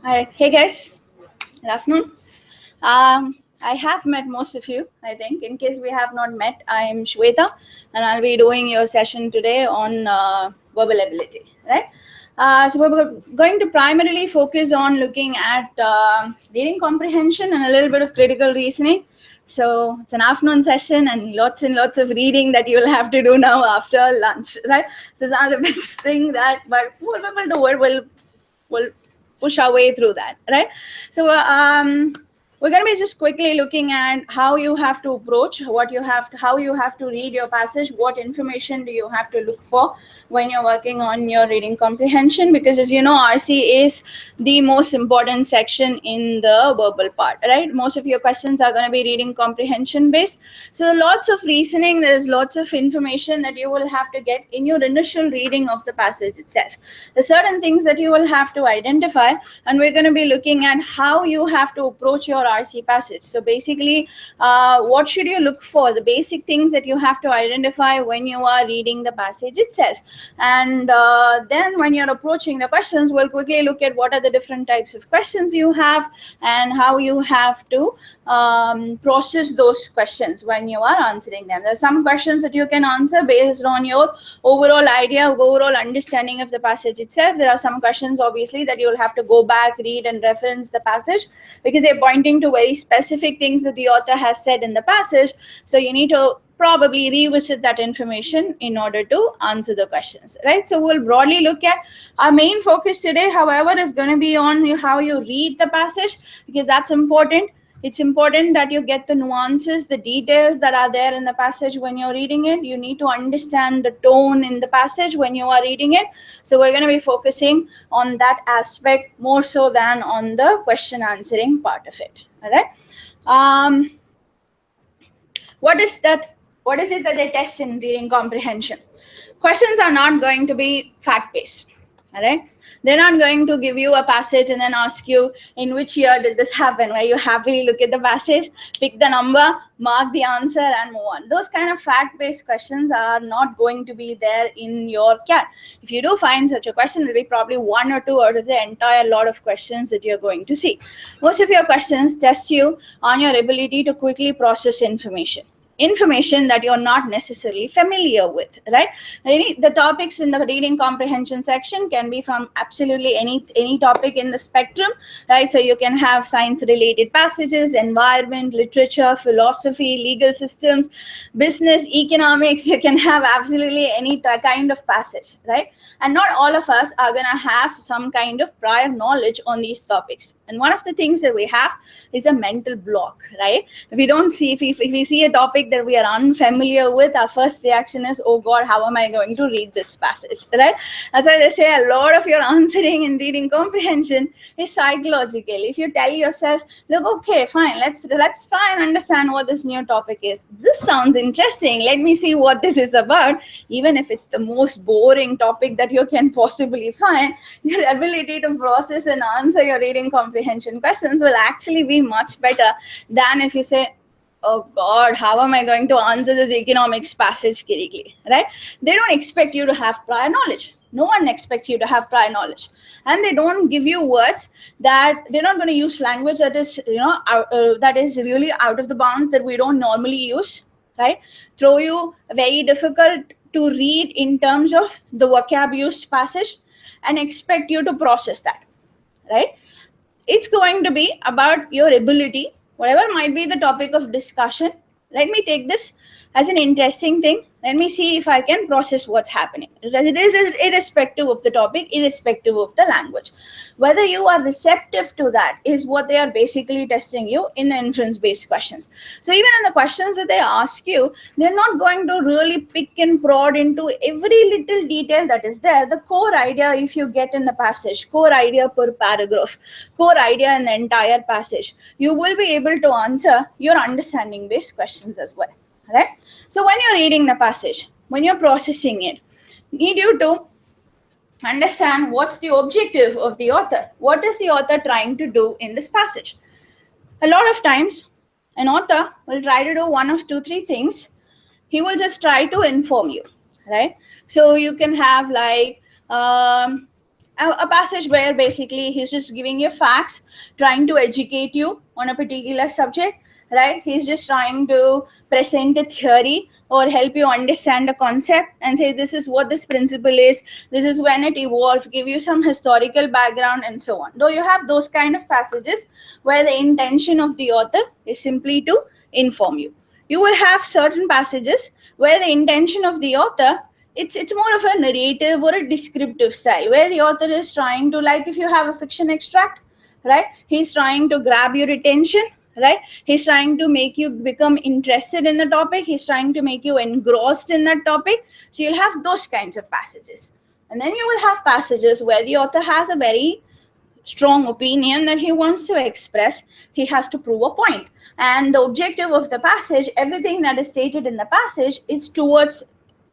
Alright, hey guys, good afternoon. I have met most of you, I think. In case we have not met, I'm Shweta, and I'll be doing your session today on verbal ability, right? So we're going to primarily focus on looking at reading comprehension and a little bit of critical reasoning. So it's an afternoon session and lots of reading that you'll have to do now after lunch, right? So it's not the best thing that, but we'll do it. We'll push our way through that, right? So we're going to be just quickly looking at how you have to approach how you have to read your passage, what information do you have to look for when you're working on your reading comprehension, because as you know, RC is the most important section in the verbal part, right? Most of your questions are going to be reading comprehension based. So lots of reasoning, there's lots of information that you will have to get in your initial reading of the passage itself. There's certain things that you will have to identify, and we're going to be looking at how you have to approach your RC passage. So basically, what should you look for? The basic things that you have to identify when you are reading the passage itself. And then when you're approaching the questions, we'll quickly look at what are the different types of questions you have and how you have to process those questions when you are answering them. There are some questions that you can answer based on your overall idea, overall understanding of the passage itself. There are some questions, obviously, that you'll have to go back, read, and reference the passage because they're pointing to very specific things that the author has said in the passage. So you need to probably revisit that information in order to answer the questions, right? So we'll broadly look at our main focus today, however, is going to be on how you read the passage, because that's important. It's important that you get the nuances, the details that are there in the passage when you're reading it. You need to understand the tone in the passage when you are reading it. So we're going to be focusing on that aspect more so than on the question answering part of it. All right. What is it that they test in reading comprehension? Questions are not going to be fact-based. All right. They're not going to give you a passage and then ask you in which year did this happen, where you happily look at the passage, pick the number, mark the answer, and move on. Those kind of fact-based questions are not going to be there in your CAT. If you do find such a question, it will be probably one or two out of the entire lot of questions that you're going to see. Most of your questions test you on your ability to quickly process information that you're not necessarily familiar with, right? The topics in the reading comprehension section can be from absolutely any topic in the spectrum, right? So you can have science related passages, environment, literature, philosophy, legal systems, business, economics. You can have absolutely any kind of passage, right? And not all of us are going to have some kind of prior knowledge on these topics. And one of the things that we have is a mental block, right? If we see a topic that we are unfamiliar with, our first reaction is, oh God, how am I going to read this passage, right? That's why they say a lot of your answering and reading comprehension is psychological. If you tell yourself, look, okay, fine, let's try and understand what this new topic is. This sounds interesting. Let me see what this is about. Even if it's the most boring topic that you can possibly find, your ability to process and answer your reading comprehension questions will actually be much better than if you say, oh God, how am I going to answer this economics passage correctly, right? They don't expect you to have prior knowledge. No one expects you to have prior knowledge. And they don't give you words that they're not going to use language that is, that is really out of the bounds that we don't normally use, right? Throw you very difficult to read in terms of the vocab used passage and expect you to process that, right? It's going to be about your ability. Whatever might be the topic of discussion, let me take this as an interesting thing. Let me see if I can process what's happening. It is irrespective of the topic, irrespective of the language. Whether you are receptive to that is what they are basically testing you in the inference-based questions. So even in the questions that they ask you, they're not going to really pick and prod into every little detail that is there. The core idea, if you get in the passage, core idea per paragraph, core idea in the entire passage, you will be able to answer your understanding-based questions as well. Right? So when you're reading the passage, when you're processing it, need you to understand what's the objective of the author. What is the author trying to do in this passage? A lot of times, an author will try to do one of two, three things. He will just try to inform you, right? So you can have like a passage where basically he's just giving you facts, trying to educate you on a particular subject, right? He's just trying to present a theory or help you understand a concept and say this is what this principle is, this is when it evolved, give you some historical background and so on. Though you have those kind of passages where the intention of the author is simply to inform you. You will have certain passages where the intention of the author, it's more of a narrative or a descriptive style, where the author is trying to, like if you have a fiction extract, right, he's trying to grab your attention, right, he's trying to make you become interested in the topic, he's trying to make you engrossed in that topic. So you'll have those kinds of passages. And then you will have passages where the author has a very strong opinion that he wants to express, he has to prove a point, and the objective of the passage, everything that is stated in the passage is towards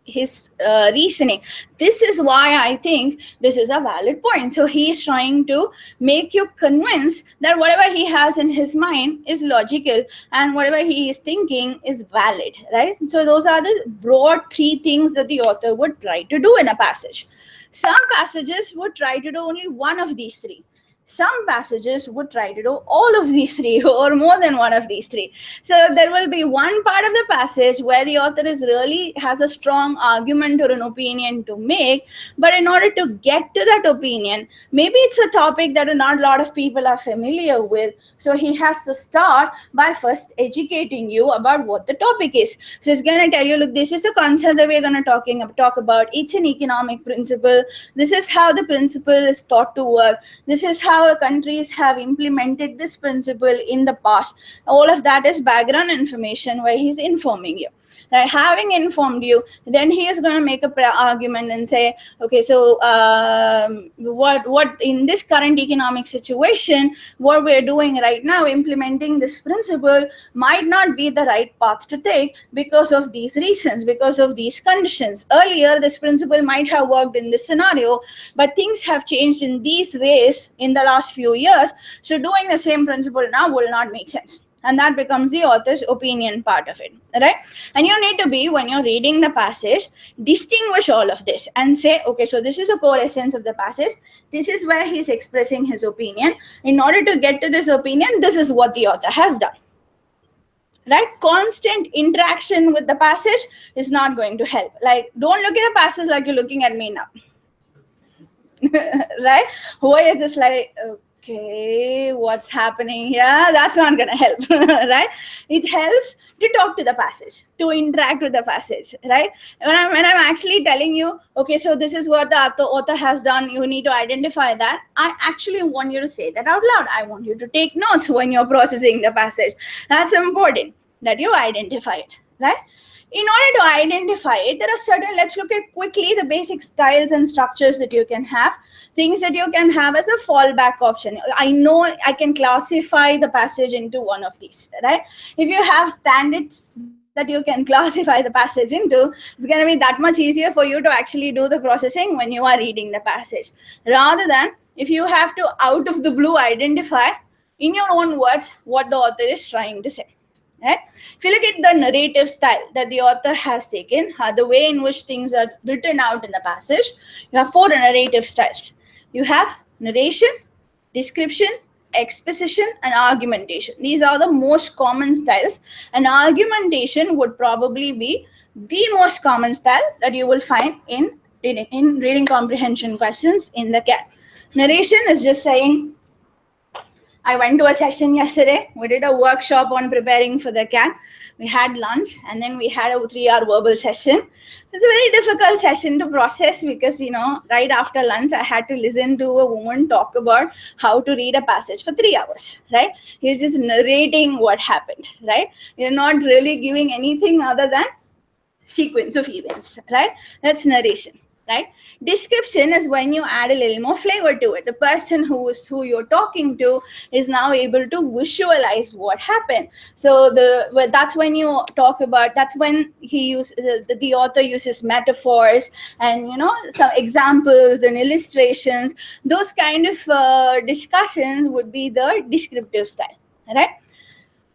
his reasoning. This is why I think this is a valid point. So he is trying to make you convinced that whatever he has in his mind is logical and whatever he is thinking is valid, right? So those are the broad three things that the author would try to do in a passage. Some passages would try to do only one of these three. Some passages would try to do all of these three or more than one of these three. So there will be one part of the passage where the author is really has a strong argument or an opinion to make, but in order to get to that opinion, maybe it's a topic that not a lot of people are familiar with. So he has to start by first educating you about what the topic is. So he's going to tell you, look, this is the concept that we're going to talk about. It's an economic principle. This is how the principle is thought to work. This is how countries have implemented this principle in the past. All of that is background information where he's informing you. Right? Having informed you, then he is going to make a argument and say, okay, so what in this current economic situation, what we're doing right now, implementing this principle might not be the right path to take because of these reasons, because of these conditions. Earlier, this principle might have worked in this scenario, but things have changed in these ways in the last few years. So doing the same principle now will not make sense. And that becomes the author's opinion part of it, right? And you need to be, when you're reading the passage, distinguish all of this and say, okay, so this is the core essence of the passage. This is where he's expressing his opinion. In order to get to this opinion, this is what the author has done, right? Constant interaction with the passage is not going to help. Like, don't look at a passage like you're looking at me now, right? Where you're just like, okay, what's happening here? That's not going to help, right? It helps to talk to the passage, to interact with the passage, right? When I'm actually telling you, okay, so this is what the author has done, you need to identify that. I actually want you to say that out loud. I want you to take notes when you're processing the passage. That's important that you identify it, right? In order to identify it, there are certain, let's look at quickly the basic styles and structures that you can have, things that you can have as a fallback option. I know I can classify the passage into one of these, right? If you have standards that you can classify the passage into, it's going to be that much easier for you to actually do the processing when you are reading the passage. Rather than if you have to out of the blue identify in your own words what the author is trying to say. Right? If you look at the narrative style that the author has taken, the way in which things are written out in the passage, you have four narrative styles. You have narration, description, exposition, and argumentation. These are the most common styles, and argumentation would probably be the most common style that you will find in reading comprehension questions in the CAT. Narration is just saying, I went to a session yesterday. We did a workshop on preparing for the CAT. We had lunch and then we had a 3-hour verbal session. It's a very difficult session to process because, right after lunch, I had to listen to a woman talk about how to read a passage for 3 hours, right? He's just narrating what happened, right? You're not really giving anything other than sequence of events, right? That's narration. Right? Description is when you add a little more flavor to it. The person who you're talking to is now able to visualize what happened. So that's when you talk about, that's when the author uses metaphors and some examples and illustrations. Those kind of discussions would be the descriptive style. Right?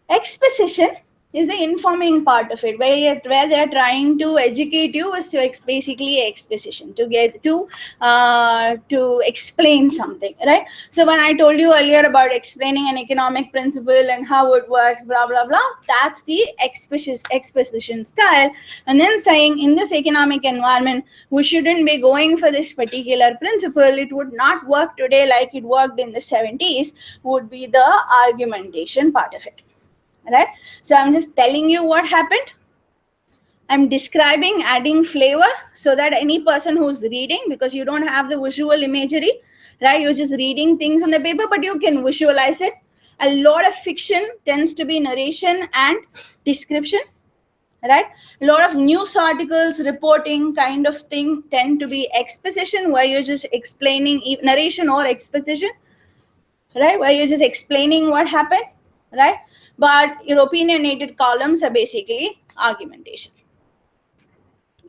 Exposition is the informing part of it, where they're trying to educate you is to basically exposition, to get to explain something, right? So when I told you earlier about explaining an economic principle and how it works, blah blah blah, that's the exposition style. And then saying in this economic environment we shouldn't be going for this particular principle, it would not work today like it worked in the 70s, would be the argumentation part of it, right? So I'm just telling you what happened. I'm describing, adding flavor so that any person who's reading, because you don't have the visual imagery, right? You're just reading things on the paper, but you can visualize it. A lot of fiction tends to be narration and description, right? A lot of news articles, reporting kind of thing tend to be exposition, where you're just explaining, narration or exposition, right? Where you're just explaining what happened, right? But your opinionated columns are basically argumentation,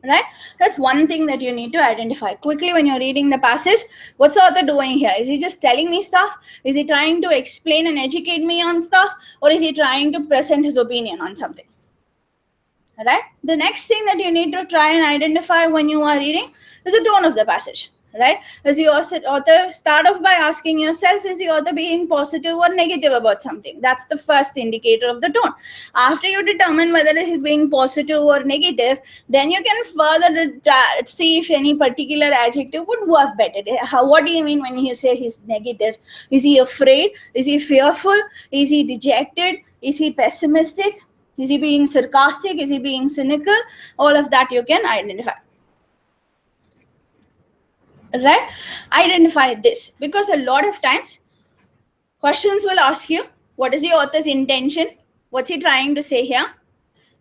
right? That's one thing that you need to identify quickly when you're reading the passage. What's the author doing here? Is he just telling me stuff? Is he trying to explain and educate me on stuff? Or is he trying to present his opinion on something? Right? The next thing that you need to try and identify when you are reading is the tone of the passage, right? As the author start off by asking yourself, is the author being positive or negative about something? That's the first indicator of the tone. After you determine whether it is being positive or negative, then you can further see if any particular adjective would work better. What do you mean when you say he's negative? Is he afraid? Is he fearful? Is he dejected? Is he pessimistic? Is he being sarcastic? Is he being cynical? All of that you can identify. Right? Identify this, because a lot of times questions will ask you, what is the author's intention? What's he trying to say here?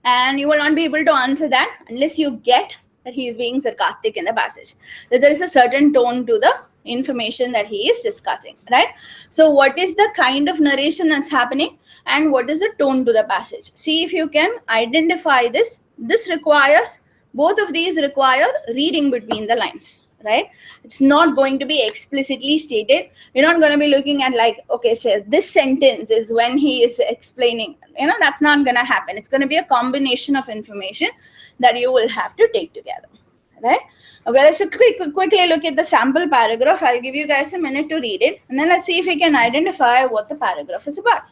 And you will not be able to answer that unless you get that he is being sarcastic in the passage, that there is a certain tone to the information that he is discussing, right? So what is the kind of narration that's happening and what is the tone to the passage? See if you can identify this. This requires, both of these require reading between the lines, right? It's not going to be explicitly stated. You're not going to be looking at like, okay, so this sentence is when he is explaining, that's not going to happen. It's going to be a combination of information that you will have to take together, right? Okay, let's quickly look at the sample paragraph. I'll give you guys a minute to read it, and then let's see if we can identify what the paragraph is about.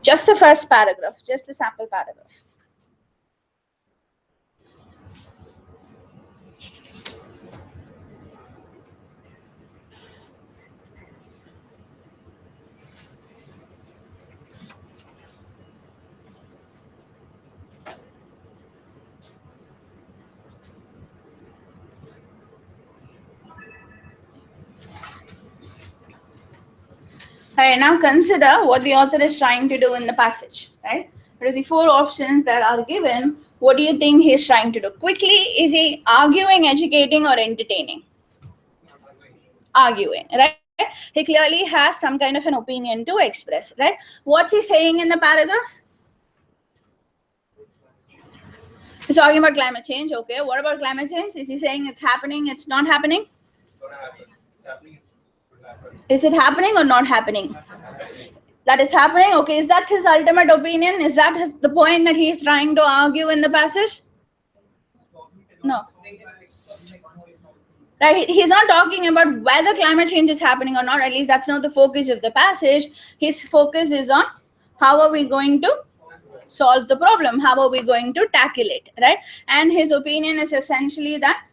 Just the first paragraph, just the sample paragraph. All right, now consider what the author is trying to do in the passage, right? What are the four options that are given? What do you think he's trying to do? Quickly, is he arguing, educating, or entertaining? Arguing, right? He clearly has some kind of an opinion to express, right? What's he saying in the paragraph? He's talking about climate change. Okay, what about climate change? Is he saying it's happening, it's not happening? It's happening. Is it happening or not happening? That it's happening. Okay, is that his ultimate opinion? Is that the point that he's trying to argue in the passage? No. Right? He's not talking about whether climate change is happening or not. At least that's not the focus of the passage. His focus is on how are we going to solve the problem? How are we going to tackle it? Right? And his opinion is essentially that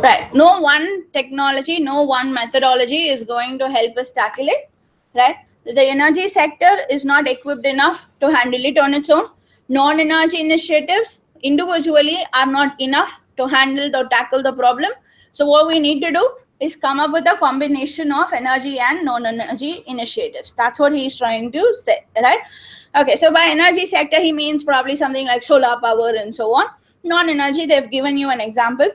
right, no one technology, no one methodology is going to help us tackle it. Right? The energy sector is not equipped enough to handle it on its own. Non-energy initiatives individually are not enough to handle or tackle the problem. So what we need to do is come up with a combination of energy and non-energy initiatives. That's what he's trying to say, right? Okay, so by energy sector, he means probably something like solar power and so on. Non-energy, they've given you an example,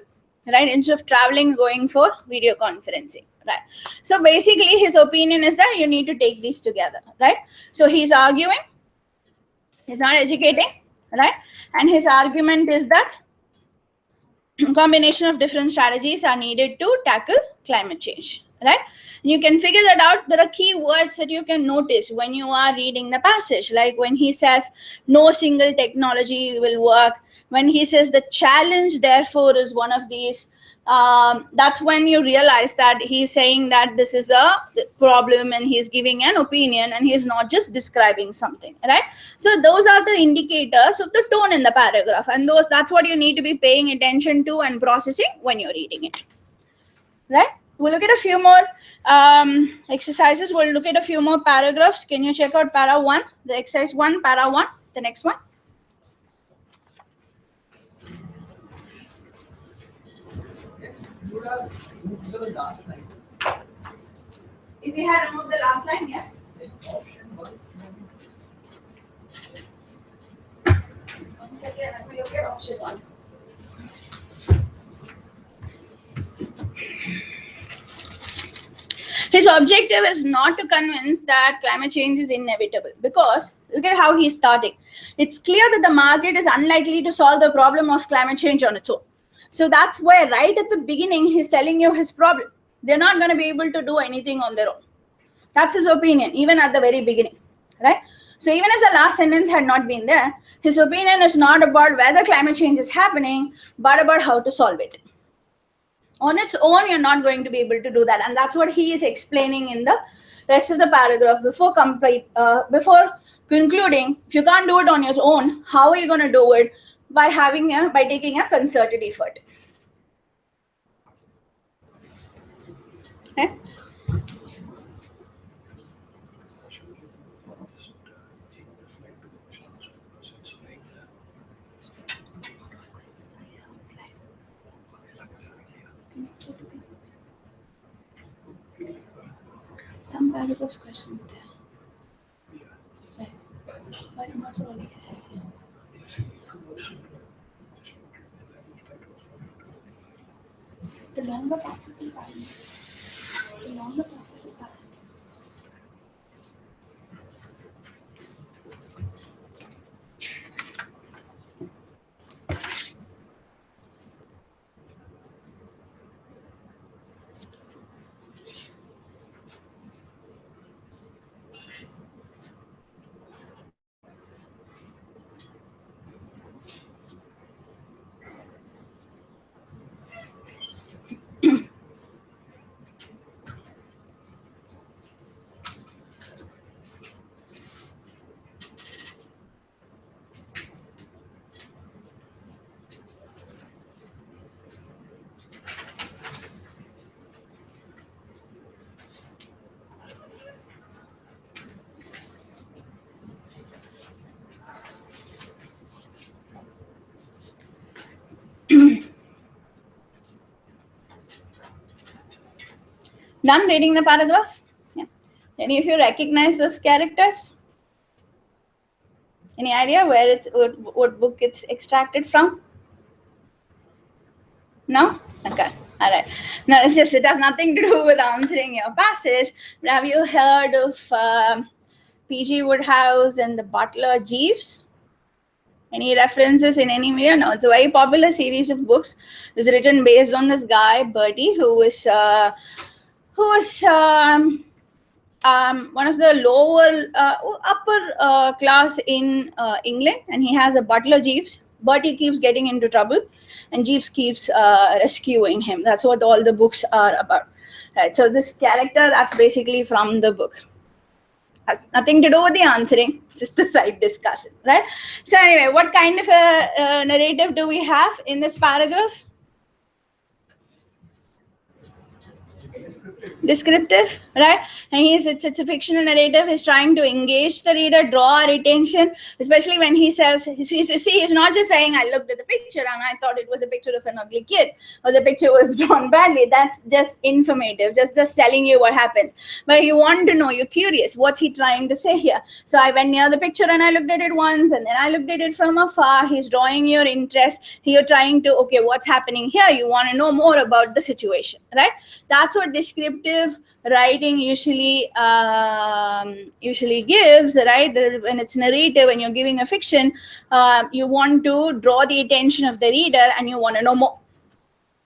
right? Instead of traveling, going for video conferencing, right? So basically, his opinion is that you need to take these together, right? So he's arguing, he's not educating, right? And his argument is that combination of different strategies are needed to tackle climate change, right? You can figure that out. There are key words that you can notice when you are reading the passage, like when he says no single technology will work, when he says the challenge therefore is one of these, that's when you realize that he's saying that this is a problem and he's giving an opinion and he's not just describing something, right? So those are the indicators of the tone in the paragraph, and that's what you need to be paying attention to and processing when you're reading it, right? We'll look at a few more exercises. We'll look at a few more paragraphs. Can you check out para 1, the exercise 1, para 1, the next one? If we had removed the last line, yes. One second, let me look at option 1. His objective is not to convince that climate change is inevitable, because look at how he's starting. It's clear that the market is unlikely to solve the problem of climate change on its own. So that's where right at the beginning, he's telling you his problem. They're not going to be able to do anything on their own. That's his opinion, even at the very beginning, right? So even if the last sentence had not been there, his opinion is not about whether climate change is happening, but about how to solve it. On its own, you're not going to be able to do that. And that's what he is explaining in the rest of the paragraph before concluding. If you can't do it on your own, how are you going to do it? By taking a concerted effort. Okay? Some paragraph questions there. Right. But not for all exercises. The longer passages are. The longer passages are. Done reading the paragraph? Yeah. Any of you recognize those characters? Any idea where what book it's extracted from? No? Okay. All right. No, it has nothing to do with answering your passage. But have you heard of P.G. Wodehouse and the butler Jeeves? Any references in any way? No, it's a very popular series of books. It's written based on this guy, Bertie, who is one of the lower, upper class in England, and he has a butler, Jeeves. Bertie keeps getting into trouble, and Jeeves keeps rescuing him. That's what all the books are about. Right. So this character, that's basically from the book. Has nothing to do with the answering, just the side discussion, right? So anyway, what kind of a narrative do we have in this paragraph? Descriptive, right? And it's a fictional narrative. He's trying to engage the reader, draw our attention, especially when he says, he's not just saying, I looked at the picture and I thought it was a picture of an ugly kid, or the picture was drawn badly. That's just informative, just telling you what happens. But you want to know, you're curious, what's he trying to say here? So I went near the picture and I looked at it once, and then I looked at it from afar. He's drawing your interest. You're trying to, okay, what's happening here? You want to know more about the situation, right? That's what descriptive writing usually gives, right? When it's narrative, when you're giving a fiction, you want to draw the attention of the reader and you want to know more,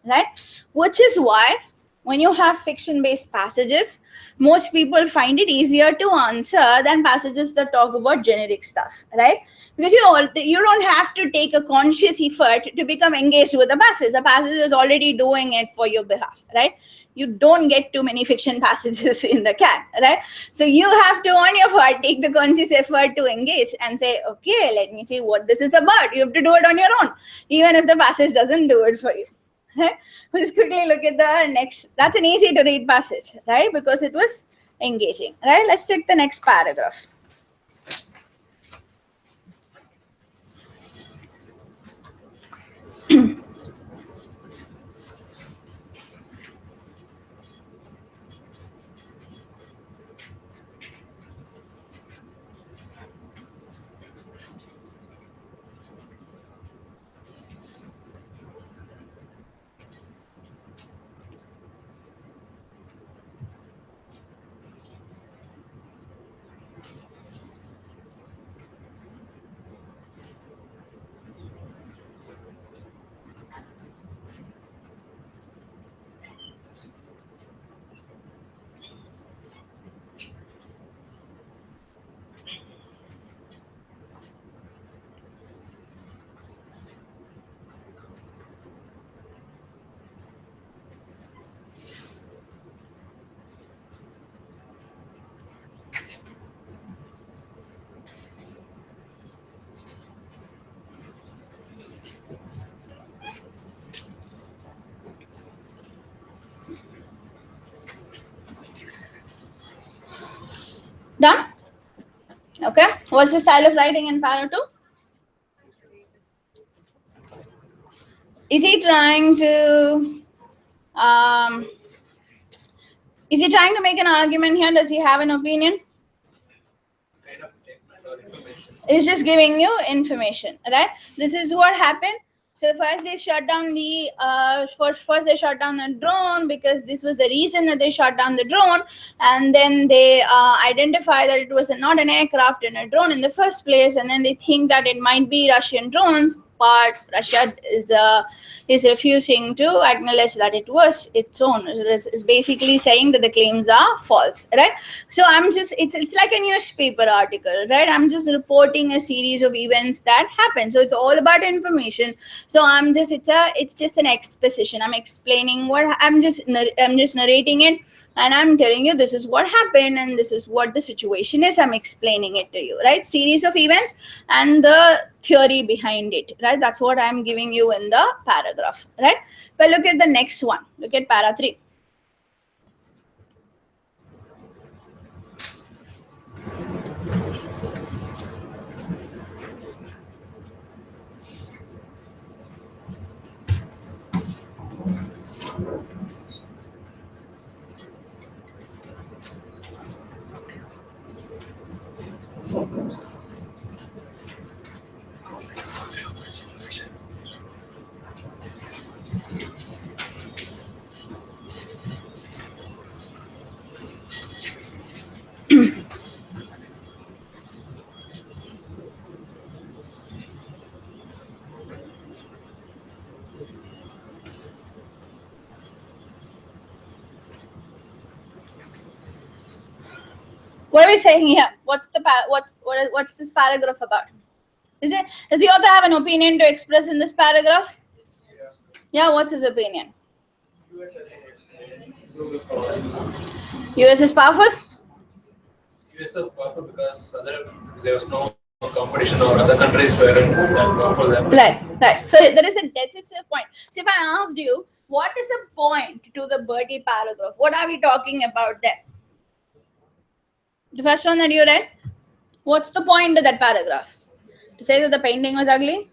right? Which is why when you have fiction-based passages, most people find it easier to answer than passages that talk about generic stuff, right? Because you don't have to take a conscious effort to become engaged with the passage. The passage is already doing it for your behalf, right? You don't get too many fiction passages in the CAT, right? So you have to, on your part, take the conscious effort to engage and say, okay, let me see what this is about. You have to do it on your own, even if the passage doesn't do it for you. Right? We'll just quickly look at the next. That's an easy to read passage, right? Because it was engaging, right? Let's check the next paragraph. Done? Okay. What's the style of writing in para 2? Is he trying to make an argument here? Does he have an opinion? It's just giving you information, right? This is what happened. So first they shut down the first they shut down the drone because this was the reason that they shut down the drone, and then they identify that it was not an aircraft and a drone in the first place, and then they think that it might be Russian drones, but Russia is refusing to acknowledge that it was its own. It's basically saying that the claims are false, right? So it's like a newspaper article, right? I'm just reporting a series of events that happen. So it's all about information. So it's just an exposition. I'm explaining what I'm just narrating it, and I'm telling you this is what happened and this is what the situation is. I'm explaining it to you, right? Series of events and the theory behind it, right? That's what I'm giving you in the paragraph, right? But look at the next one. Look at para 3. What are we saying here? What's this paragraph about? Does the author have an opinion to express in this paragraph? Yeah, what's his opinion? US is powerful? US is powerful because there was no competition or other countries were that powerful them. Right. So there is a decisive point. So if I asked you, what is the point to the Bertie paragraph? What are we talking about there? The first one that you read? What's the point of that paragraph? To say that the painting was ugly?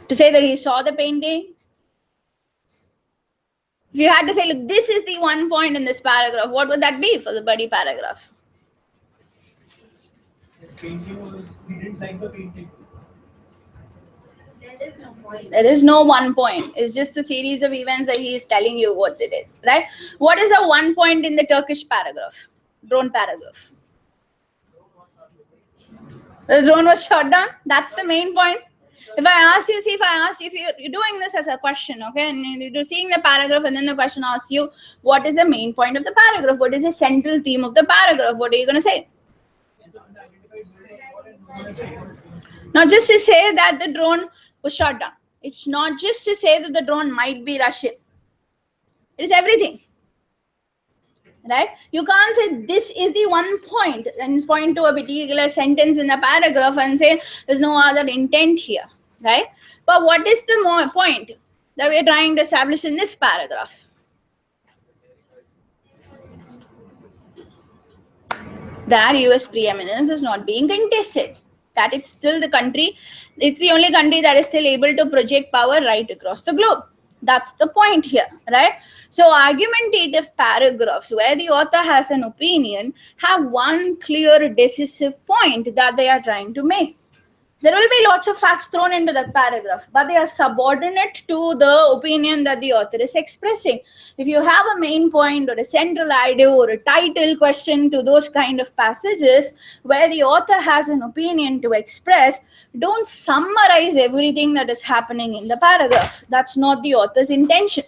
To say that he saw the painting? If you had to say, look, this is the one point in this paragraph, what would that be for the Bertie paragraph? He didn't like the painting. There is no point. There is no one point. It's just a series of events that he is telling you what it is, right? What is the one point in the Turkish paragraph? Drone paragraph. The drone was shot down. That's the main point. If I ask you, if you're doing this as a question, okay, and you're seeing the paragraph and then the question asks you, what is the main point of the paragraph? What is the central theme of the paragraph? What are you going to say? Not just to say that the drone was shot down. It's not just to say that the drone might be Russian. It is everything. Right? You can't say this is the one point and point to a particular sentence in the paragraph and say there's no other intent here. Right? But what is the point that we're trying to establish in this paragraph? That US preeminence is not being contested. That it's still the country, it's the only country that is still able to project power right across the globe. That's the point here, right? So argumentative paragraphs where the author has an opinion have one clear decisive point that they are trying to make. There will be lots of facts thrown into that paragraph, but they are subordinate to the opinion that the author is expressing. If you have a main point or a central idea or a title question to those kind of passages where the author has an opinion to express, don't summarize everything that is happening in the paragraph. That's not the author's intention.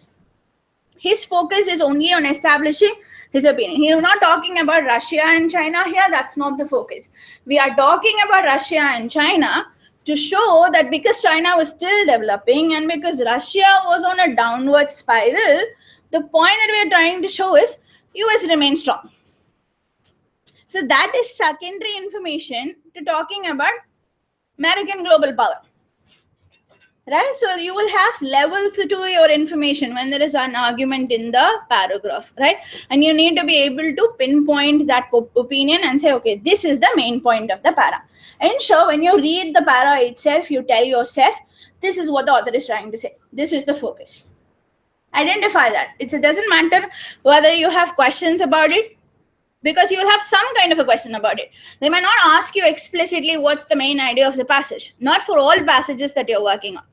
His focus is only on establishing his opinion. He is not talking about Russia and China here. That's not the focus. We are talking about Russia and China to show that because China was still developing and because Russia was on a downward spiral, the point that we are trying to show is US remains strong. So that is secondary information to talking about American global power. Right? So you will have levels to your information when there is an argument in the paragraph, right? And you need to be able to pinpoint that opinion and say, okay, this is the main point of the para. And sure, when you read the para itself, you tell yourself, this is what the author is trying to say. This is the focus. Identify that. It doesn't matter whether you have questions about it, because you'll have some kind of a question about it. They might not ask you explicitly what's the main idea of the passage. Not for all passages that you're working on.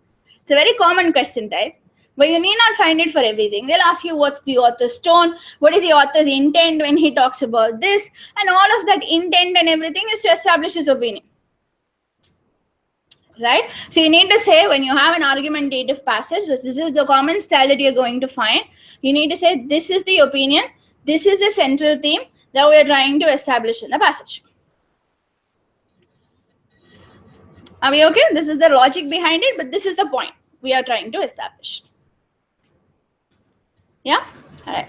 It's a very common question type, but you need not find it for everything. They'll ask you what's the author's tone, what is the author's intent when he talks about this, and all of that intent and everything is to establish his opinion. Right? So you need to say, when you have an argumentative passage, this is the common style that you're going to find. You need to say, this is the opinion, this is the central theme that we are trying to establish in the passage. Are we okay? This is the logic behind it, but this is the point we are trying to establish. Yeah? All right.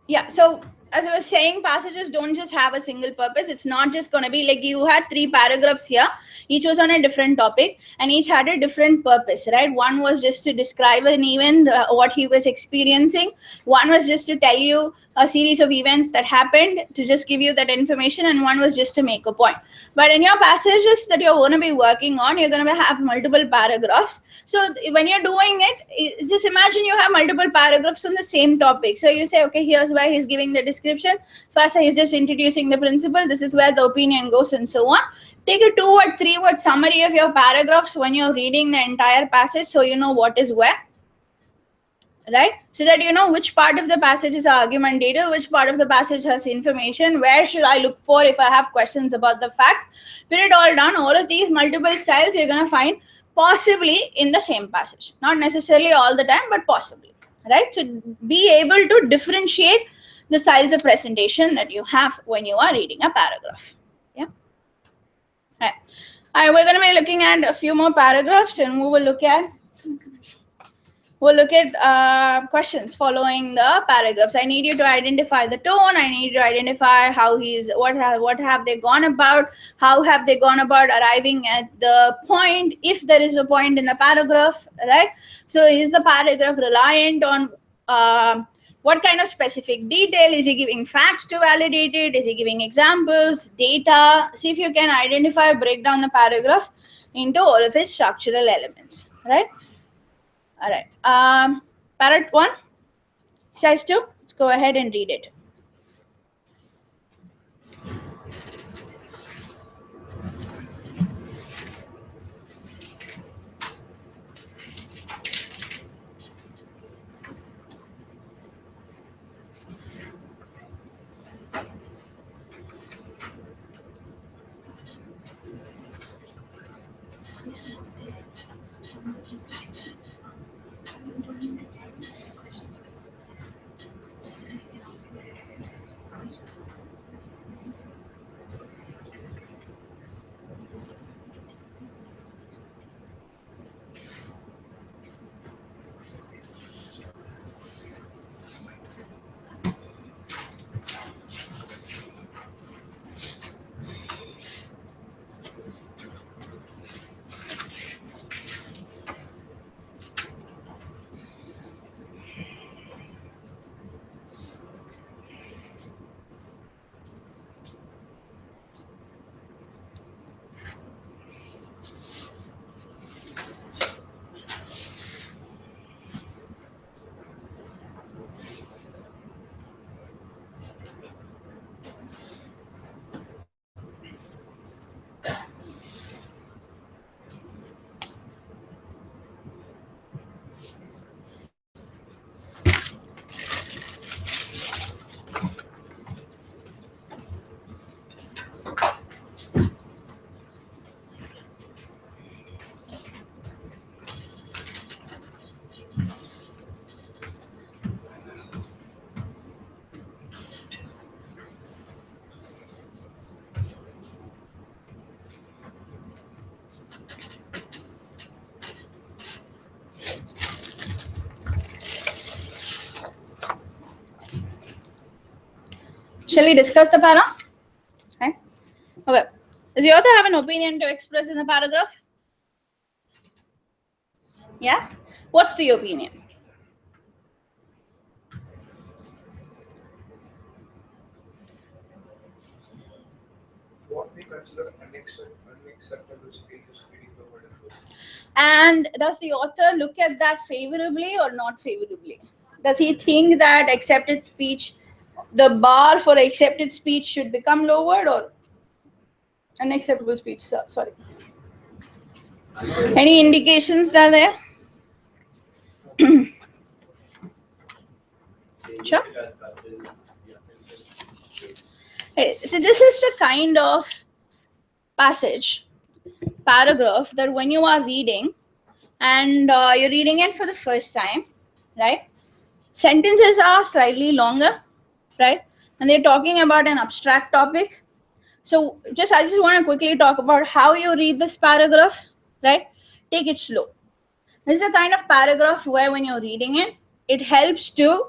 Yeah, so as I was saying, passages don't just have a single purpose. It's not just going to be like you had 3 paragraphs here. Each was on a different topic and each had a different purpose, right? One was just to describe an event, what he was experiencing. One was just to tell you a series of events that happened to just give you that information, and one was just to make a point. But in your passages that you're going to be working on, you're going to have multiple paragraphs. So when you're doing it, just imagine you have multiple paragraphs on the same topic. So you say, okay, here's where he's giving the description. First, he's just introducing the principle. This is where the opinion goes and so on. Take a 2 or 3 word summary of your paragraphs when you're reading the entire passage so you know what is where. Right? So that you know which part of the passage is argumentative, which part of the passage has information, where should I look for if I have questions about the facts. Put it all down. All of these multiple styles you're going to find possibly in the same passage. Not necessarily all the time, but possibly. right? So be able to differentiate the styles of presentation that you have when you are reading a paragraph. Yeah. Right. We're going to be looking at a few more paragraphs, and we will look at questions following the paragraphs. I need you to identify the tone. I need you to identify how what have they gone about, how have they gone about arriving at the point, if there is a point in the paragraph, right? So is the paragraph reliant on what kind of specific detail? Is he giving facts to validate it? Is he giving examples, data? See if you can identify, break down the paragraph into all of its structural elements, right? All right. Part 1, exercise 2. Let's go ahead and read it. Shall we discuss the para? Okay. Okay. Does the author have an opinion to express in the paragraph? Yeah? What's the opinion? What we consider unacceptable speech is reading the word and book. And does the author look at that favorably or not favorably? Does he think that accepted speech, the bar for accepted speech should become lowered, or unacceptable speech? Sorry. Any indications that there? Sure. Okay, so this is the kind of paragraph that when you are reading and you're reading it for the first time, right? Sentences are slightly longer, right? And they're talking about an abstract topic. So I just want to quickly talk about how you read this paragraph, right? Take it slow. This is a kind of paragraph where when you're reading it, it helps to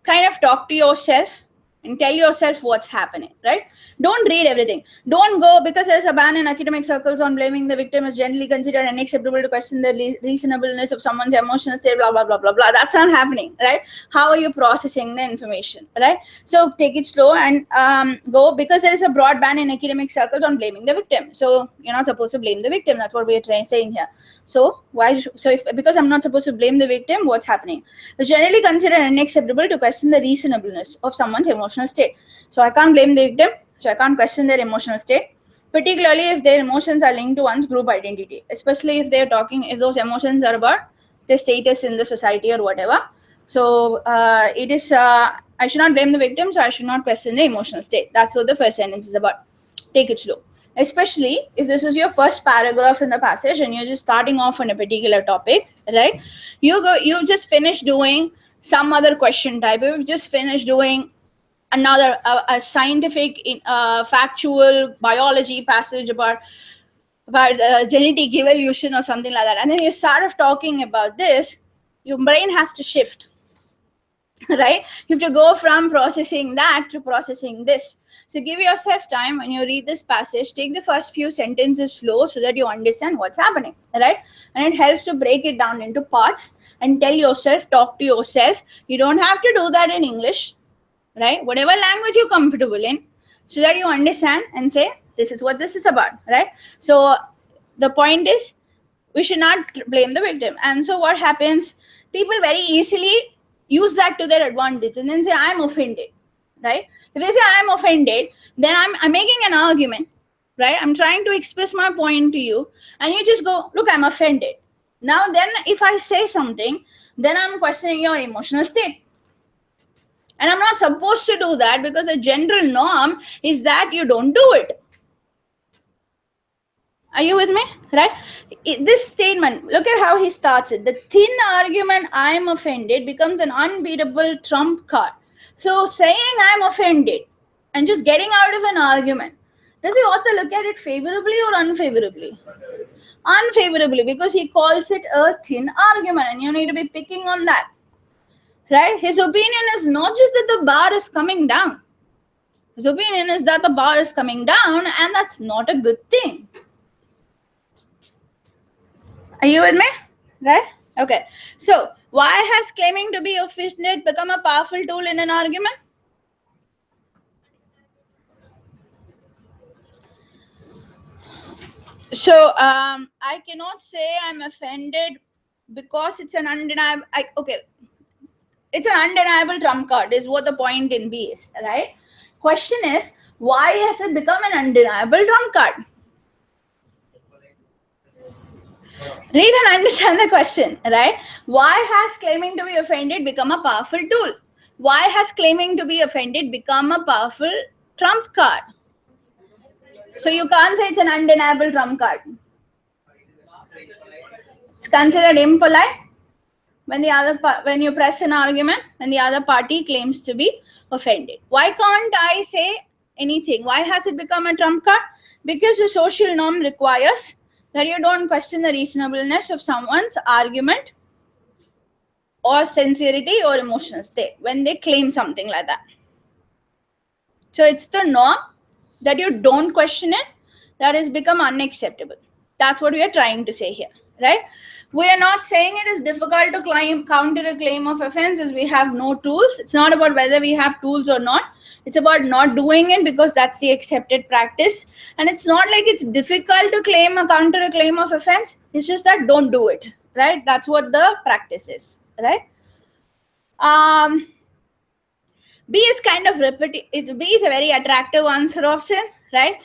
kind of talk to yourself and tell yourself what's happening, right? Don't read everything. Don't go because there's a ban in academic circles on blaming the victim is generally considered unacceptable to question the reasonableness of someone's emotional state, blah, blah, blah, blah, blah. That's not happening, right? How are you processing the information, right? So take it slow and go, because there is a broad ban in academic circles on blaming the victim. So you're not supposed to blame the victim. That's what we're saying here. So because I'm not supposed to blame the victim, what's happening? It's generally considered unacceptable to question the reasonableness of someone's emotional state. So I can't blame the victim. So I can't question their emotional state, particularly if their emotions are linked to one's group identity, especially if if those emotions are about their status in the society or whatever. So I should not blame the victim, so I should not question the emotional state. That's what the first sentence is about. Take it slow. Especially if this is your first paragraph in the passage and you're just starting off on a particular topic, right? You just finished doing some other question type. We've just finished doing another a scientific factual biology passage about genetic evolution or something like that, and then you start off talking about this, your brain has to shift. Right? You have to go from processing that to processing this. So give yourself time when you read this passage. Take the first few sentences slow so that you understand what's happening, right? And it helps to break it down into parts and tell yourself, talk to yourself. You don't have to do that in English, right? Whatever language you're comfortable in, so that you understand and say, this is what this is about, right? So the point is, we should not blame the victim. And so what happens, people very easily use that to their advantage and then say, I'm offended, right? If they say I'm offended, then I'm making an argument, right? I'm trying to express my point to you, and you just go, look, I'm offended. Now then, if I say something, then I'm questioning your emotional state. And I'm not supposed to do that, because the general norm is that you don't do it. Are you with me? Right? This statement, look at how he starts it. The thin argument, I'm offended, becomes an unbeatable trump card. So saying I'm offended and just getting out of an argument, does the author look at it favorably or unfavorably? Unfavorably, because he calls it a thin argument, and you need to be picking on that. Right? His opinion is not just that the bar is coming down. His opinion is that the bar is coming down, and that's not a good thing. Are you with me? Right? Okay. So, why has claiming to be offended become a powerful tool in an argument? So, I cannot say I'm offended because it's an undeniable. It's an undeniable trump card, is what the point in B is, right? Question is, why has it become an undeniable trump card? Read and understand the question, right? Why has claiming to be offended become a powerful tool? Why has claiming to be offended become a powerful trump card? So you can't say it's an undeniable trump card. It's considered impolite when when you press an argument, when the other party claims to be offended. Why can't I say anything? Why has it become a trump card? Because the social norm requires that you don't question the reasonableness of someone's argument or sincerity or emotional state when they claim something like that. So it's the norm that you don't question it that has become unacceptable. That's what we are trying to say here, right? We are not saying it is difficult to counter a claim of offense as we have no tools. It's not about whether we have tools or not. It's about not doing it because that's the accepted practice. And it's not like it's difficult to counter a claim of offense. It's just that don't do it, right? That's what the practice is, right? B is kind of repetitive. B is a very attractive answer option, right?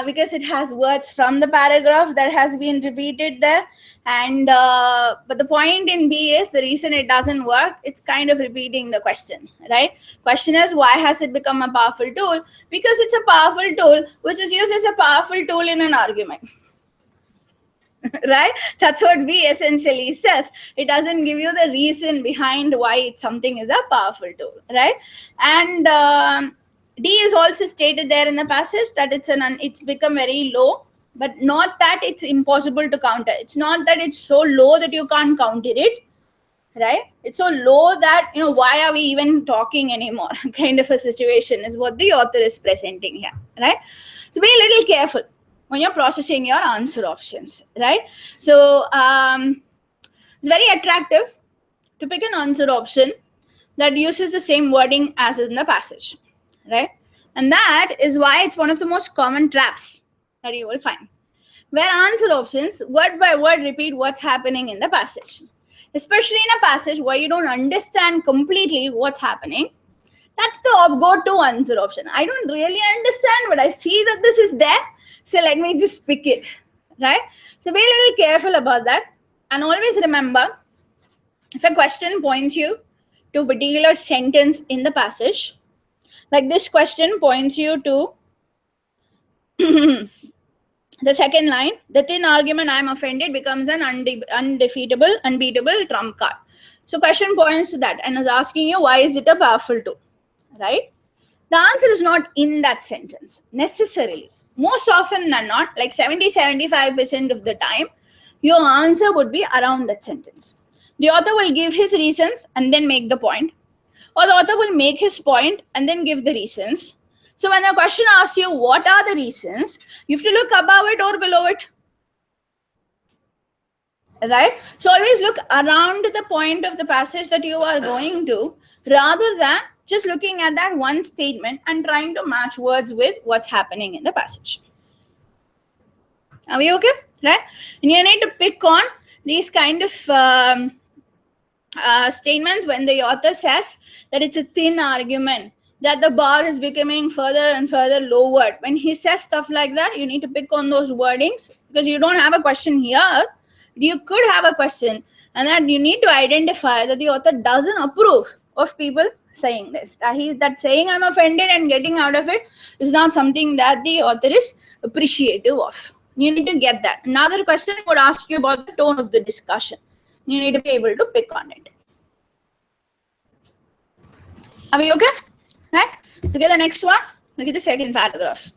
Because it has words from the paragraph that has been repeated there. And but the point in B is the reason it doesn't work. It's kind of repeating the question, right? Question is, why has it become a powerful tool? Because it's a powerful tool which is used as a powerful tool in an argument. Right? That's what B essentially says. It doesn't give you the reason behind why something is a powerful tool, right? And D is also stated there in the passage that it's become very low, but not that it's impossible to counter. It's not that it's so low that you can't counter it, right? It's so low that, why are we even talking anymore? Kind of a situation is what the author is presenting here, right? So be a little careful when you're processing your answer options, right? So it's very attractive to pick an answer option that uses the same wording as in the passage, right? And that is why it's one of the most common traps that you will find, where answer options word by word repeat what's happening in the passage. Especially in a passage where you don't understand completely what's happening, that's the go-to answer option. I don't really understand, but I see that this is there, so let me just pick it, right? So be a little careful about that. And always remember, if a question points you to a particular sentence in the passage, like this question points you to the second line, the thin argument I'm offended becomes an unbeatable trump card. So question points to that and is asking you, why is it a powerful tool, right? The answer is not in that sentence necessarily. Most often than not, like 70-75% of the time, your answer would be around that sentence. The author will give his reasons and then make the point, or the author will make his point and then give the reasons. So when a question asks you what are the reasons, you have to look above it or below it, right? So always look around the point of the passage that you are going to, rather than just looking at that one statement and trying to match words with what's happening in the passage. Are we okay? Right? And you need to pick on these kind of statements when the author says that it's a thin argument, that the bar is becoming further and further lowered. When he says stuff like that, you need to pick on those wordings, because you don't have a question here. You could have a question, and then you need to identify that the author doesn't approve of people saying this. That saying I'm offended and getting out of it is not something that the author is appreciative of. You need to get that. Another question would ask you about the tone of the discussion. You need to be able to pick on it. Are we okay? Right? So get the next one. Look at the second paragraph.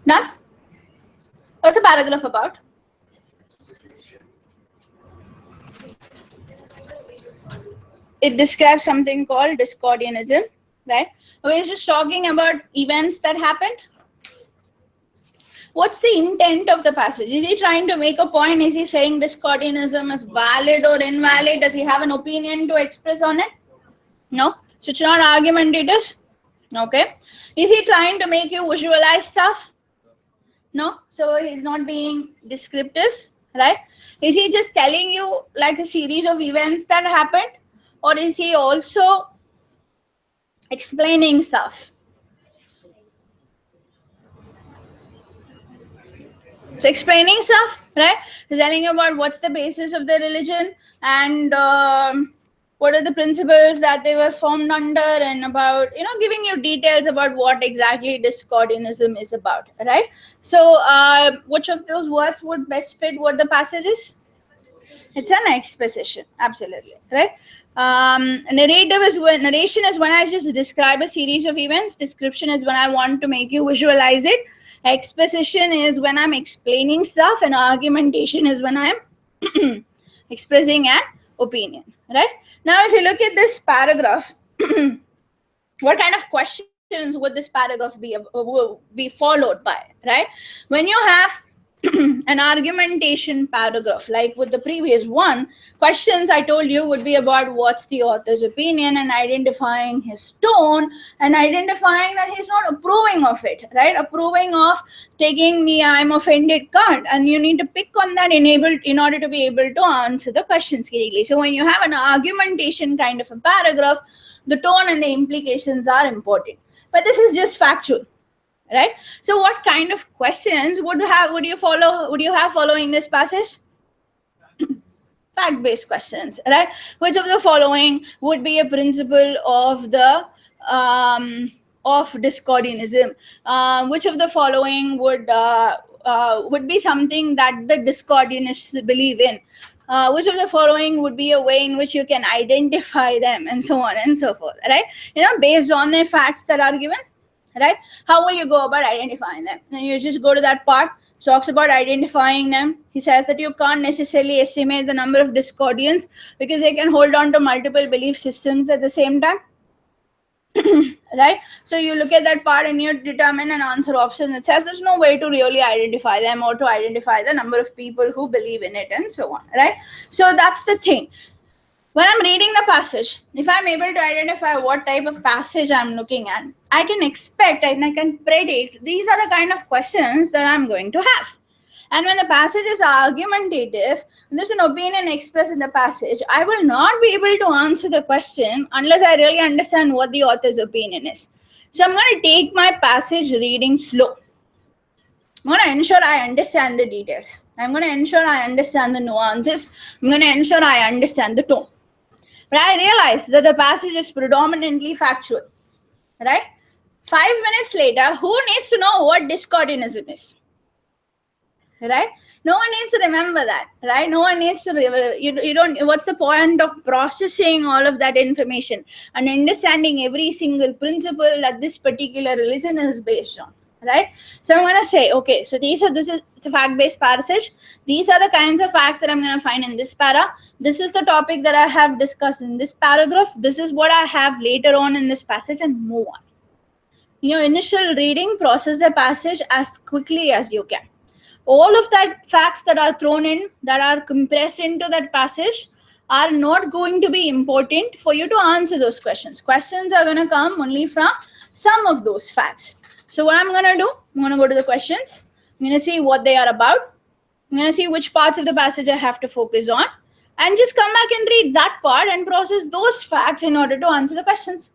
Done? What's the paragraph about? It describes something called Discordianism, right? Okay, it's just talking about events that happened. What's the intent of the passage? Is he trying to make a point? Is he saying Discordianism is valid or invalid? Does he have an opinion to express on it? No. So it's not argumentative. Okay. Is he trying to make you visualize stuff? No. So he's not being descriptive, right? Is he just telling you like a series of events that happened? Or is he also explaining stuff? So explaining stuff, right? He's telling you about what's the basis of the religion and what are the principles that they were formed under, and about, giving you details about what exactly Discordianism is about, right? So which of those words would best fit what the passage is? It's an exposition, absolutely, right? Narration is when I just describe a series of events. Description is when I want to make you visualize it. Exposition is when I'm explaining stuff, and argumentation is when I'm expressing an opinion, right? Now, if you look at this paragraph, what kind of questions would this paragraph be followed by, right? When you have an argumentation paragraph like with the previous one, questions I told you would be about what's the author's opinion and identifying his tone and identifying that he's not approving of it, right? Approving of taking the I'm offended card, and you need to pick on that in order to be able to answer the questions correctly. So when you have an argumentation kind of a paragraph, the tone and the implications are important, but this is just factual, right? So what kind of questions would you have following this passage? Fact-based questions, right? Which of the following would be a principle of the of discordianism? Which of the following would be something that the discordianists believe in? Which of the following would be a way in which you can identify them, and so on and so forth, right? Based on the facts that are given, right? How will you go about identifying them? Then you just go to that part, talks about identifying them. He says that you can't necessarily estimate the number of discordians because they can hold on to multiple belief systems at the same time. Right? So you look at that part and you determine an answer option that says there's no way to really identify them or to identify the number of people who believe in it and so on, right? So that's the thing. When I'm reading the passage, if I'm able to identify what type of passage I'm looking at, I can expect and I can predict these are the kind of questions that I'm going to have. And when the passage is argumentative, there's an opinion expressed in the passage, I will not be able to answer the question unless I really understand what the author's opinion is. So I'm going to take my passage reading slow. I'm going to ensure I understand the details. I'm going to ensure I understand the nuances. I'm going to ensure I understand the tone. But I realized that the passage is predominantly factual, right? 5 minutes later, who needs to know what discordianism is, right? No one needs to remember that, right? No one needs to, you don't, what's the point of processing all of that information and understanding every single principle that this particular religion is based on, right? So I'm going to say, okay, so this is it's a fact-based passage. These are the kinds of facts that I'm going to find in this para. This is the topic that I have discussed in this paragraph. This is what I have later on in this passage, and move on. Initial reading, process the passage as quickly as you can. All of that facts that are thrown in, that are compressed into that passage, are not going to be important for you to answer those questions. Questions are going to come only from some of those facts. So what I'm going to do, I'm going to go to the questions. I'm going to see what they are about. I'm going to see which parts of the passage I have to focus on, and just come back and read that part and process those facts in order to answer the questions.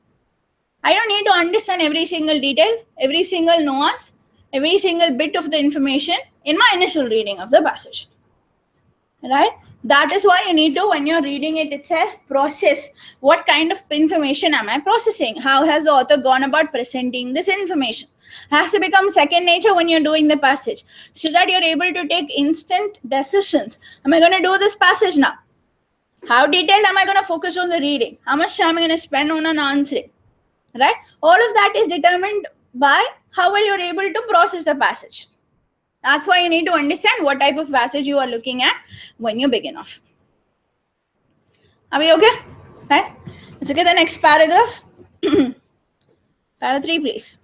I don't need to understand every single detail, every single nuance, every single bit of the information in my initial reading of the passage, right? That is why you need to, when you're reading it itself, process what kind of information am I processing? How has the author gone about presenting this information? It has to become second nature when you're doing the passage, so that you're able to take instant decisions. Am I going to do this passage now? How detailed am I going to focus on the reading? How much time am I going to spend on an answering? Right? All of that is determined by how well you're able to process the passage. That's why you need to understand what type of passage you are looking at when you begin off. Are we okay? Right? Let's look at the next paragraph. Para 3, please.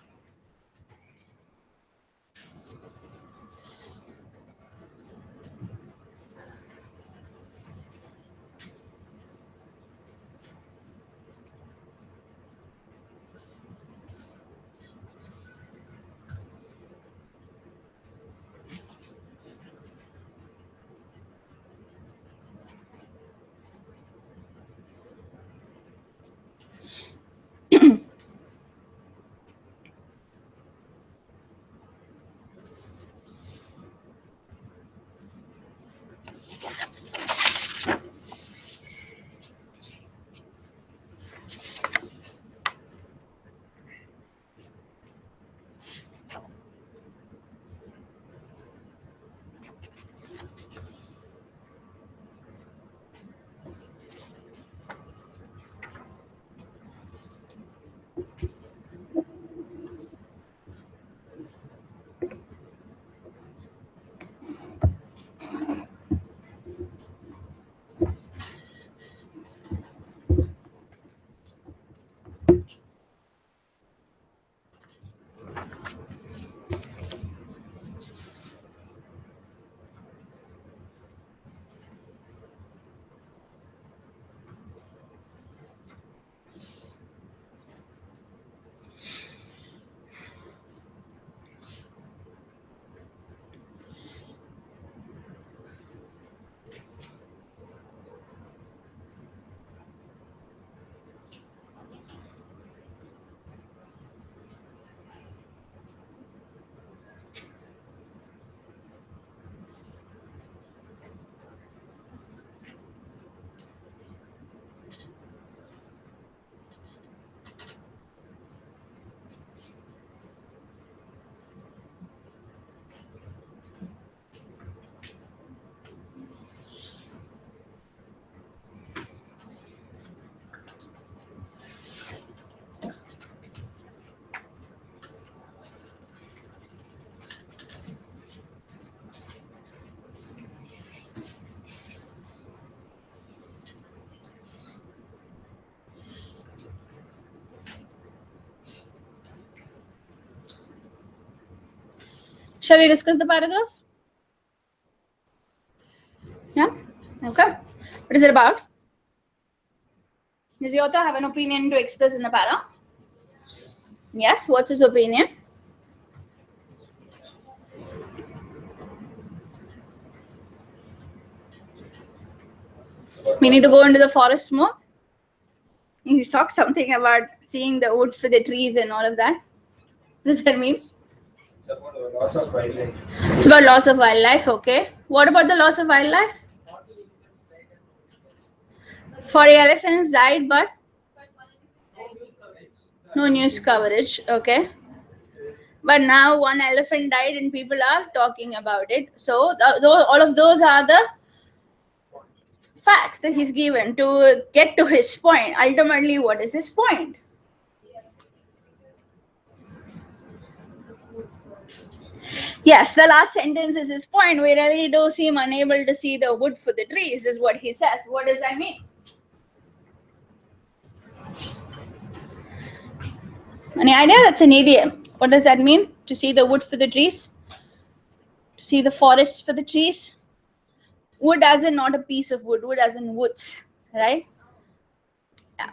Shall we discuss the paragraph? Yeah? Okay. What is it about? Does the author have an opinion to express in the para? Yes, what's his opinion? We need to go into the forest more. He talks something about seeing the wood for the trees and all of that. What does that mean? It's about the loss of wildlife. It's about loss of wildlife, okay. What about the loss of wildlife? 40 elephants died, but no news coverage, okay. But now one elephant died and people are talking about it. So all of those are the facts that he's given to get to his point. Ultimately, what is his point? Yes, the last sentence is his point. We really do seem unable to see the wood for the trees, is what he says. What does that mean? Any idea? That's an idiom. What does that mean? To see the wood for the trees? To see the forest for the trees? Wood as in not a piece of wood, wood as in woods, right? Yeah.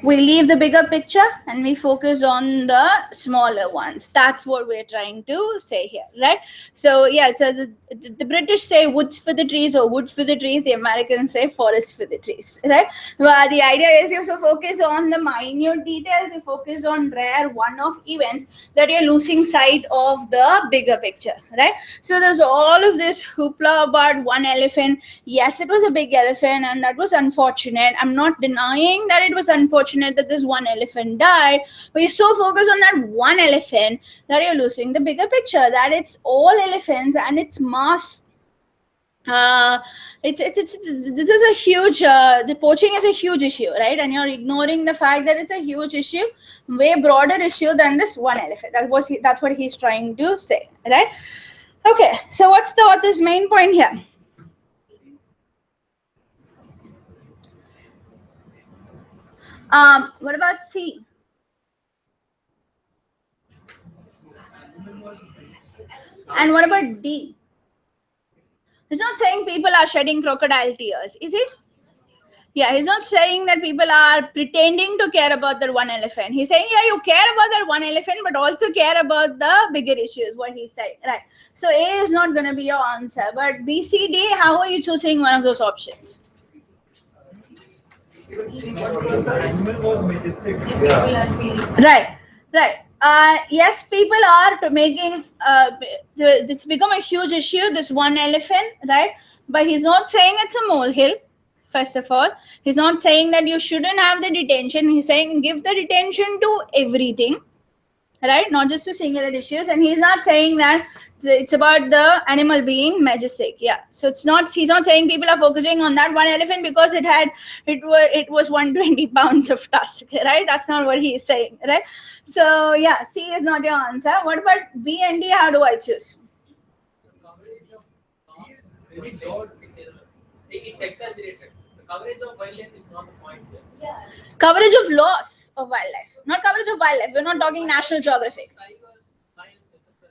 We leave the bigger picture and we focus on the smaller ones. That's what we're trying to say here, right? So yeah, so the British say woods for the trees or wood for the trees. The Americans say forest for the trees, right? Well, the idea is you so focus on the minute details, you focus on rare one-off events, that you're losing sight of the bigger picture, right? So there's all of this hoopla about one elephant. Yes, it was a big elephant and that was unfortunate. I'm not denying that it was unfortunate that this one elephant died, but you're so focused on that one elephant that you're losing the bigger picture, that it's all elephants and it's mass. This is a huge, the poaching is a huge issue, right? And you're ignoring the fact that it's a huge issue, way broader issue than this one elephant. That's what he's trying to say, right? Okay, so what's the author's main point here? What about C? And what about D? He's not saying people are shedding crocodile tears, is he? Yeah, he's not saying that people are pretending to care about that one elephant. He's saying, yeah, you care about that one elephant, but also care about the bigger issues, what he's saying, right? So A is not going to be your answer, but B, C, D, how are you choosing one of those options? Animal was majestic. Right. Yes, people are making it's become a huge issue, this one elephant, right? But he's not saying it's a molehill. First of all, he's not saying that you shouldn't have the detention. He's saying give the detention to everything, right? Not just to singular issues. And he's not saying that it's about the animal being majestic. Yeah. So he's not saying people are focusing on that one elephant because it was 120 pounds of tusk, right? That's not what he's saying, right? So yeah, C is not your answer. What about B and D? How do I choose? It's exaggerated. The coverage of wildlife is not the point here. Yeah. Coverage of loss of wildlife, not coverage of wildlife. We're not talking National Geographic. Tigers, lions, etc.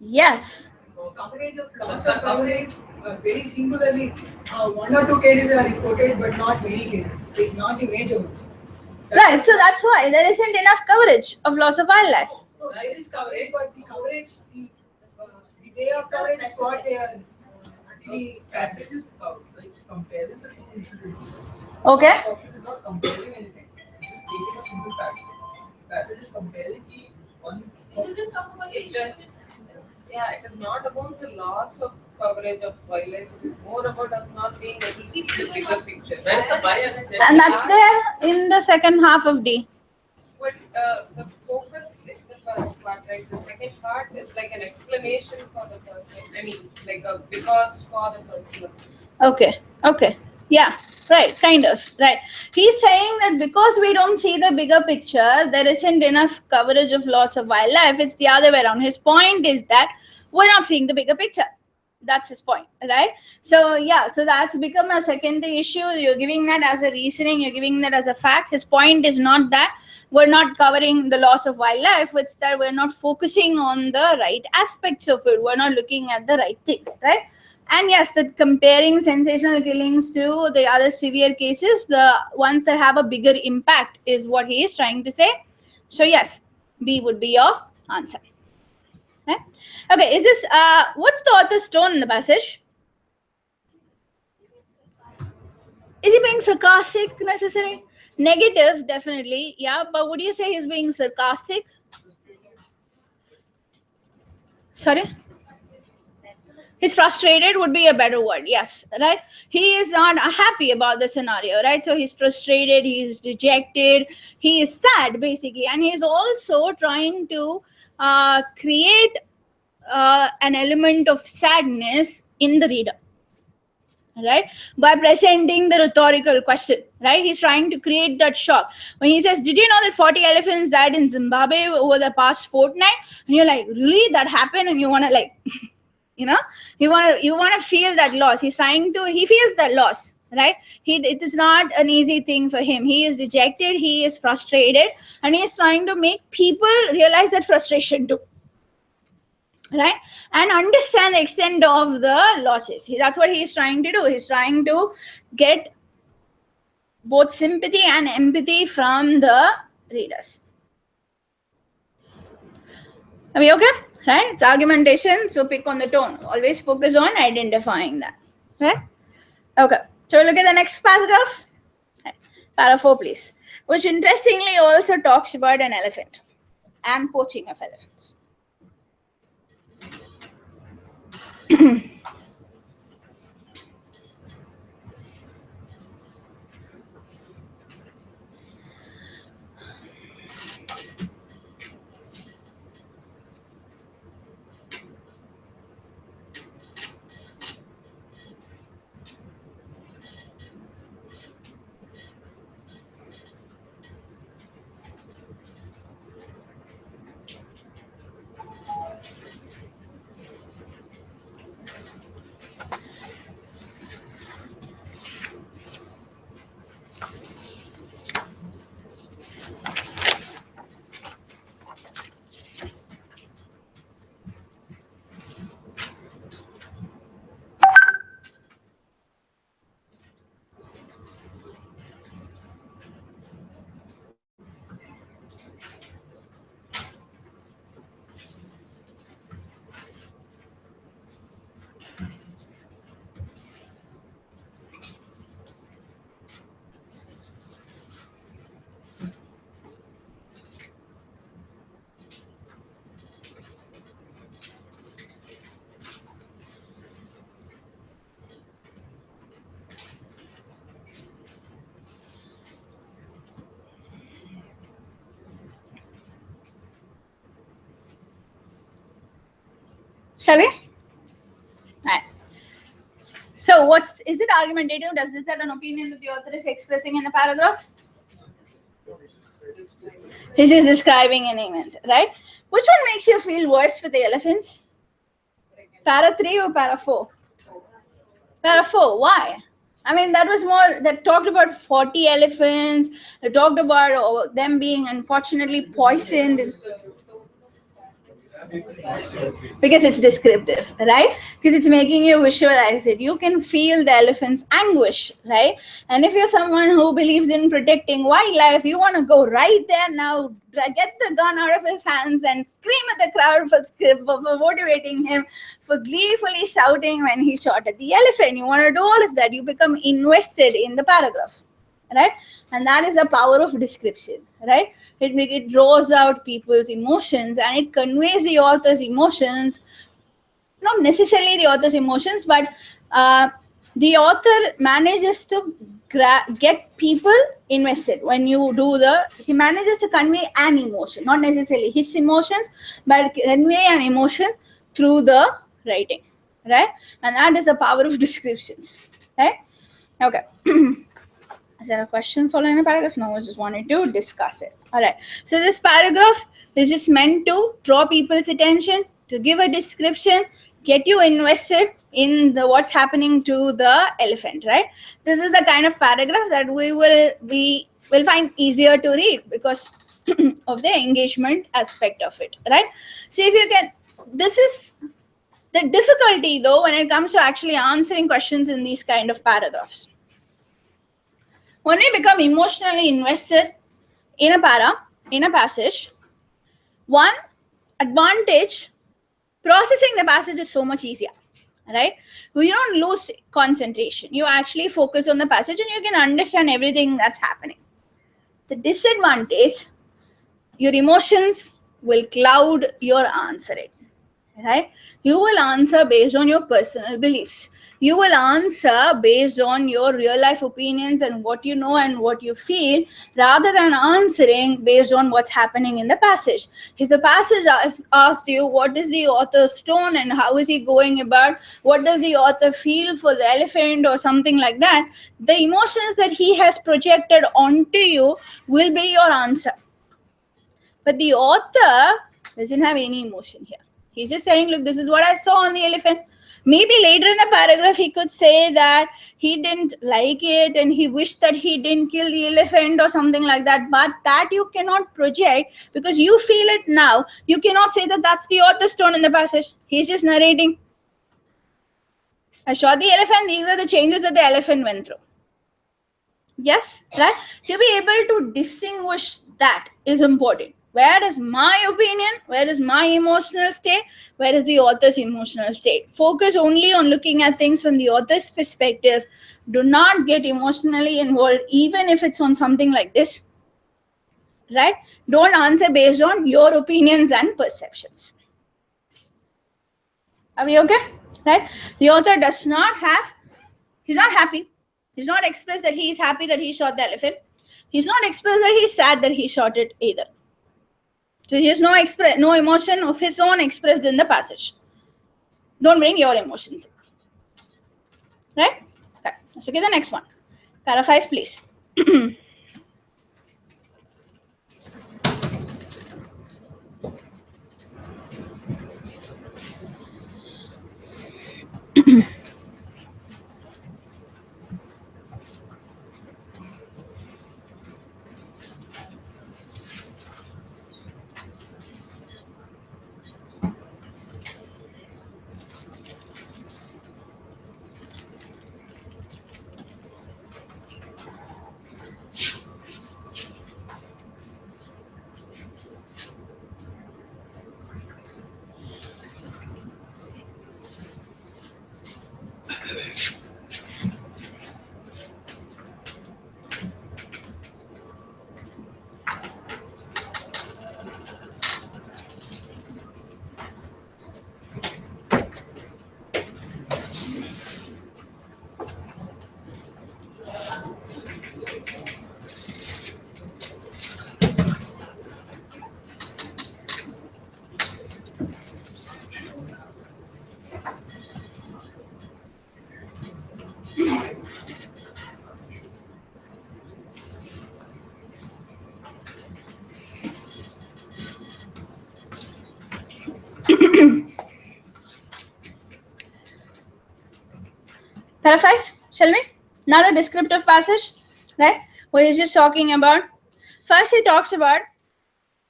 Yes. So coverage of loss of coverage, very singularly, 1 or 2 cases are reported, but not many cases. It's not the major ones. Right. So that's why there isn't enough coverage of loss of wildlife. No, there is coverage, but the coverage, the day of coverage is what they are actually. Passage is like comparing the two incidents. Okay. Option is not comparing anything. It's just taking a simple fact. Passage is comparing one. It doesn't talk about the issue. Yeah, it is not about the loss of coverage of wildlife. It is more about us not being able to see the bigger picture. There is a bias there. And that's there in the second half of D. But the focus is the first part, right? The second part is like an explanation for the first one. I mean, like a because for the first one. Okay. Yeah. Right. Kind of. Right. He's saying that because we don't see the bigger picture, there isn't enough coverage of loss of wildlife. It's the other way around. His point is that we're not seeing the bigger picture. That's his point, right? So yeah, so that's become a secondary issue. You're giving that as a reasoning, you're giving that as a fact. His point is not that we're not covering the loss of wildlife, it's that we're not focusing on the right aspects of it. We're not looking at the right things, right? And yes, that comparing sensational killings to the other severe cases, the ones that have a bigger impact is what he is trying to say. So yes, B would be your answer. Right? Okay, is this what's the author's tone in the passage? Is he being sarcastic necessarily? Negative, definitely, yeah, but would you say he's being sarcastic? Sorry? He's frustrated would be a better word, yes, right? He is not happy about the scenario, right? So he's frustrated, he's dejected, he is sad basically, and he's also trying to create an element of sadness in the reader, right, by presenting the rhetorical question, right? He's trying to create that shock when he says, did you know that 40 elephants died in Zimbabwe over the past fortnight? And you're like, really, that happened? And you want to like you know, you want to feel that loss. He feels that loss, right? It is not an easy thing for him. He is dejected, he is frustrated, and he is trying to make people realize that frustration too, right, and understand the extent of the losses. That's what he is trying to do. He's trying to get both sympathy and empathy from the readers. Are we okay? Right? It's argumentation, so pick on the tone. Always focus on identifying that. Right? Okay. So look at the next paragraph. Right. Para 4, please. Which interestingly also talks about an elephant and poaching of elephants. Shall we? Right. So is it argumentative? Is that an opinion that the author is expressing in the paragraph? This is describing an event, right? Which one makes you feel worse for the elephants? Para 3 or para 4? Para 4, why? I mean, that talked about 40 elephants, it talked about them being unfortunately poisoned. Because it's descriptive, right? Because it's making you visualize it. You can feel the elephant's anguish, right? And if you're someone who believes in protecting wildlife, you want to go right there now, get the gun out of his hands and scream at the crowd for motivating him, for gleefully shouting when he shot at the elephant. You want to do all of that. You become invested in the paragraph, right? And that is the power of description, right? It draws out people's emotions and it conveys the author's emotions, not necessarily the author's emotions, but the author manages to get people invested. When you do he manages to convey an emotion, not necessarily his emotions, but convey an emotion through the writing, right? And that is the power of descriptions, right? Okay. Is there a question following the paragraph? No, I just wanted to discuss it. All right. So this paragraph is just meant to draw people's attention, to give a description, get you invested, in the what's happening to the elephant, right? This is the kind of paragraph that we will find easier to read because of the engagement aspect of it, right? So if you can, this is the difficulty though when it comes to actually answering questions in these kind of paragraphs. When we become emotionally invested in a passage, one advantage, processing the passage is so much easier, right? You don't lose concentration. You actually focus on the passage and you can understand everything that's happening. The disadvantage, your emotions will cloud your answering, right? You will answer based on your personal beliefs. You will answer based on your real life opinions and what you know and what you feel, rather than answering based on what's happening in the passage. If the passage asked you what is the author's tone and how is he going about, what does the author feel for the elephant or something like that, the emotions that he has projected onto you will be your answer. But the author doesn't have any emotion here. He's just saying, look, this is what I saw on the elephant. Maybe later in the paragraph, he could say that he didn't like it and he wished that he didn't kill the elephant or something like that. But that you cannot project because you feel it now. You cannot say that that's the author's tone in the passage. He's just narrating. I shot the elephant. These are the changes that the elephant went through. Yes, right? To be able to distinguish that is important. Where is my opinion? Where is my emotional state? Where is the author's emotional state? Focus only on looking at things from the author's perspective. Do not get emotionally involved, even if it's on something like this, right? Don't answer based on your opinions and perceptions. Are we okay? Right? The author does not have, he's not happy. He's not expressed that he is happy that he shot the elephant. He's not expressed that he's sad that he shot it either. So he has no emotion of his own expressed in the passage. Don't bring your emotions in. Right? Okay. Let's look at the next one. Para 5, please. Para 5, shall we? Another descriptive passage, right? Where he's just talking about, first he talks about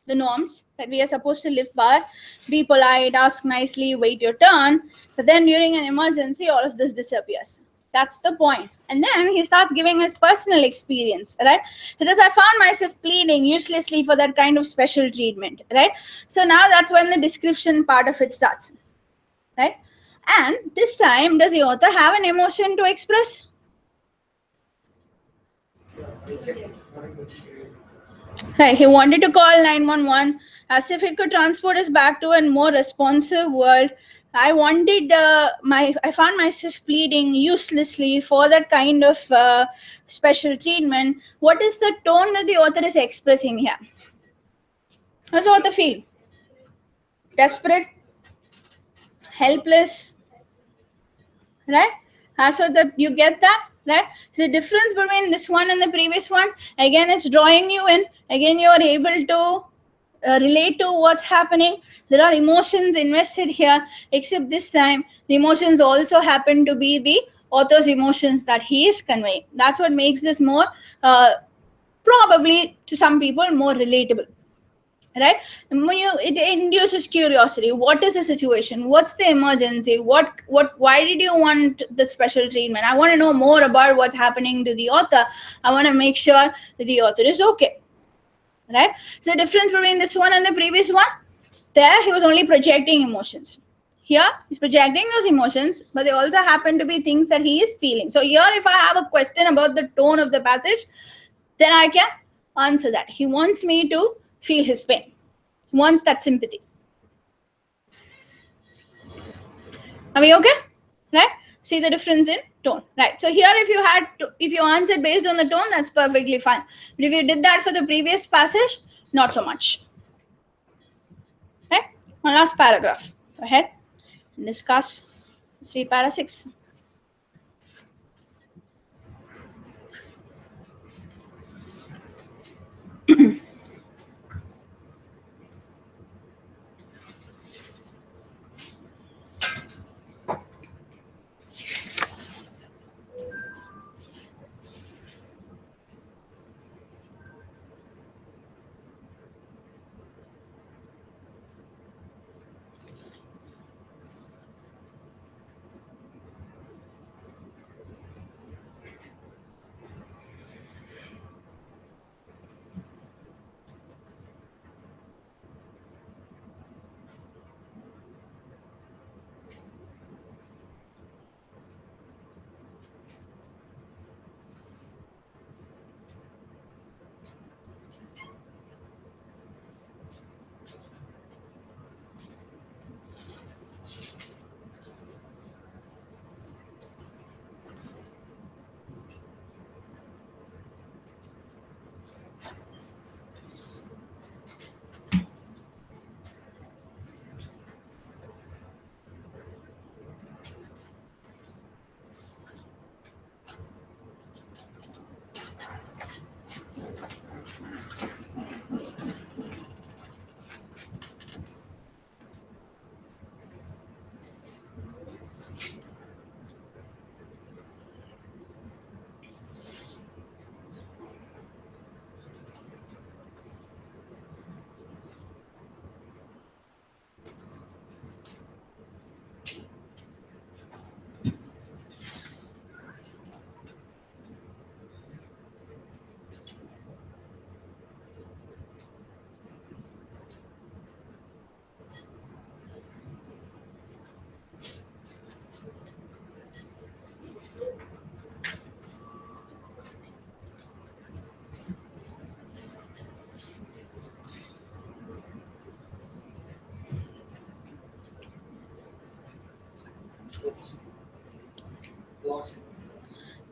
the norms that we are supposed to live by. Be polite, ask nicely, wait your turn. But then during an emergency, all of this disappears. That's the point. And then he starts giving his personal experience, right? He says, I found myself pleading uselessly for that kind of special treatment, right? So now that's when the description part of it starts, right? And this time, does the author have an emotion to express? Right, he wanted to call 911 as if it could transport us back to a more responsive world. I found myself pleading uselessly for that kind of special treatment. What is the tone that the author is expressing here? How does the author feel? Desperate? Helpless? Right? So that you get that, right? So the difference between this one and the previous one, again, it's drawing you in. Again, you are able to relate to what's happening. There are emotions invested here, except this time the emotions also happen to be the author's emotions that he is conveying. That's what makes this more probably to some people more relatable, right? It induces curiosity. What is the situation? What's the emergency? Why did you want the special treatment? I want to know more about what's happening to the author. I want to make sure that the author is okay, right? So the difference between this one and the previous one, there he was only projecting emotions. Here he's projecting those emotions, but they also happen to be things that he is feeling. So here, if I have a question about the tone of the passage, then I can answer that. He wants me to feel his pain. He wants that sympathy. Are we okay? Right? See the difference in tone, right? So here, if you answered based on the tone, that's perfectly fine. But if you did that for the previous passage, not so much. Right? One last paragraph. Go ahead and discuss. Let's read para 6.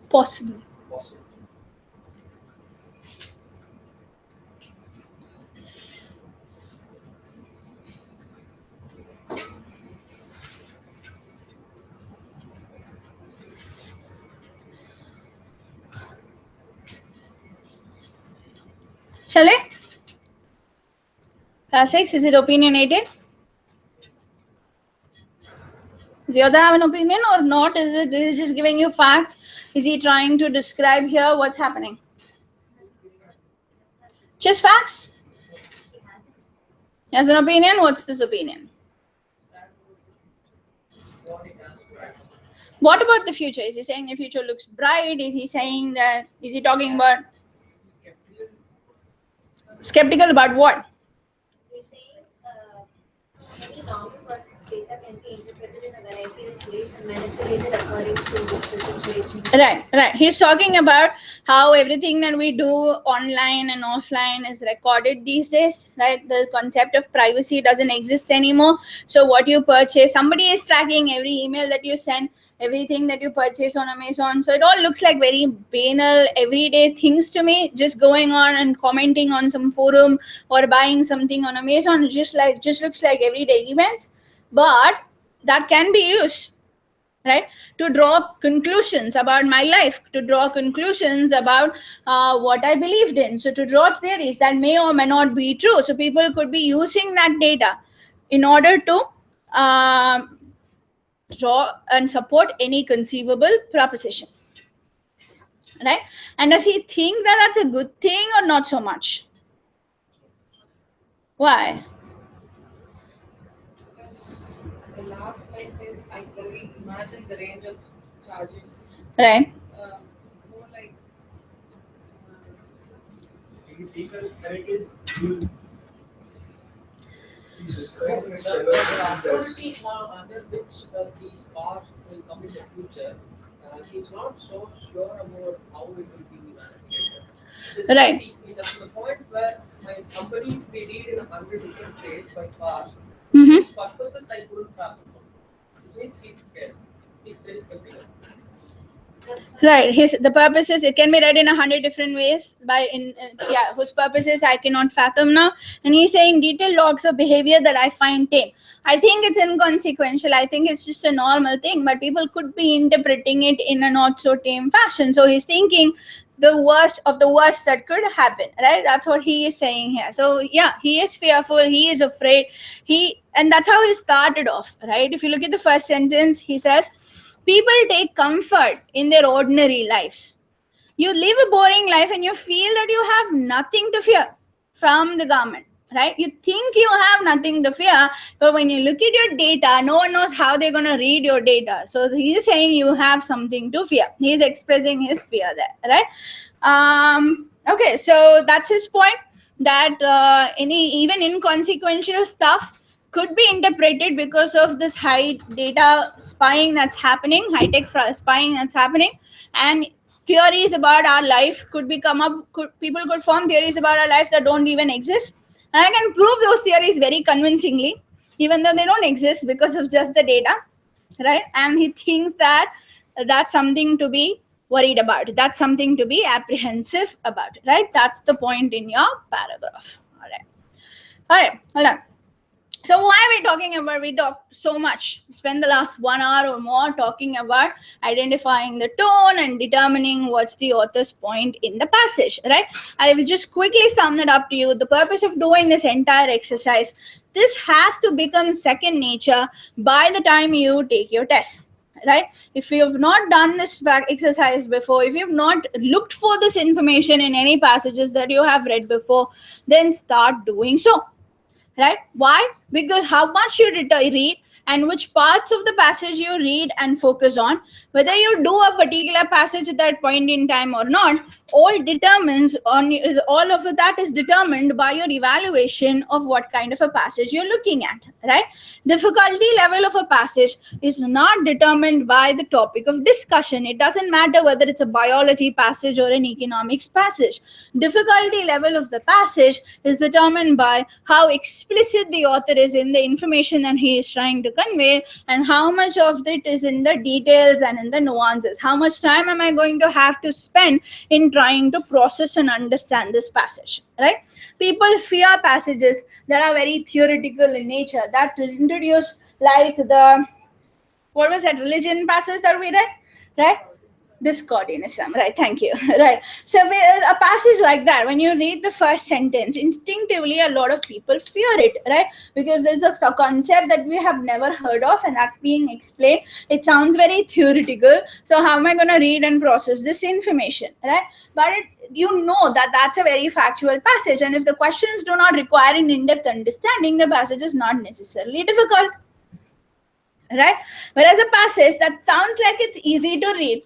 Possible. Shall I? Para 6, is it opinionated? Does the other have an opinion or not? Is he just giving you facts? Is he trying to describe here what's happening? Just facts? He has an opinion. What's this opinion? What about the future? Is he saying the future looks bright? Is he saying that, is he talking about skeptical about what? We're saying any normal person's data can be interpreted in a variety of ways and manipulated according to the situation. Right. He's talking about how everything that we do online and offline is recorded these days, right? The concept of privacy doesn't exist anymore. So what you purchase, somebody is tracking every email that you send, everything that you purchase on Amazon. So it all looks like very banal, everyday things to me. Just going on and commenting on some forum or buying something on Amazon, just looks like everyday events. But that can be used, right? To draw conclusions about my life, to draw conclusions about what I believed in. So to draw theories that may or may not be true. So people could be using that data in order to draw and support any conceivable proposition, right? And does he think that that's a good thing or not so much? Why? Because the last line says, I clearly imagine the range of charges. Right. More like He's describing his The authority under which these powers will come in the future, he's not so sure about how it will be manipulated. Right. See, to the point where when somebody they read in 100 different ways by powers, Mm-hmm. his purposes I couldn't fathom. Which means he's scared. He's very skeptical. Right. The purposes, it can be read in 100 different ways whose purposes I cannot fathom now. And he's saying detailed logs of behavior that I find tame. I think it's inconsequential. I think it's just a normal thing, but people could be interpreting it in a not so tame fashion. So he's thinking the worst of the worst that could happen, right? That's what he is saying here. So yeah, he is fearful, he is afraid, and that's how he started off, right? If you look at the first sentence, he says, people take comfort in their ordinary lives. You live a boring life and you feel that you have nothing to fear from the government, right? You think you have nothing to fear, but when you look at your data, no one knows how they're going to read your data. So he's saying you have something to fear. He's expressing his fear there, right? Okay, so that's his point, that even inconsequential stuff could be interpreted because of this high data spying that's happening, high-tech spying that's happening, and theories about our life could people could form theories about our life that don't even exist. And I can prove those theories very convincingly, even though they don't exist because of just the data, right? And he thinks that that's something to be worried about. That's something to be apprehensive about, right? That's the point in your paragraph. All right, hold on. So why are we talking about, we talked so much, spend the last 1 hour or more talking about identifying the tone and determining what's the author's point in the passage, right? I will just quickly sum it up to you. The purpose of doing this entire exercise, this has to become second nature by the time you take your test, right? If you have not done this exercise before, if you have not looked for this information in any passages that you have read before, then start doing so. Right? Why? Because how much you read and which parts of the passage you read and focus on, whether you do a particular passage at that point in time or not, all of that is determined by your evaluation of what kind of a passage you're looking at, right? Difficulty level of a passage is not determined by the topic of discussion. It doesn't matter whether it's a biology passage or an economics passage. Difficulty level of the passage is determined by how explicit the author is in the information that he is trying to convey, and how much of it is in the details and in the nuances. How much time am I going to have to spend in trying to process and understand this passage, right? People fear passages that are very theoretical in nature, that introduce like what was that religion passage that we read, right? Discordianism, right? Thank you. Right. So a passage like that, when you read the first sentence, instinctively a lot of people fear it, right? Because there's a concept that we have never heard of and that's being explained. It sounds very theoretical. So how am I going to read and process this information, right? But you know that that's a very factual passage, and if the questions do not require an in-depth understanding, the passage is not necessarily difficult, right? Whereas a passage that sounds like it's easy to read,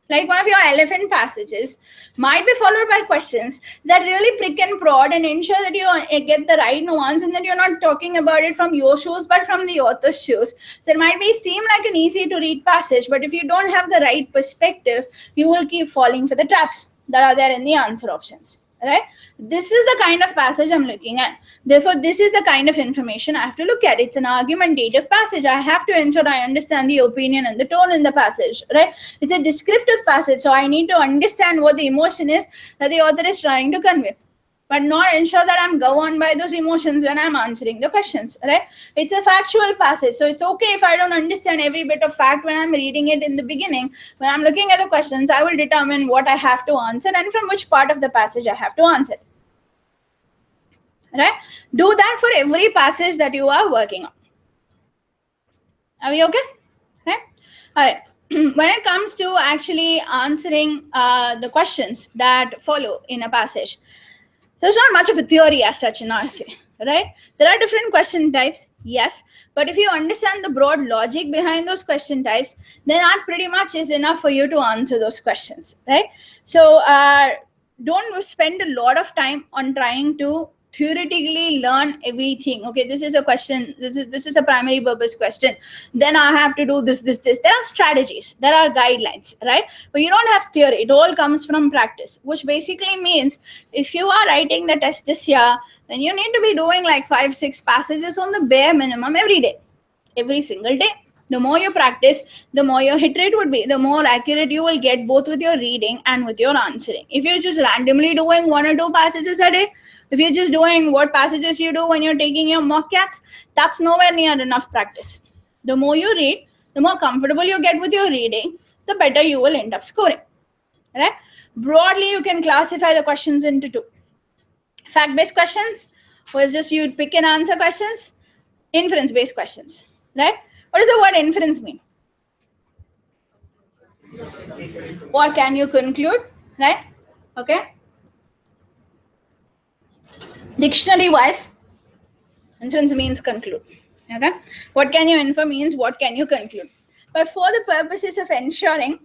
like one of your elephant passages, might be followed by questions that really prick and prod and ensure that you get the right nuance and that you're not talking about it from your shoes but from the author's shoes. So it might seem like an easy to read passage, but if you don't have the right perspective, you will keep falling for the traps that are there in the answer options, right? This is the kind of passage I'm looking at. Therefore, this is the kind of information I have to look at. It's an argumentative passage. I have to ensure I understand the opinion and the tone in the passage, right? It's a descriptive passage, so I need to understand what the emotion is that the author is trying to convey. but not ensure that I'm governed by those emotions when I'm answering the questions, right? It's a factual passage. So it's okay if I don't understand every bit of fact when I'm reading it in the beginning. When I'm looking at the questions, I will determine what I have to answer and from which part of the passage I have to answer. Right? Do that for every passage that you are working on. Are we okay? Right? All right. When it comes to actually answering the questions that follow in a passage, there's not much of a theory as such in RC, right? There are different question types, yes, but if you understand the broad logic behind those question types, then that pretty much is enough for you to answer those questions, right? So don't spend a lot of time on trying to theoretically learn everything. Okay, this is a question, this is a primary purpose question, then I have to do this. There are strategies, there are guidelines, right? But you don't have theory. It all comes from practice, which basically means if you are writing the test this year, then you need to be doing like 5-6 passages on the bare minimum every day, every single day. The more you practice, the more your hit rate would be, the more accurate you will get both with your reading and with your answering. If you're just randomly doing 1 or 2 passages a day, if you're just doing what passages you do when you're taking your mock CATs, that's nowhere near enough practice. The more you read, the more comfortable you get with your reading, the better you will end up scoring. Right? Broadly, you can classify the questions into 2. Fact-based questions, was just you pick and answer questions. Inference-based questions. Right? What does the word inference mean? What can you conclude? Right? Okay. Dictionary wise, inference means conclude. Okay. What can you infer means what can you conclude. But for the purposes of ensuring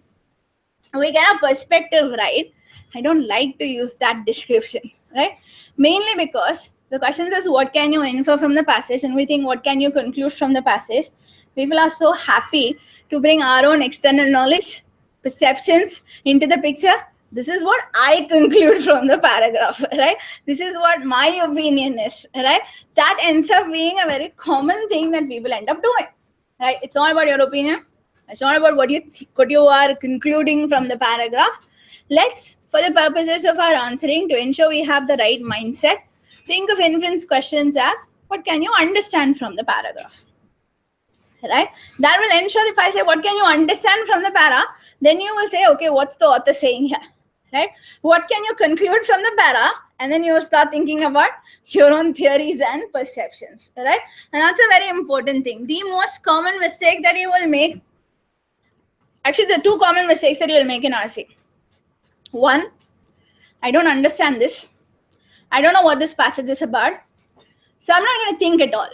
we get a perspective right, I don't like to use that description, right? Mainly because the question is what can you infer from the passage, and we think what can you conclude from the passage. People are so happy to bring our own external knowledge, perceptions into the picture. This is what I conclude from the paragraph, right? This is what my opinion is, right? That ends up being a very common thing that people end up doing, right? It's not about your opinion. It's not about what you are concluding from the paragraph. Let's, for the purposes of our answering, to ensure we have the right mindset, think of inference questions as what can you understand from the paragraph, right? That will ensure if I say what can you understand from the para, then you will say, okay, what's the author saying here, right? What can you conclude from the para? And then you will start thinking about your own theories and perceptions, right? And that's a very important thing. The most common mistake that you will make, actually the 2 common mistakes that you will make in RC. 1, I don't understand this. I don't know what this passage is about. So I'm not going to think at all,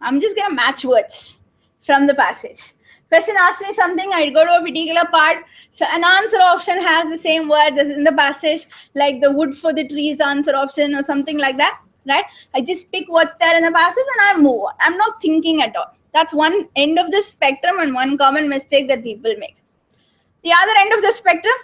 I'm just going to match words from the passage. Question asks me something, I go to a particular part. So an answer option has the same words as in the passage, like the wood for the trees answer option or something like that, right? I just pick what's there in the passage and I move on. I'm not thinking at all. That's one end of the spectrum and one common mistake that people make. The other end of the spectrum,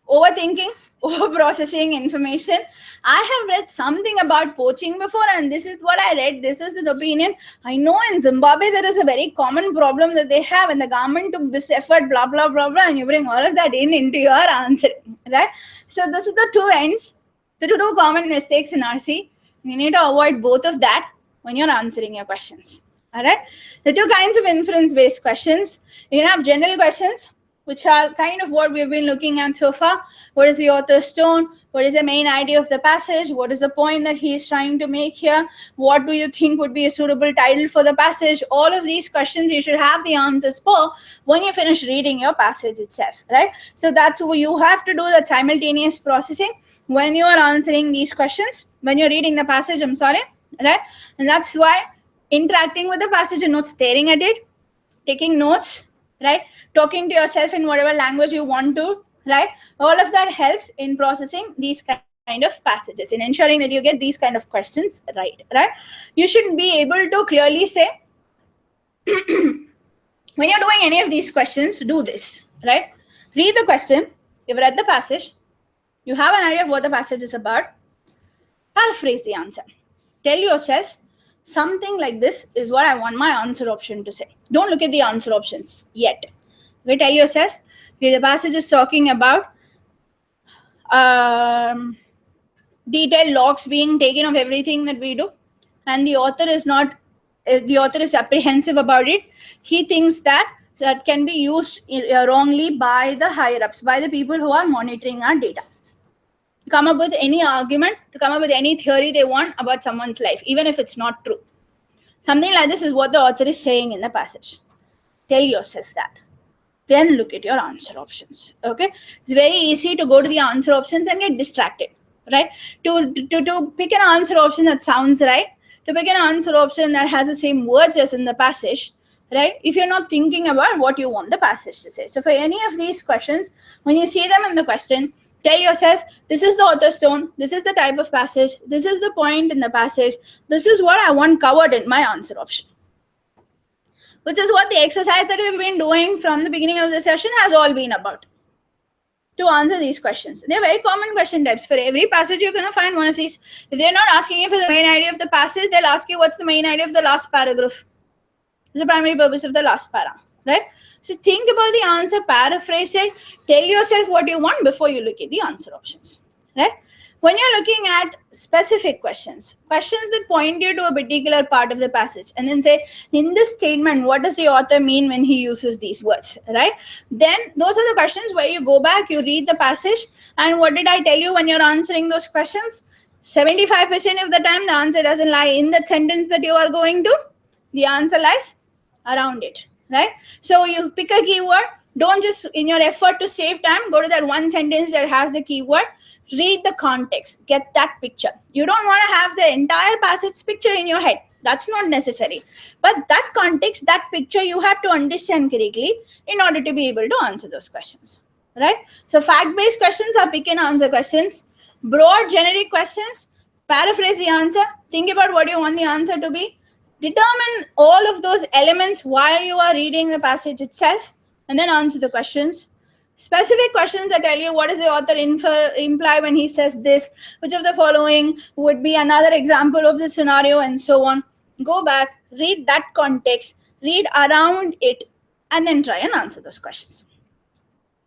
overthinking, over-processing information. I have read something about poaching before and this is what I read. This is his opinion. I know in Zimbabwe there is a very common problem that they have and the government took this effort, blah, blah, blah, blah, and you bring all of that into your answer, right? So this is the 2 ends, the 2 common mistakes in RC. You need to avoid both of that when you're answering your questions, all right? The 2 kinds of inference-based questions. You have general questions, which are kind of what we've been looking at so far. What is the author's tone? What is the main idea of the passage? What is the point that he is trying to make here? What do you think would be a suitable title for the passage? All of these questions you should have the answers for when you finish reading your passage itself, right? So that's what you have to do, that simultaneous processing when you are answering these questions, when you're reading the passage, right? And that's why interacting with the passage and not staring at it, taking notes, right? Talking to yourself in whatever language you want to, right? All of that helps in processing these kind of passages, in ensuring that you get these kind of questions right? You should be able to clearly say, when you're doing any of these questions, do this, right? Read the question, you've read the passage, you have an idea of what the passage is about, paraphrase the answer. Tell yourself, something like this is what I want my answer option to say. Don't look at the answer options yet. Okay, tell yourself, okay, the passage is talking about detailed logs being taken of everything that we do, and the author is not, the author is apprehensive about it. He thinks that that can be used wrongly by the higher ups, by the people who are monitoring our data, to come up with any argument, to come up with any theory they want about someone's life, even if it's not true. Something like this is what the author is saying in the passage. Tell yourself that. Then look at your answer options. Okay, it's very easy to go to the answer options and get distracted, right? To pick an answer option that sounds right, to pick an answer option that has the same words as in the passage, right? If you're not thinking about what you want the passage to say. So for any of these questions, when you see them in the question, tell yourself, this is the author's tone, this is the type of passage, this is the point in the passage, this is what I want covered in my answer option. Which is what the exercise that we've been doing from the beginning of the session has all been about. To answer these questions. They're very common question types. For every passage, you're going to find one of these. If they're not asking you for the main idea of the passage, they'll ask you what's the main idea of the last paragraph. It's the primary purpose of the last para, right? So think about the answer, paraphrase it, tell yourself what you want before you look at the answer options, right? When you're looking at specific questions, questions that point you to a particular part of the passage, and then say, in this statement, what does the author mean when he uses these words, right? Then those are the questions where you go back, you read the passage, and what did I tell you when you're answering those questions? 75% of the time, the answer doesn't lie in that sentence that you are going to. The answer lies around it, right? So you pick a keyword. Don't just, in your effort to save time, go to that one sentence that has the keyword. Read the context, get that picture. You don't want to have the entire passage picture in your head. That's not necessary. But that context, that picture, you have to understand correctly in order to be able to answer those questions, right? So fact-based questions are pick and answer questions. Broad generic questions, paraphrase the answer, think about what you want the answer to be, determine all of those elements while you are reading the passage itself, and then answer the questions. Specific questions that tell you what does the author imply when he says this, which of the following would be another example of the scenario, and so on. Go back, read that context, read around it, and then try and answer those questions.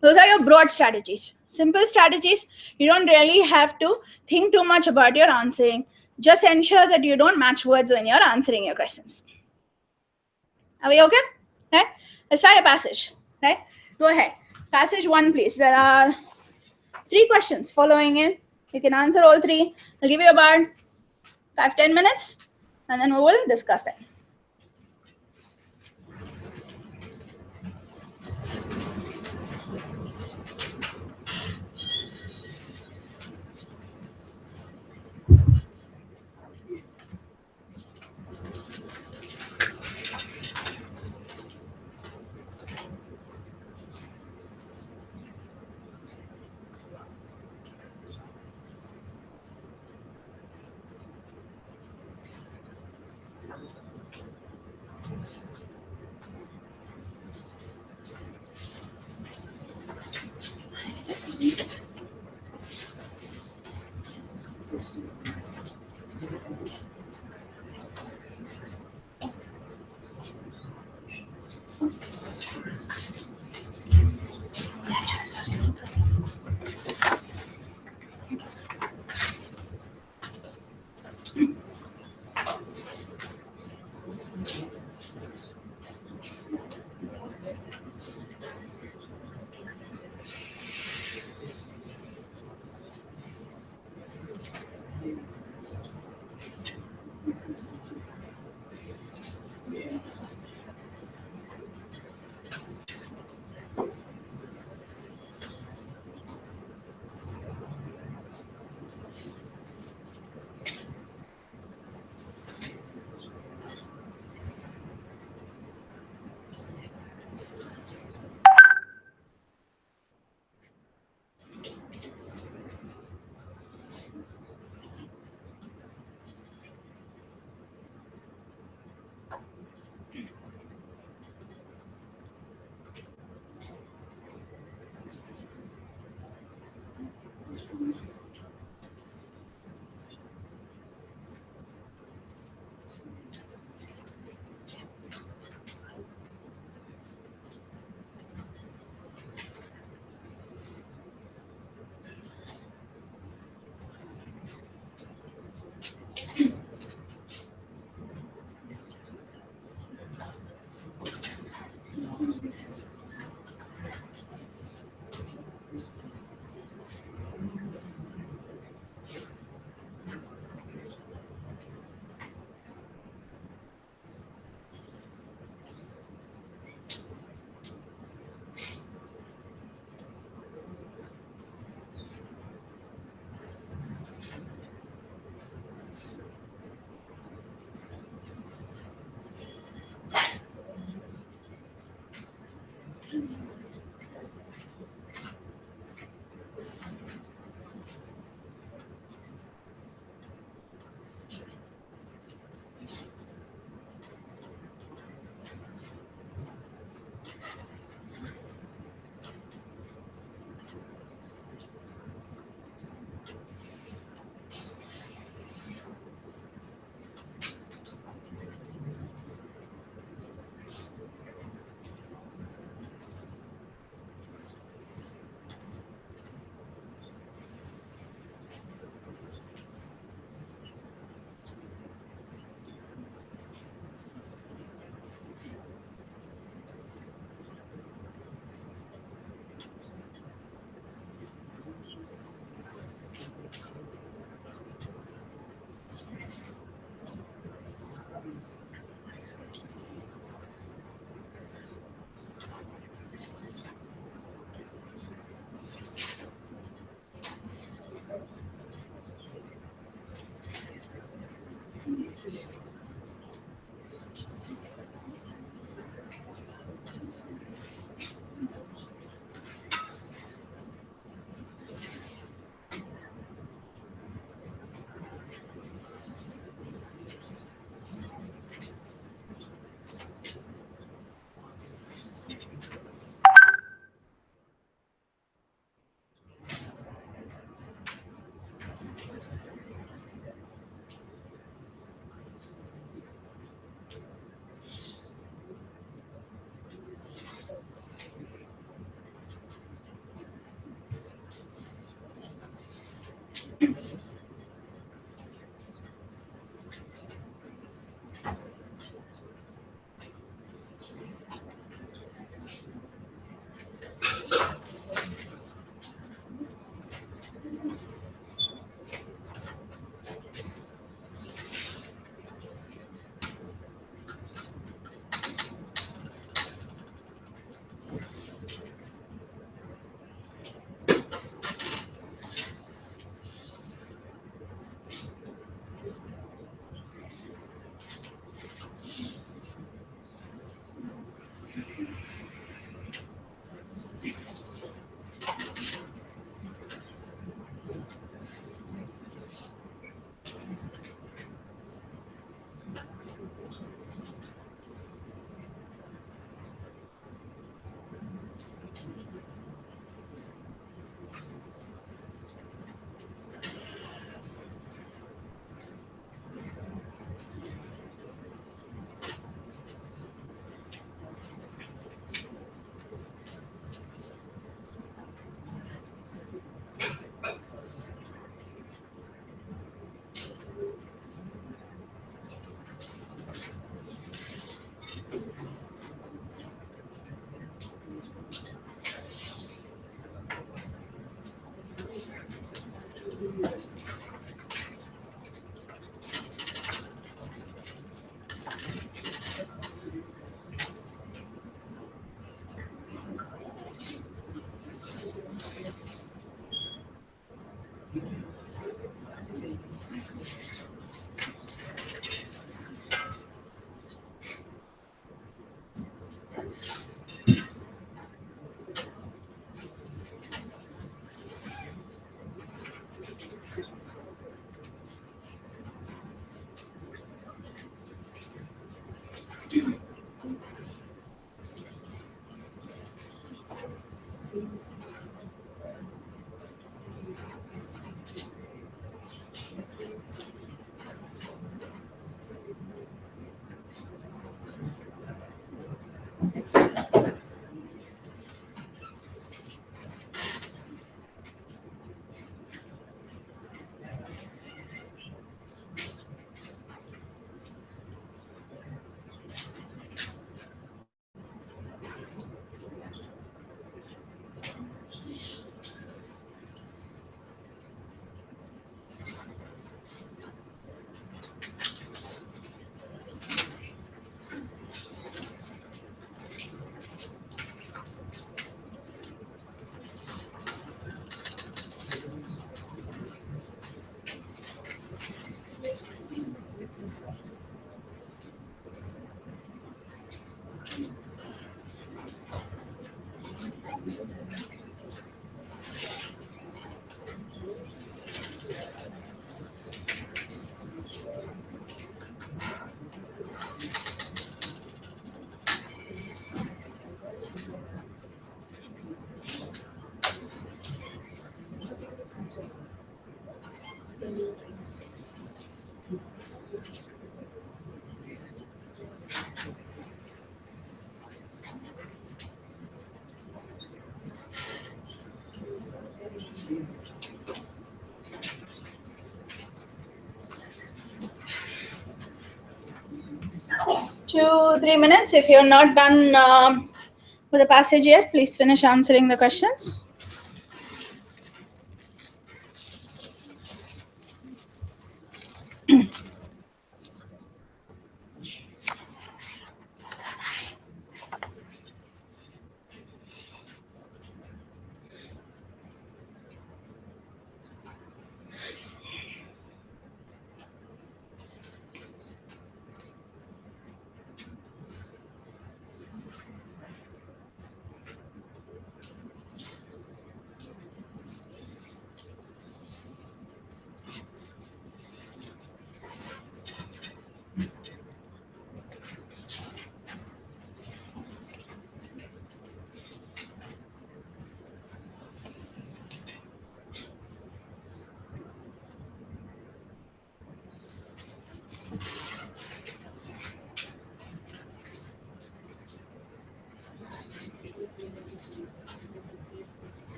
Those are your broad strategies. Simple strategies. You don't really have to think too much about your answering. Just ensure that you don't match words when you're answering your questions. Are we okay? Right? Let's try a passage. Right? Go ahead. Passage 1, please. There are 3 questions following it. You can answer all 3. I'll give you about 5-10 minutes, and then we will discuss that. 2-3 minutes. If you're not done with the passage yet, please finish answering the questions.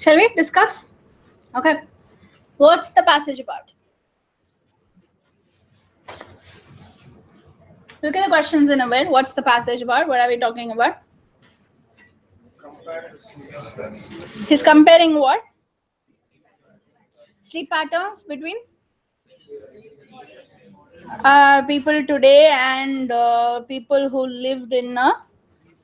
Shall we discuss? Okay. What's the passage about? Look at the questions in a bit. What's the passage about? What are we talking about? Compare the sleep. He's comparing what? Sleep patterns between people today and people who lived in a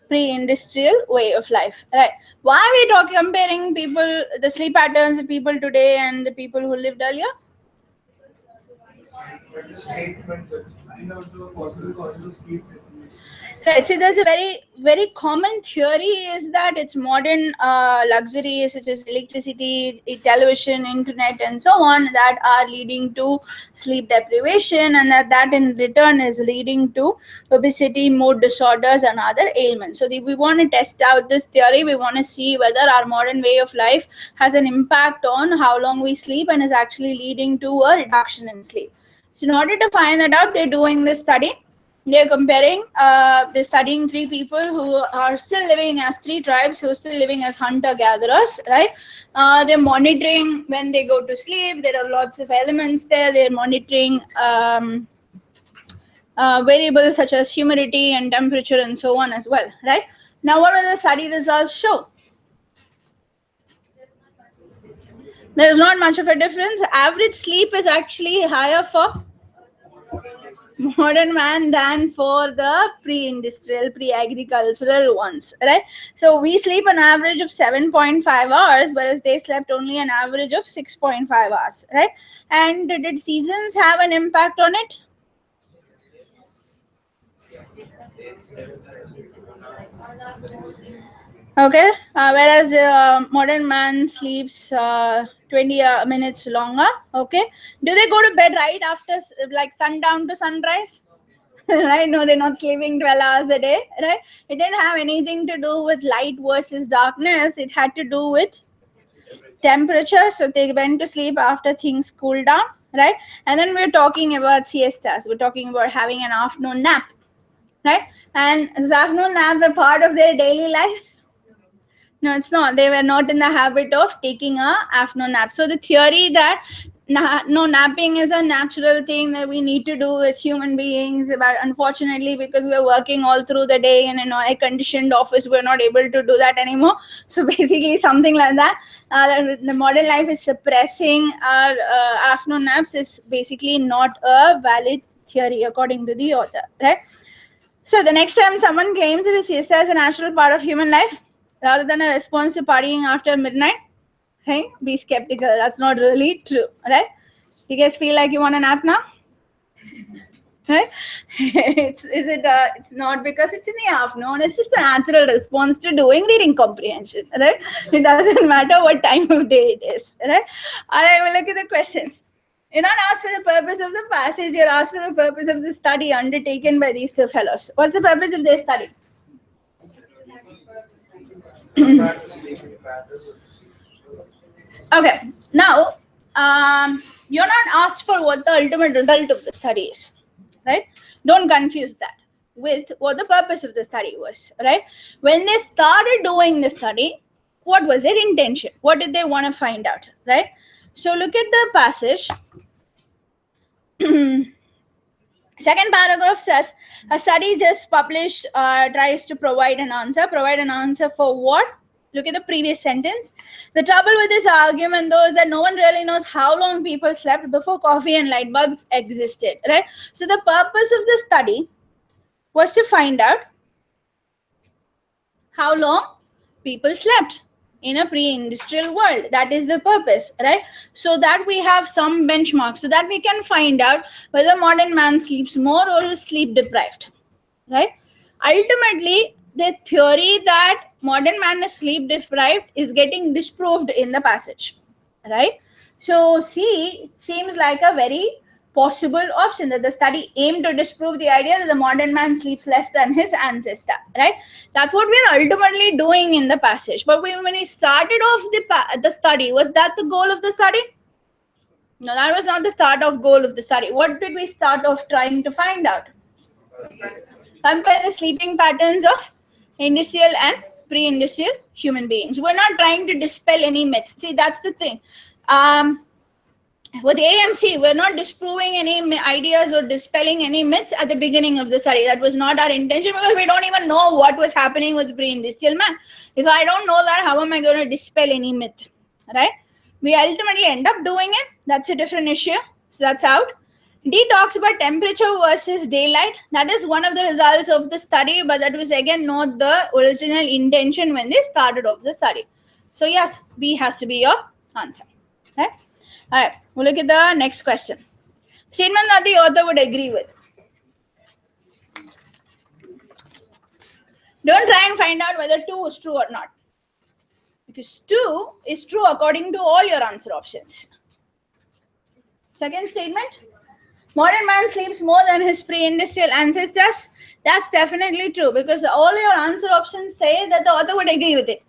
pre-industrial way of life, right? Why are we talking comparing people, the sleep patterns of people today and the people who lived earlier? The statement that find out the possible causes of sleep deprivation. Right. See, there's a very common theory is that it's modern luxuries such as electricity, television, internet, and so on that are leading to sleep deprivation, and that in return is leading to obesity, mood disorders, and other ailments. So we want to test out this theory. We want to see whether our modern way of life has an impact on how long we sleep and is actually leading to a reduction in sleep. So in order to find that out, they're doing this study. They're comparing, they're studying three people who are still living as three tribes, who are still living as hunter-gatherers, right? They're monitoring when they go to sleep. There are lots of elements there. They're monitoring variables such as humidity and temperature and so on as well, right? Now, what will the study results show? There's not much of a difference. Average sleep is actually higher for modern man than for the pre-industrial, pre-agricultural ones, right? So we sleep an average of 7.5 hours, whereas they slept only an average of 6.5 hours, right? And did seasons have an impact on it? Okay, whereas modern man sleeps 20 minutes longer. Okay, do they go to bed right after like sundown to sunrise? Right? No, they're not sleeping 12 hours a day, right? It didn't have anything to do with light versus darkness. It had to do with temperature. So they went to sleep after things cooled down, right? And then we're talking about siestas. We're talking about having an afternoon nap, right? And is afternoon nap a part of their daily life? No, it's not. They were not in the habit of taking a afternoon nap. So the theory that no, napping is a natural thing that we need to do as human beings, but unfortunately, because we're working all through the day in an air-conditioned office, we're not able to do that anymore. So basically, something like that. That the modern life is suppressing our afternoon naps is basically not a valid theory according to the author, right? So the next time someone claims that a siesta is a natural part of human life, rather than a response to partying after midnight, okay, be skeptical. That's not really true, right? You guys feel like you want a nap now? Right? It's not because it's in the afternoon. It's just a natural response to doing reading comprehension, right? It doesn't matter what time of day it is, right? All right, we'll look at the questions. You're not asked for the purpose of the passage. You're asked for the purpose of the study undertaken by these two fellows. What's the purpose of their study? Compare the sleeping patterns of Okay, now you're not asked for what the ultimate result of the study is, right? Don't confuse that with what the purpose of the study was, right? When they started doing the study, what was their intention? What did they want to find out, right? So look at the passage. Second paragraph says, a study just published tries to provide an answer. Provide an answer for what? Look at the previous sentence. The trouble with this argument, though, is that no one really knows how long people slept before coffee and light bulbs existed, right? So the purpose of the study was to find out how long people slept in a pre-industrial world. That is the purpose, right? So that we have some benchmarks, so that we can find out whether modern man sleeps more or is sleep deprived, right? Ultimately, the theory that modern man is sleep deprived is getting disproved in the passage, right? So C seems like a very possible option, that the study aimed to disprove the idea that the modern man sleeps less than his ancestor, right? That's what we're ultimately doing in the passage. But when we started off the study, was that the goal of the study? No, that was not the start of goal of the study. What did we start off trying to find out? Compare the sleeping patterns of industrial and pre-industrial human beings. We're not trying to dispel any myths. See, that's the thing. With A and C, we're not disproving any ideas or dispelling any myths at the beginning of the study. That was not our intention, because we don't even know what was happening with the pre-industrial man. If I don't know that, how am I going to dispel any myth, right? We ultimately end up doing it. That's a different issue. So that's out. D talks about temperature versus daylight. That is one of the results of the study, but that was again not the original intention when they started off the study. So yes, B has to be your answer, right? All right, we'll look at the next question. Statement that the author would agree with. Don't try and find out whether 2 is true or not, because 2 is true according to all your answer options. Second statement, modern man sleeps more than his pre-industrial ancestors. That's definitely true, because all your answer options say that the author would agree with it,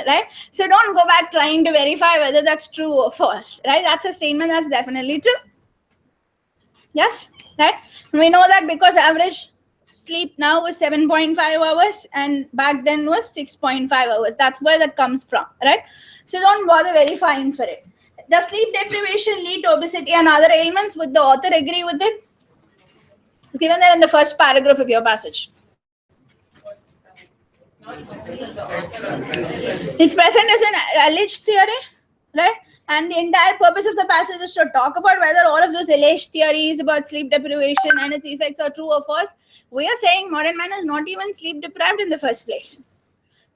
right? So don't go back trying to verify whether that's true or false, right? That's a statement that's definitely true. Yes, right? We know that because average sleep now is 7.5 hours and back then was 6.5 hours. That's where that comes from, right? So don't bother verifying for it. Does sleep deprivation lead to obesity and other ailments? Would the author agree with it? It's given there in the first paragraph of your passage. It's present as an alleged theory, right? And the entire purpose of the passage is to talk about whether all of those alleged theories about sleep deprivation and its effects are true or false. We are saying modern man is not even sleep deprived in the first place,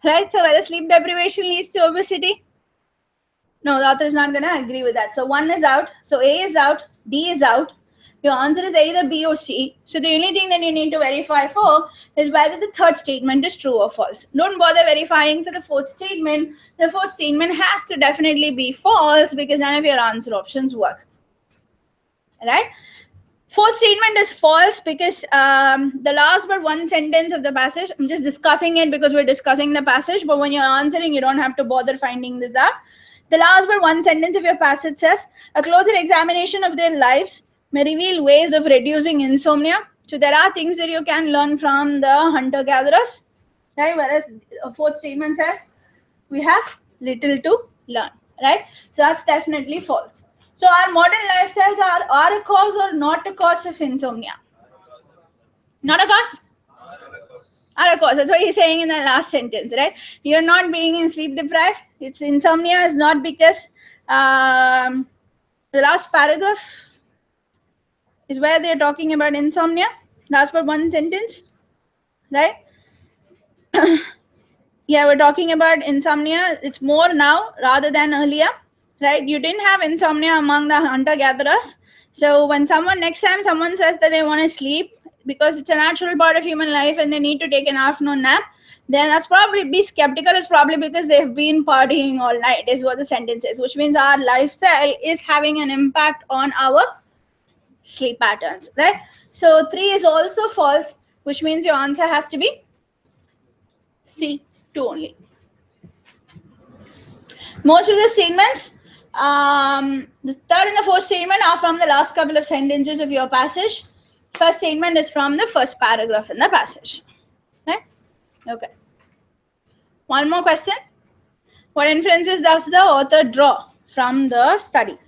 right? So whether sleep deprivation leads to obesity? No, the author is not going to agree with that. So 1 is out. So A is out. D is out. Your answer is either B or C. So the only thing that you need to verify for is whether the third statement is true or false. Don't bother verifying for the fourth statement. The fourth statement has to definitely be false, because none of your answer options work, right? Fourth statement is false because the last but one sentence of the passage, I'm just discussing it because we're discussing the passage, but when you're answering, you don't have to bother finding this out. The last but one sentence of your passage says, a closer examination of their lives may reveal ways of reducing insomnia. So there are things that you can learn from the hunter-gatherers, right? Whereas a fourth statement says, we have little to learn, right? So that's definitely false. So our modern lifestyles are a cause or not a cause of insomnia? Not a cause? Are a cause. That's what he's saying in the last sentence, right? You're not being in sleep deprived. It's insomnia is not because the last paragraph is where they're talking about insomnia. Last but one sentence, right? Yeah, we're talking about insomnia. It's more now rather than earlier, right? You didn't have insomnia among the hunter-gatherers. So when next time someone says that they want to sleep because it's a natural part of human life and they need to take an afternoon nap, then that's probably, be skeptical, is probably because they've been partying all night, is what the sentence is, which means our lifestyle is having an impact on our sleep patterns, right? So 3 is also false, which means your answer has to be C, 2 only. Most of the statements, the third and the fourth statement are from the last couple of sentences of your passage. First statement is from the first paragraph in the passage, right? Okay. One more question. What inferences does the author draw from the study?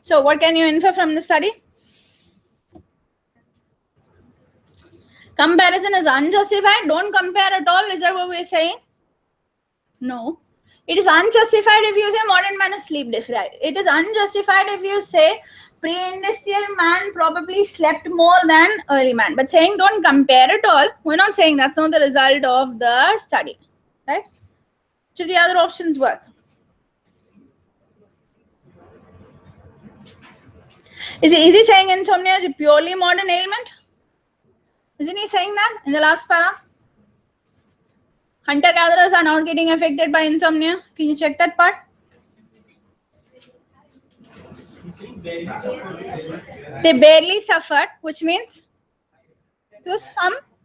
So what can you infer from the study? Comparison is unjustified. Don't compare at all. Is that what we're saying? No. It is unjustified if you say modern man is sleep deprived. It is unjustified if you say pre-industrial man probably slept more than early man. But saying don't compare at all, we're not saying that's not the result of the study, right? So the other options work. Is he saying insomnia is a purely modern ailment? Isn't he saying that in the last para? Hunter-gatherers are not getting affected by insomnia. Can you check that part? They barely suffered, which means there was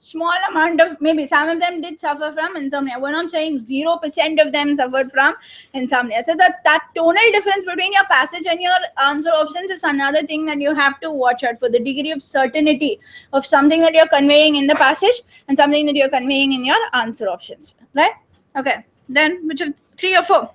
small amount of, maybe some of them did suffer from insomnia. We're not saying 0% of them suffered from insomnia. So that tonal difference between your passage and your answer options is another thing that you have to watch out for, the degree of certainty of something that you're conveying in the passage and something that you're conveying in your answer options, right? Okay, then which of 3 or 4?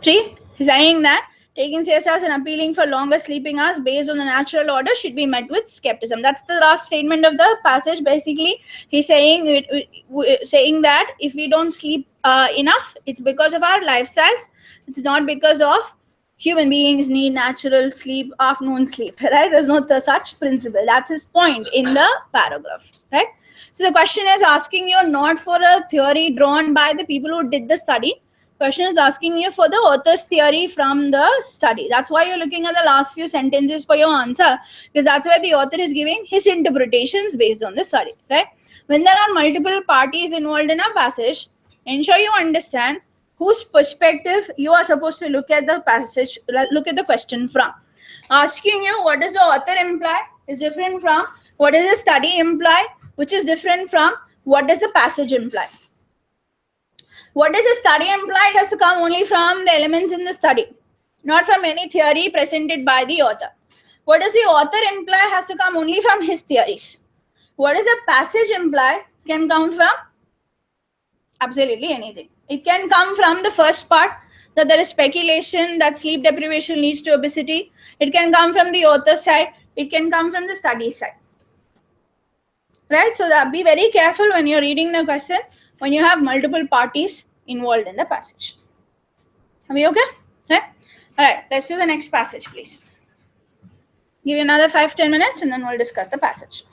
3, saying that taking CSRs and appealing for longer sleeping hours based on the natural order should be met with skepticism. That's the last statement of the passage. Basically, he's saying that if we don't sleep enough, it's because of our lifestyles. It's not because of human beings need natural sleep, afternoon sleep, right? There's no such principle. That's his point in the paragraph, right? So the question is asking you not for a theory drawn by the people who did the study. Question is asking you for the author's theory from the study. That's why you're looking at the last few sentences for your answer, because that's where the author is giving his interpretations based on the study, right? When there are multiple parties involved in a passage, ensure you understand whose perspective you are supposed to look at the passage, look at the question from. Asking you what does the author imply is different from what does the study imply, which is different from what does the passage imply. What does the study imply? It has to come only from the elements in the study, not from any theory presented by the author. What does the author imply? Has to come only from his theories. What does the passage imply? Can come from absolutely anything. It can come from the first part, that there is speculation that sleep deprivation leads to obesity. It can come from the author's side. It can come from the study side. Right? So that be very careful when you're reading the question, when you have multiple parties involved in the passage. Are we okay? Right? All right, let's do the next passage, please. Give you another 5-10 minutes and then we'll discuss the passage.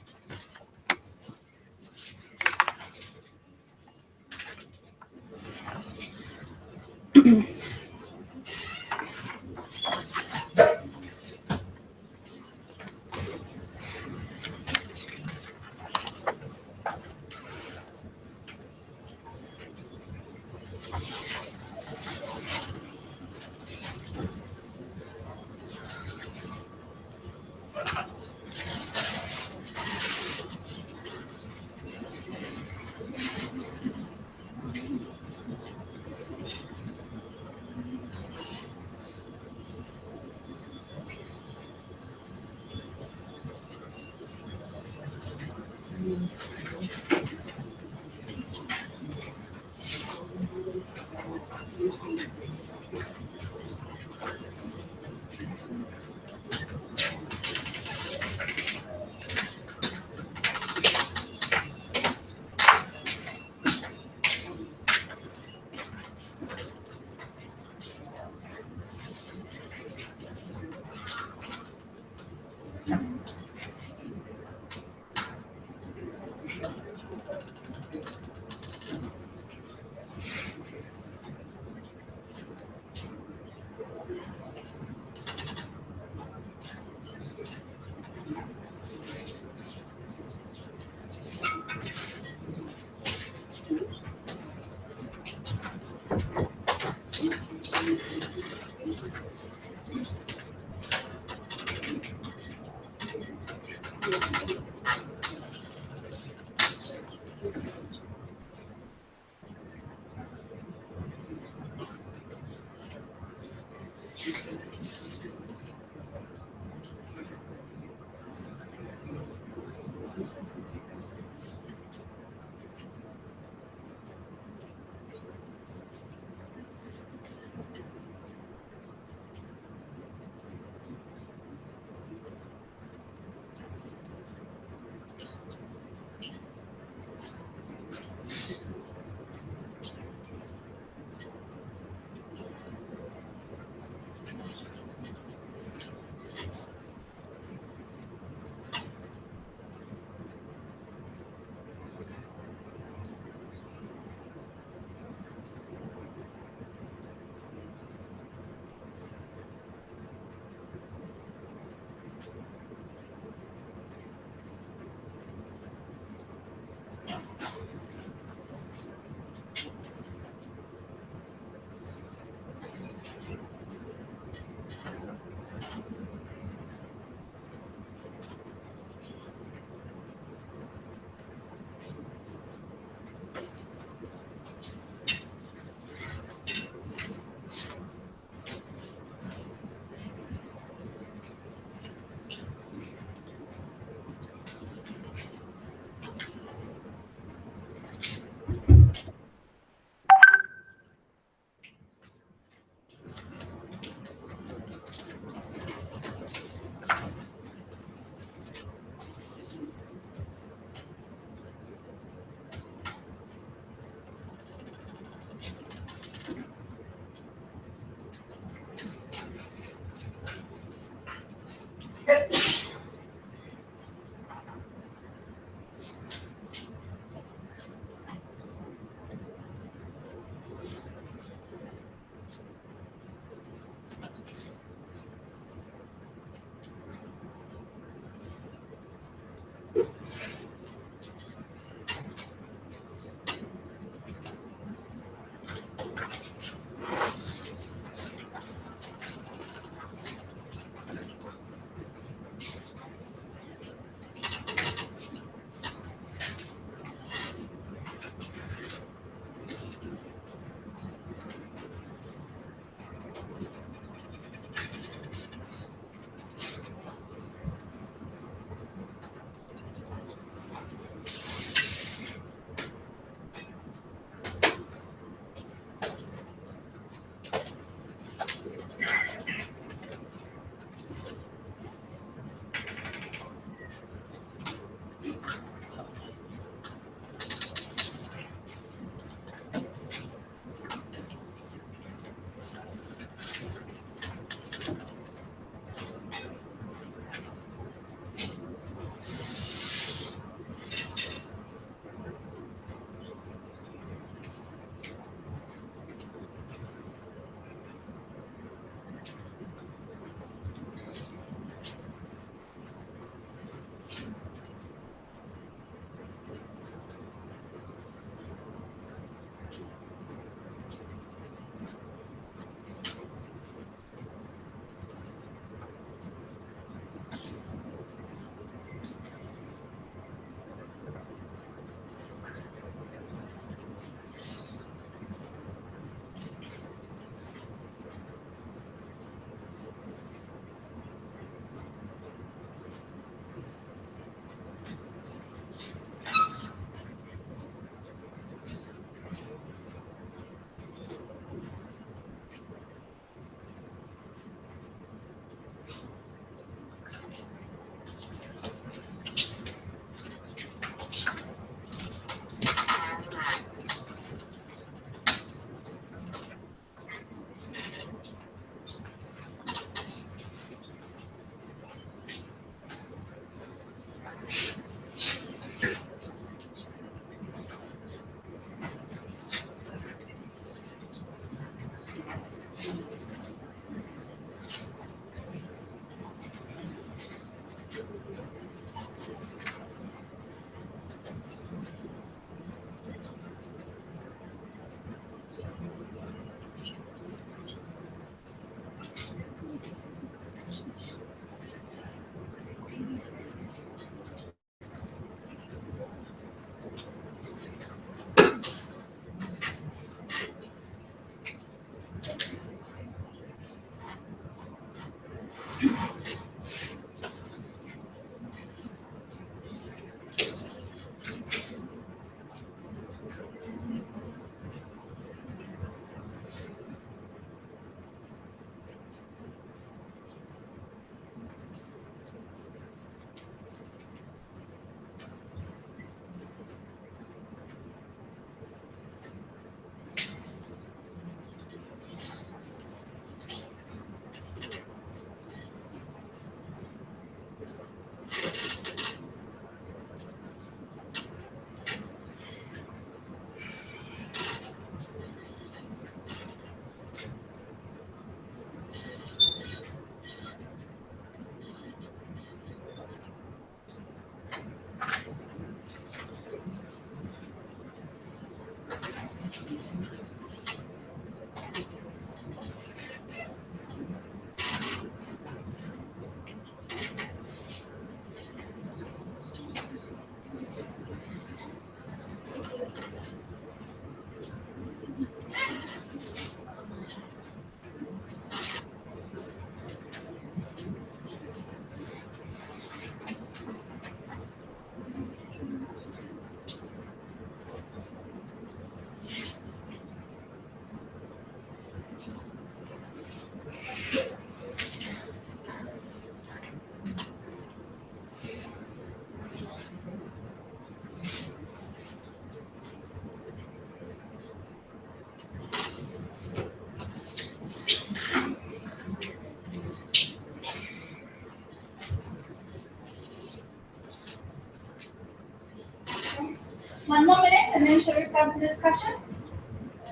One more minute and then shall we start the discussion?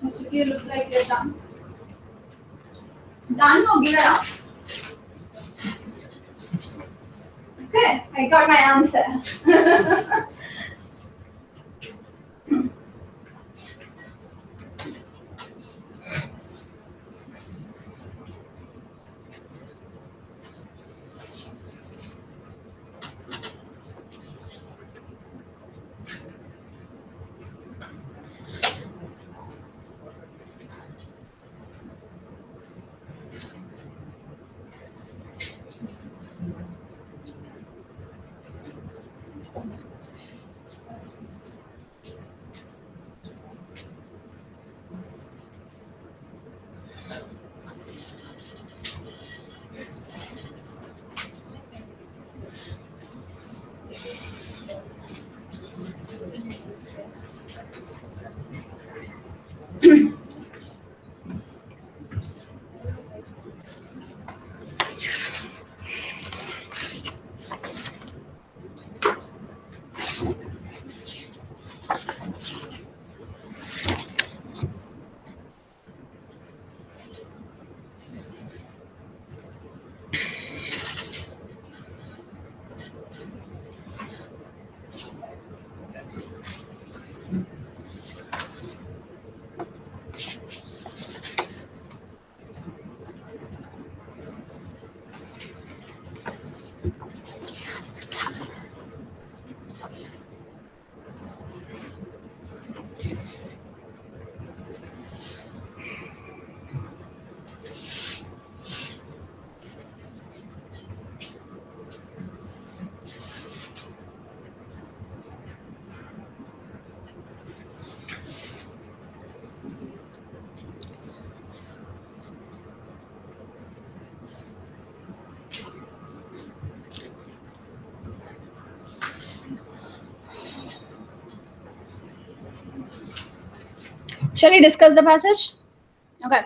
Most of you look like you're done. Done or give it up? Okay, I got my answer. Shall we discuss the passage? Okay.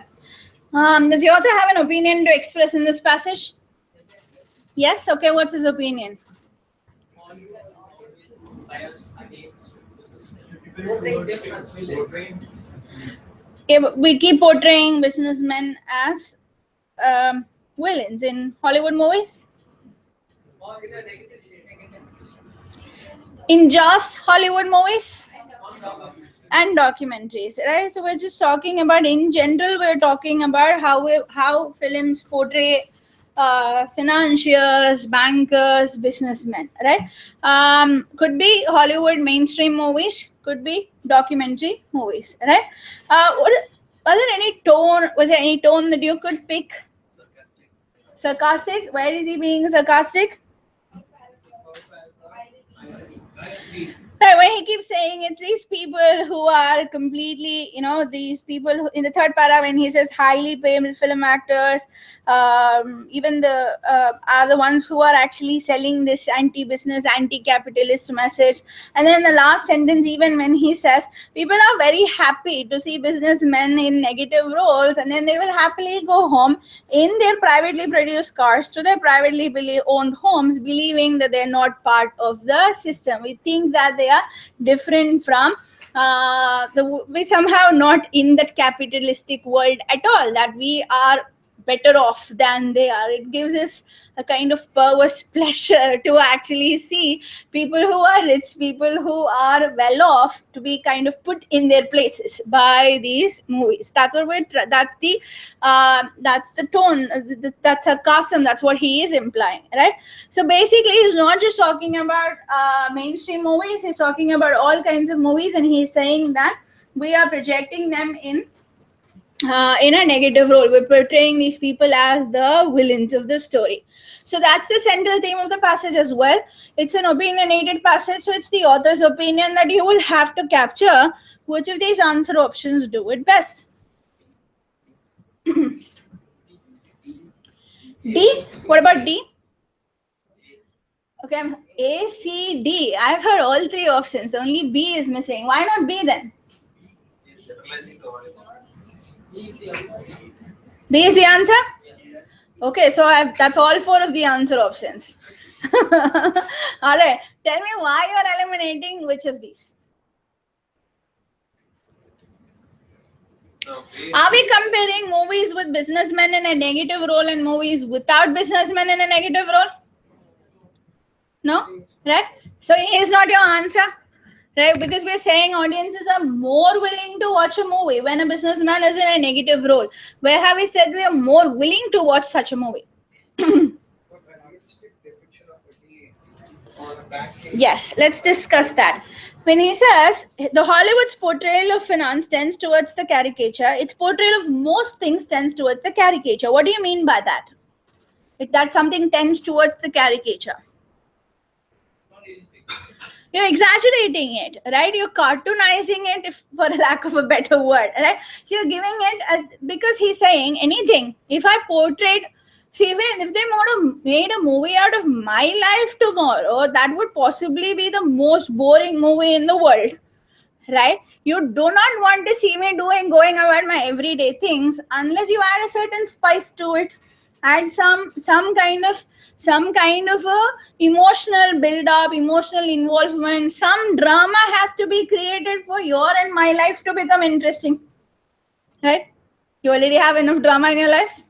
Does the author have an opinion to express in this passage? Yes? Okay, what's his opinion? Biased against portraying them as villains. We keep portraying businessmen as villains in Hollywood movies? Or in a negative shade. In just Hollywood movies? On top of it. And documentaries, right? So we're just talking about, in general, we're talking about how films portray financiers, bankers, businessmen, right? Could be Hollywood mainstream movies, could be documentary movies, right? Was there any tone that you could pick? Sarcastic? Where is he being sarcastic? Right, when he keeps saying it's these people who are completely, these people who, in the third para, when he says highly paid film actors, even are the ones who are actually selling this anti-business, anti-capitalist message. And then the last sentence, even when he says people are very happy to see businessmen in negative roles, and then they will happily go home in their privately produced cars to their privately owned homes, believing that they're not part of the system. We think that they are different from we somehow not in that capitalistic world at all, that we are better off than they are. It gives us a kind of perverse pleasure to actually see people who are rich, people who are well off, to be kind of put in their places by these movies. That's what that's the tone, that's sarcasm, that's what he is implying, right? So basically he's not just talking about mainstream movies, he's talking about all kinds of movies, and he's saying that we are projecting them in a negative role. We're portraying these people as the villains of the story. So that's the central theme of the passage as well. It's an opinionated passage, so it's the author's opinion that you will have to capture which of these answer options do it best. D? What about D? Okay, A, C, D. I've heard all three options. Only B is missing. Why not B then? B is the answer? Okay, so that's all four of the answer options. All right, tell me why you are eliminating which of these. No, Are we comparing movies with businessmen in a negative role and movies without businessmen in a negative role? No? Right? So is not your answer. Right? Because we're saying audiences are more willing to watch a movie when a businessman is in a negative role. Where have we said we are more willing to watch such a movie? But a realistic depiction of a day or a banking. Yes, let's discuss that. When he says the Hollywood's portrayal of finance tends towards the caricature, its portrayal of most things tends towards the caricature. What do you mean by that? If that something tends towards the caricature. Not realistic. You're exaggerating it, right? You're cartoonizing it, if for lack of a better word, right? So you're giving it because he's saying anything. If I portrayed, see, if they made a movie out of my life tomorrow, that would possibly be the most boring movie in the world, right? You do not want to see me going about my everyday things unless you add a certain spice to it. Add some kind of a emotional build up, emotional involvement. Some drama has to be created for your and my life to become interesting, right? You already have enough drama in your lives.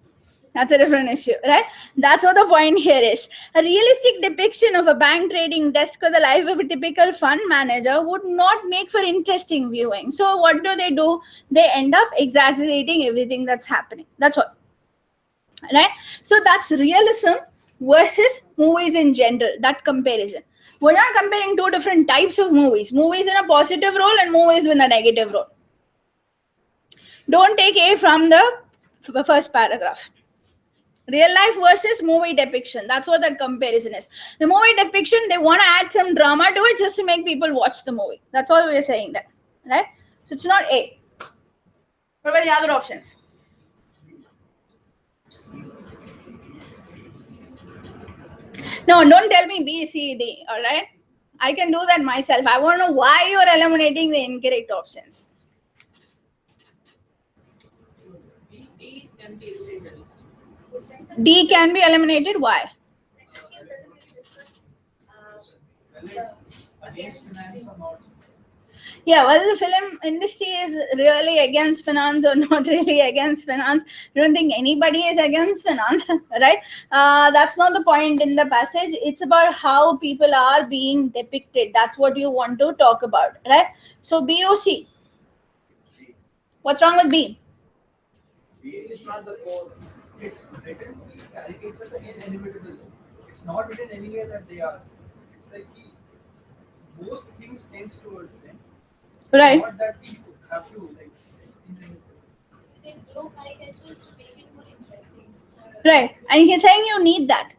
That's a different issue, right? That's what the point here is. A realistic depiction of a bank trading desk or the life of a typical fund manager would not make for interesting viewing. So what do? They end up exaggerating everything that's happening. That's all. Right? So that's realism versus movies in general, that comparison. We're not comparing two different types of movies. Movies in a positive role and movies in a negative role. Don't take A from the first paragraph. Real life versus movie depiction. That's what that comparison is. The movie depiction, they want to add some drama to it just to make people watch the movie. That's all we're saying there. Right? So it's not A. What are the other options? No, don't tell me B, C, D. Alright? I can do that myself. I want to know why you're eliminating the incorrect options. D can be eliminated. D can be eliminated. Why? Against finance or not? Yeah, whether the film industry is really against finance or not really against finance, I don't think anybody is against finance, right? That's not the point in the passage. It's about how people are being depicted. That's what you want to talk about, right? So B or C? What's wrong with B? B is not the core. It's written caricatures again inevitable. It's not written anywhere that they are. It's like most things tends towards them. Right. Not that we have to like. They grow caricatures to make it more interesting. Right. And he's saying you need that.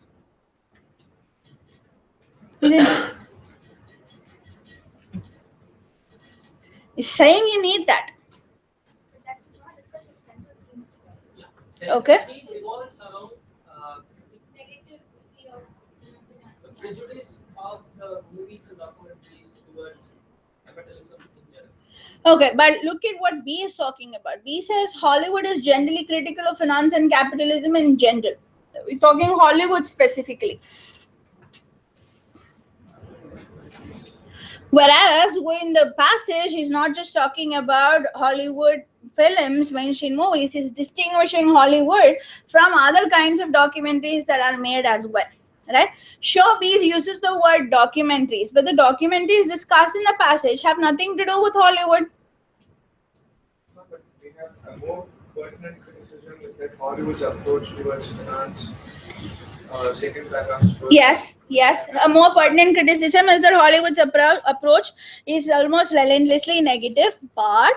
He's saying you need that. But that is not discussed as a central theme of the passage. Yeah. Okay. It revolves around Negativity of finance. the prejudice of the movies and documentaries towards capitalism in general. Okay, but look at what B is talking about. B says Hollywood is generally critical of finance and capitalism in general. We're talking Hollywood specifically. Whereas in the passage, he's not just talking about Hollywood films, mainstream movies, he's distinguishing Hollywood from other kinds of documentaries that are made as well. Right? Sure, B uses the word documentaries, but the documentaries discussed in the passage have nothing to do with Hollywood. But we have a more pertinent criticism is that Hollywood's approach towards finance. Second paragraph. Yes. A more pertinent criticism is that Hollywood's approach is almost relentlessly negative, but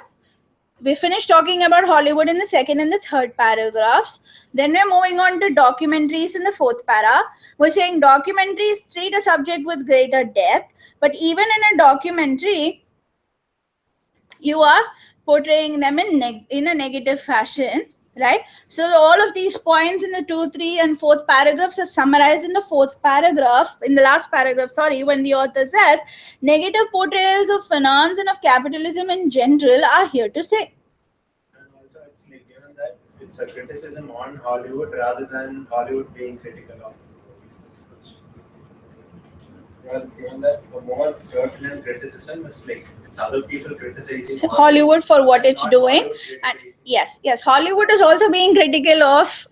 we finished talking about Hollywood in the second and the third paragraphs. Then we're moving on to documentaries in the fourth para. We're saying documentaries treat a subject with greater depth, but even in a documentary, you are portraying them in a negative fashion, right? So all of these points in the 2, 3, and 4th paragraphs are summarized in the 4th paragraph, in the last paragraph, when the author says negative portrayals of finance and of capitalism in general are here to stay. And also, it's like given that it's a criticism on Hollywood rather than Hollywood being critical of movies. Well, it's given that the more pertinent criticism is like it's other people criticizing Hollywood for what it's not doing. Hollywood And criticizing. yes, Hollywood is also being critical of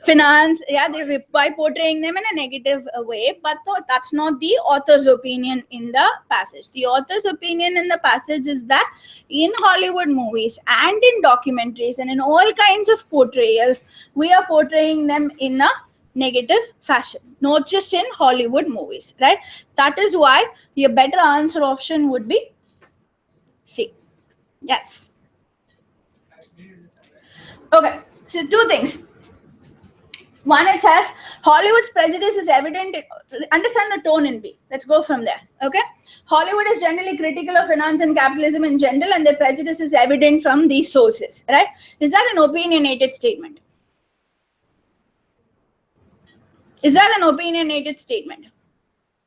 finance, they by portraying them in a negative way, but that's not the author's opinion in the passage. The author's opinion in the passage is that in Hollywood movies and in documentaries and in all kinds of portrayals, we are portraying them in a negative fashion, not just in Hollywood movies, right? That is why your better answer option would be C. Yes. Okay, so two things. One, it says Hollywood's prejudice is evident. Understand the tone in B. Let's go from there. Okay. Hollywood is generally critical of finance and capitalism in general, and their prejudice is evident from these sources. Right? Is that an opinionated statement? Is that an opinionated statement?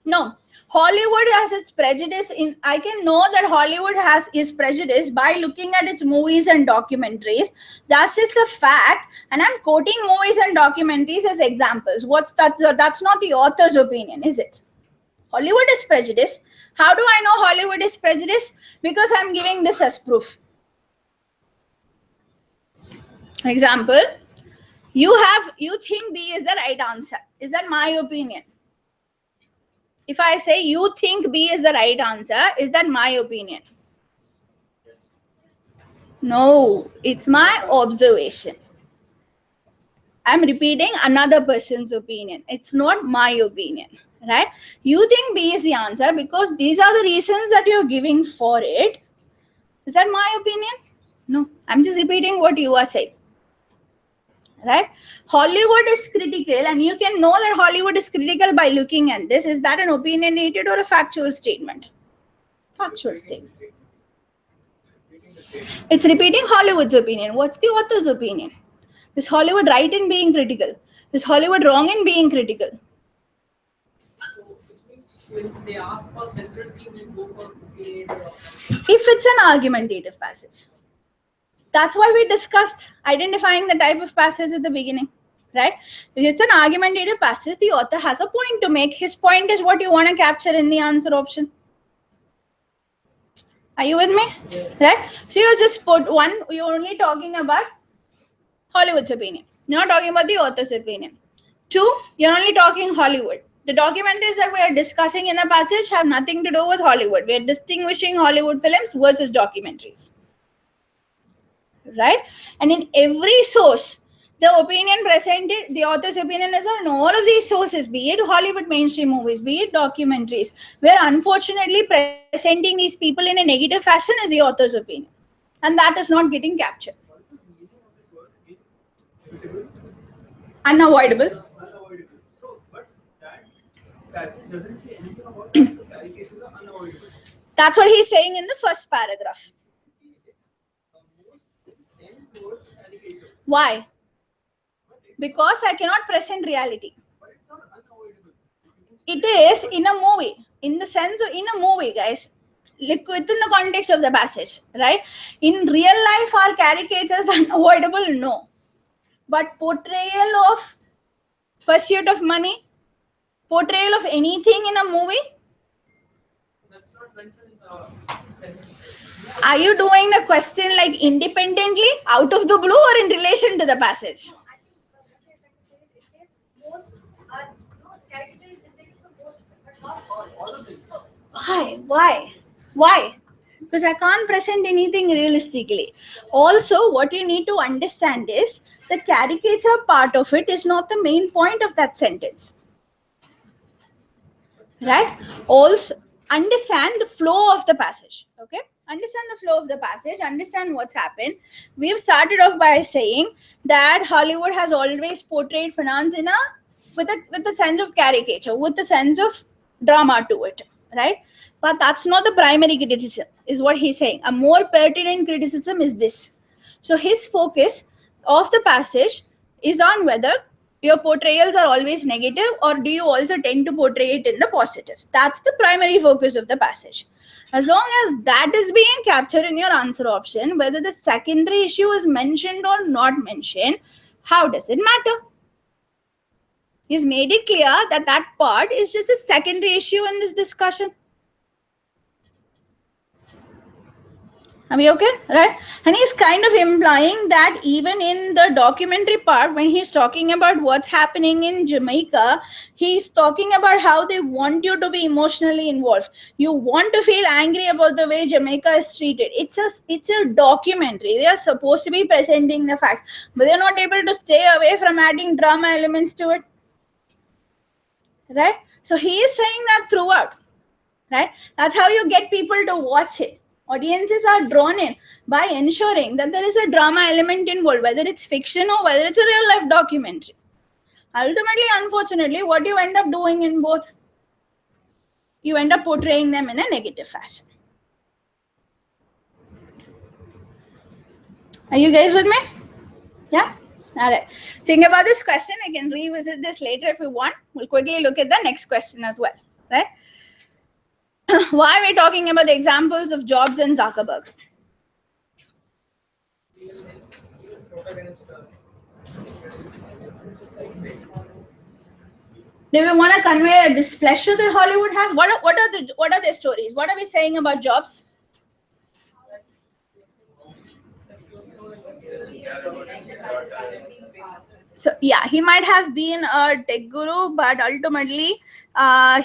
No. Hollywood has its prejudice in. I can know that Hollywood has its prejudice by looking at its movies and documentaries. That's just a fact, and I'm quoting movies and documentaries as examples. What's that? That's not the author's opinion, is it? Hollywood is prejudice. How do I know Hollywood is prejudice? Because I'm giving this as proof. Example: you think B is the right answer. Is that my opinion? If I say you think B is the right answer, is that my opinion? No, it's my observation. I'm repeating another person's opinion. It's not my opinion, right? You think B is the answer because these are the reasons that you're giving for it. Is that my opinion? No, I'm just repeating what you are saying. Right? Hollywood is critical, and you can know that Hollywood is critical by looking at this. Is that an opinionated or a factual statement? Factual statement. It's repeating Hollywood's opinion. What's the author's opinion? Is Hollywood right in being critical? Is Hollywood wrong in being critical? So it means when they ask for central theme, you go for opinionated or If it's an argumentative passage. That's why we discussed identifying the type of passage at the beginning, right? If it's an argumentative passage, the author has a point to make. His point is what you want to capture in the answer option. Are you with me? Yeah. Right? So you just put one, you're only talking about Hollywood's opinion. You're not talking about the author's opinion. Two, you're only talking Hollywood. The documentaries that we are discussing in the passage have nothing to do with Hollywood. We are distinguishing Hollywood films versus documentaries. Right? And in every source, the opinion presented, the author's opinion is on all of these sources, be it Hollywood mainstream movies, be it documentaries, where unfortunately presenting these people in a negative fashion is the author's opinion. And that is not getting captured. Unavoidable. Unavoidable. So, but that passage doesn't say anything about the caricatures are unavoidable. That's what he's saying in the first paragraph. Why? Because I cannot present reality. But it's not unavoidable. It is in a movie, in the sense of in a movie, guys. Like within the context of the passage, right? In real life, are caricatures unavoidable? No. But portrayal of pursuit of money, portrayal of anything in a movie, that's not mentioned in the sentence. are you doing the question like independently, out of the blue, or in relation to the passage? No, I think what you're trying to say is it says most are no caricature is intended for most, but not all of them. So Why? Because I can't present anything realistically. Also, what you need to understand is the caricature part of it is not the main point of that sentence. Right? Also, understand the flow of the passage. Okay? Understand the flow of the passage, understand what's happened. We've started off by saying that Hollywood has always portrayed finance in with a sense of caricature, with a sense of drama to it, right? But that's not the primary criticism, is what he's saying. A more pertinent criticism is this. So his focus of the passage is on whether your portrayals are always negative or do you also tend to portray it in the positive. That's the primary focus of the passage. As long as that is being captured in your answer option, whether the secondary issue is mentioned or not mentioned, how does it matter? He's made it clear that that part is just a secondary issue in this discussion. Are we okay? Right? And he's kind of implying that even in the documentary part, when he's talking about what's happening in Jamaica, he's talking about how they want you to be emotionally involved. You want to feel angry about the way Jamaica is treated. It's a documentary. They are supposed to be presenting the facts, but they're not able to stay away from adding drama elements to it. Right? So he is saying that throughout. Right? That's how you get people to watch it. Audiences are drawn in by ensuring that there is a drama element involved, whether it's fiction or whether it's a real life documentary. Ultimately, unfortunately, what you end up doing in both, you end up portraying them in a negative fashion. Are you guys with me? Yeah? All right. Think about this question. I can revisit this later if you want. We'll quickly look at the next question as well. Right? Why are we talking about the examples of Jobs and Zuckerberg? Do we want to convey a displeasure that Hollywood has? What are their stories? What are we saying about Jobs? So yeah, he might have been a tech guru, but ultimately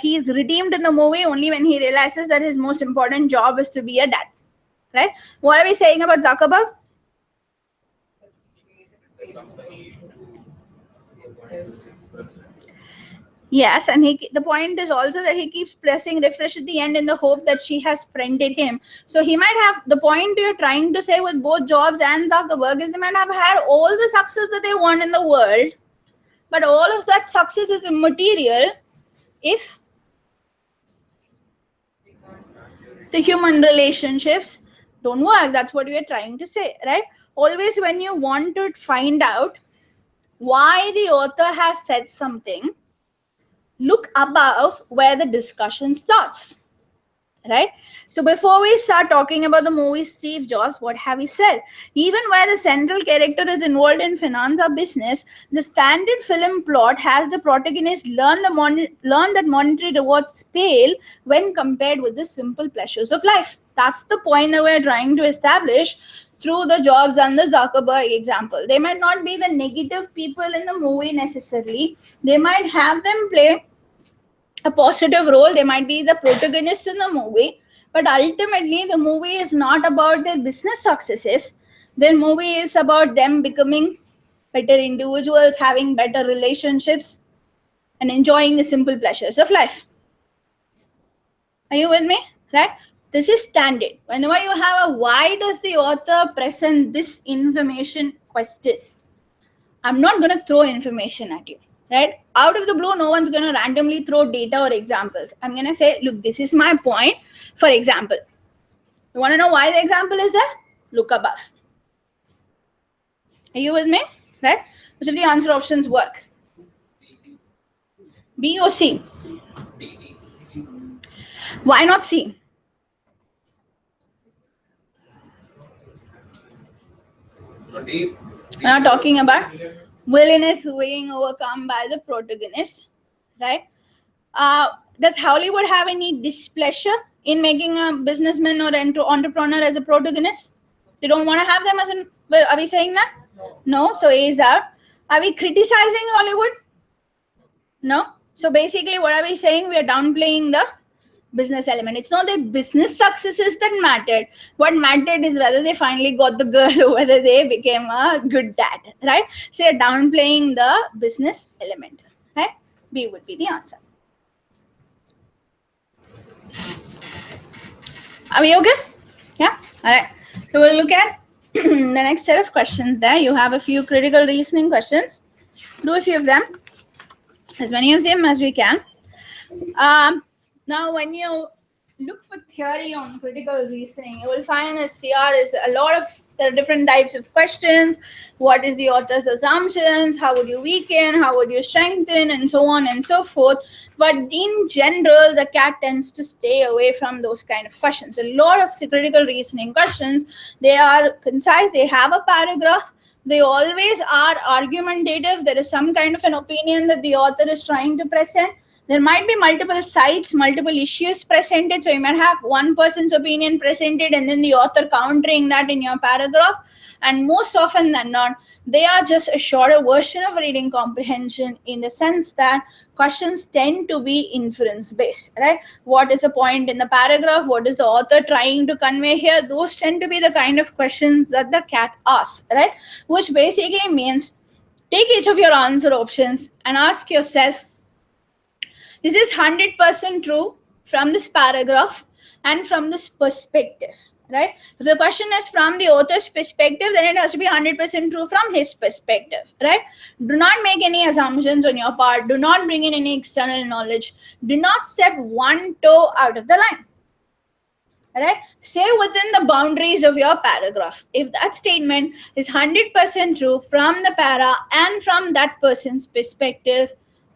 he is redeemed in the movie only when he realizes that his most important job is to be a dad. Right? What are we saying about Zuckerberg? Yes, and the point is also that he keeps pressing refresh at the end in the hope that she has friended him. So he might have, the point you're trying to say with both Jobs and Zuckerberg is they might have had all the success that they want in the world, but all of that success is immaterial if the human relationships don't work. That's what we are trying to say, right? Always when you want to find out why the author has said something, look above where the discussion starts, right? So before we start talking about the movie Steve Jobs, what have we said? Even where the central character is involved in finance or business, the standard film plot has the protagonist learn that monetary rewards pale when compared with the simple pleasures of life. That's the point that we're trying to establish through the Jobs and the Zuckerberg example. They might not be the negative people in the movie necessarily. They might have them play a positive role. They might be the protagonist in the movie, but ultimately the movie is not about their business successes. Their movie is about them becoming better individuals, having better relationships, and enjoying the simple pleasures of life. Are you with me? Right? This is standard. Whenever you have a why does the author present this information question, I'm not going to throw information at you, right? Out of the blue, no one's going to randomly throw data or examples. I'm going to say, look, this is my point. For example, you want to know why the example is there? Look above. Are you with me? Right? Which of the answer options work? B or C? Why not C? We're not talking about villainous being overcome by the protagonist, right? Does Hollywood have any displeasure in making a businessman or entrepreneur as a protagonist? They don't want to have them as an. Well, are we saying that? No. So A is out. Are we criticizing Hollywood? No. So basically, what are we saying? We are downplaying the business element. It's not the business successes that mattered. What mattered is whether they finally got the girl or whether they became a good dad, right? So you're downplaying the business element, right? B would be the answer. Are we okay? Yeah. All right. So we'll look at the next set of questions there. You have a few critical reasoning questions. Do a few of them, as many of them as we can. Now, when you look for theory on critical reasoning, you will find that CR is there are different types of questions. What is the author's assumptions? How would you weaken? How would you strengthen? And so on and so forth. But in general, the CAT tends to stay away from those kind of questions. A lot of critical reasoning questions, they are concise. They have a paragraph, They always are argumentative. There is some kind of an opinion that the author is trying to present. There might be multiple sides, multiple issues presented. So you might have one person's opinion presented and then the author countering that in your paragraph. And most often than not, they are just a shorter version of reading comprehension, in the sense that questions tend to be inference based, right? What is the point in the paragraph? What is the author trying to convey here? Those tend to be the kind of questions that the CAT asks, right? Which basically means take each of your answer options and ask yourself, is this 100% true from this paragraph and from this perspective, right? If the question is from the author's perspective, then it has to be 100% true from his perspective, right? Do not make any assumptions on your part. Do not bring in any external knowledge. Do not step one toe out of the line. Right? Stay within the boundaries of your paragraph. If that statement is 100% true from the para and from that person's perspective,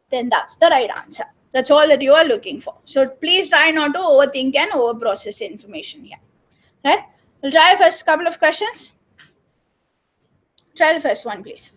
then that's the right answer. That's all that you are looking for. So please try not to overthink and overprocess information here. Right? We'll try first couple of questions. Try the first one, please.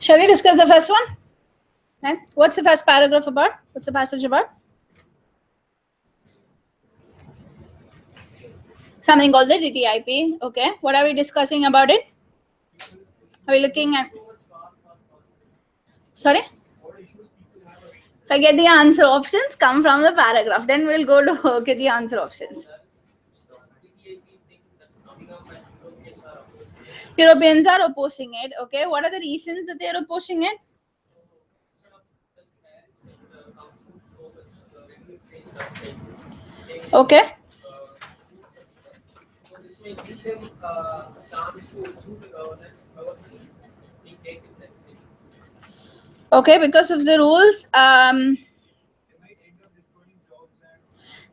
Shall we discuss the first one? Okay. What's the first paragraph about? What's the passage about? Something called the TTIP. Okay. What are we discussing about it? Are we looking at? Sorry? If I get the answer options, come from the paragraph. Then we'll go to get the answer options. Europeans are opposing it. Okay. What are the reasons that they are opposing it? Okay. So this may give them a chance to sue the government in case if necessary. Okay, because of the rules,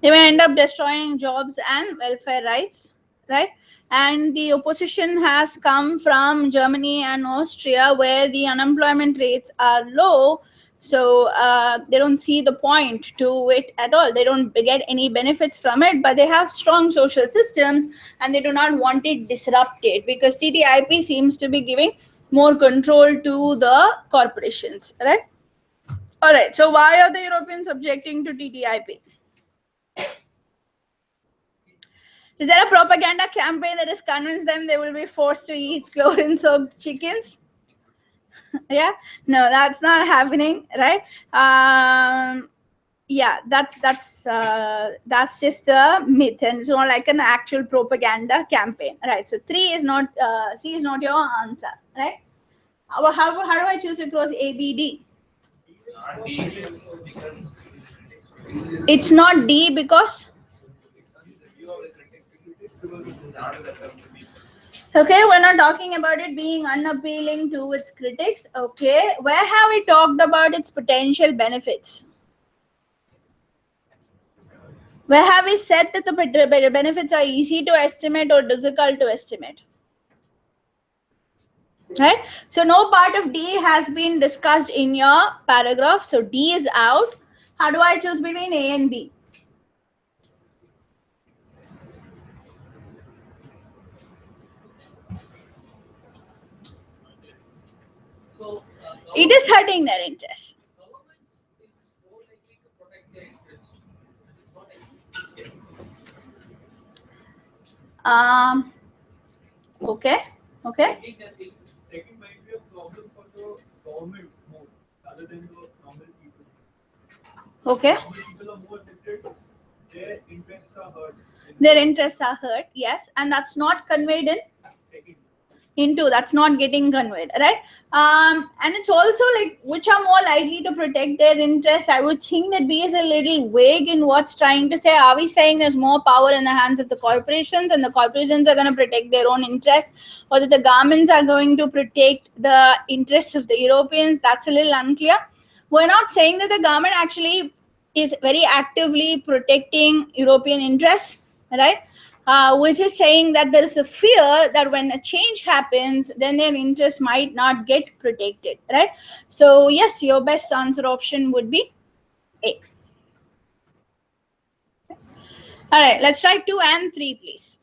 they may end up destroying jobs and welfare rights, right? And the opposition has come from Germany and Austria, where the unemployment rates are low. So they don't see the point to it at all. They don't get any benefits from it, but they have strong social systems and they do not want it disrupted, because TTIP seems to be giving more control to the corporations, right? All right. So why are the Europeans objecting to TTIP? Is there a propaganda campaign that has convinced them they will be forced to eat chlorine-soaked chickens? Yeah, no, that's not happening, right? Yeah, that's just a myth, and it's not like an actual propaganda campaign, right? So C is not your answer, right? How do I choose it? Was A, B, D? It's not D because. Okay, we're not talking about it being unappealing to its critics. Okay, where have we talked about its potential benefits? Where have we said that the benefits are easy to estimate or difficult to estimate? Right? So no part of D has been discussed in your paragraph. So D is out. How do I choose between A and B? So It is hurting their interest. government is more likely to protect their interest. That is what I think. Okay. Okay. Second might be a problem for the government more rather than the normal people. Okay. Normal people are more affected. Their interests are hurt. Their interests are hurt. Yes, and that's not conveyed in Second. into, that's not getting conveyed, right? And it's also like which are more likely to protect their interests. I would think that B is a little vague in what's trying to say. Are we saying there's more power in the hands of the corporations and the corporations are going to protect their own interests, or that the governments are going to protect the interests of the Europeans? That's a little unclear. We're not saying that the government actually is very actively protecting European interests, right? Which is saying that there is a fear that when a change happens, then their interests might not get protected, right? So yes, your best answer option would be A. All right, let's try 2 and 3, please.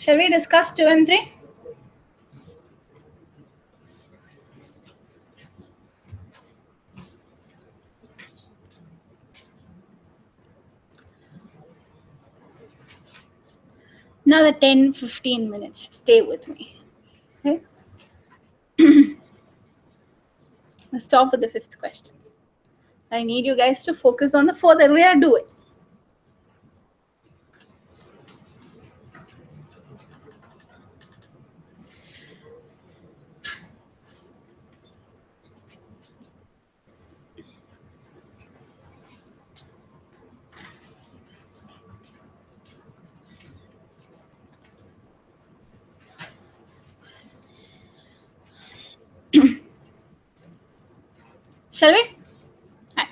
Shall we discuss 2 and 3? Another 10-15 minutes. Stay with me. Okay? Let's start with the 5th question. I need you guys to focus on the 4th that we are doing. Shall we? Hi.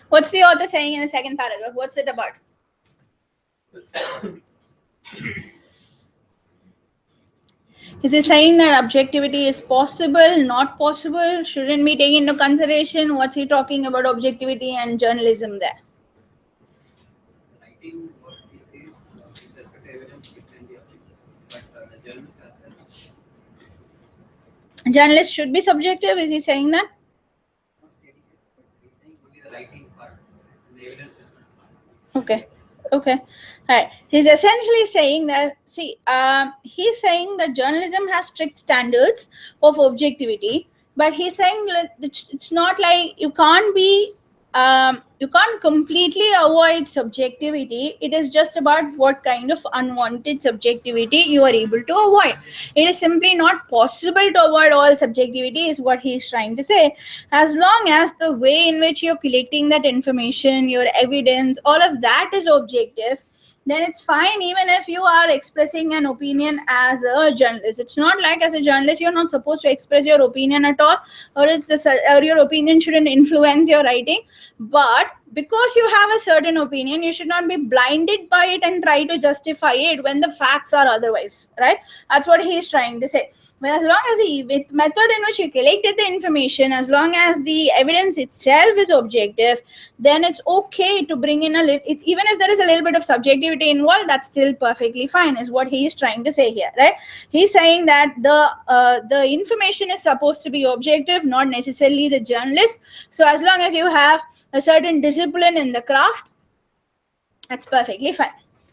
What's the author saying in the 2nd paragraph? What's it about? Is he saying that objectivity is possible, not possible, shouldn't be taken into consideration? What's he talking about objectivity and journalism there? Writing what he says with respect to evidence it can be objective, but the journalist has said Journalist should be subjective. Is he saying that? not stating it, but he's saying only the writing part and the evidence is concerned. Okay. Okay. All right. He's essentially saying that, see, he's saying that journalism has strict standards of objectivity, but he's saying that it's not like you can't completely avoid subjectivity. It is just about what kind of unwanted subjectivity you are able to avoid. It is simply not possible to avoid all subjectivity, is what he's trying to say. As long as the way in which you're collecting that information, your evidence, all of that is objective, then it's fine even if you are expressing an opinion as a journalist. It's not like as a journalist you're not supposed to express your opinion at all, or your opinion shouldn't influence your writing. But because you have a certain opinion, you should not be blinded by it and try to justify it when the facts are otherwise, right? That's what he's trying to say. But as long as the method in which you collected the information, as long as the evidence itself is objective, then it's okay to bring in even if there is a little bit of subjectivity involved, that's still perfectly fine, is what he is trying to say here, right? He's saying that the information is supposed to be objective, not necessarily the journalist. So as long as you have a certain discipline in the craft, that's perfectly fine,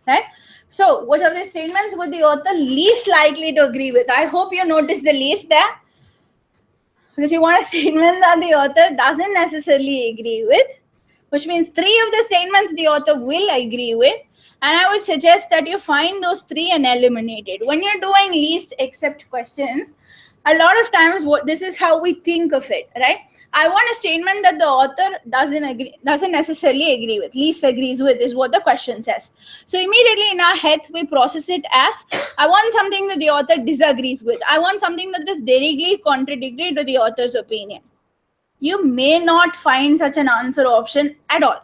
right? So which of these statements would the author least likely to agree with? I hope you notice the least there, because you want a statement that the author doesn't necessarily agree with, which means 3 of the statements the author will agree with. And I would suggest that you find those 3 and eliminate it. When you're doing least accept questions, a lot of times this is how we think of it, right? I want a statement that the author doesn't necessarily agree with, least agrees with, is what the question says. So immediately in our heads, we process it as, I want something that the author disagrees with. I want something that is directly contradictory to the author's opinion. You may not find such an answer option at all.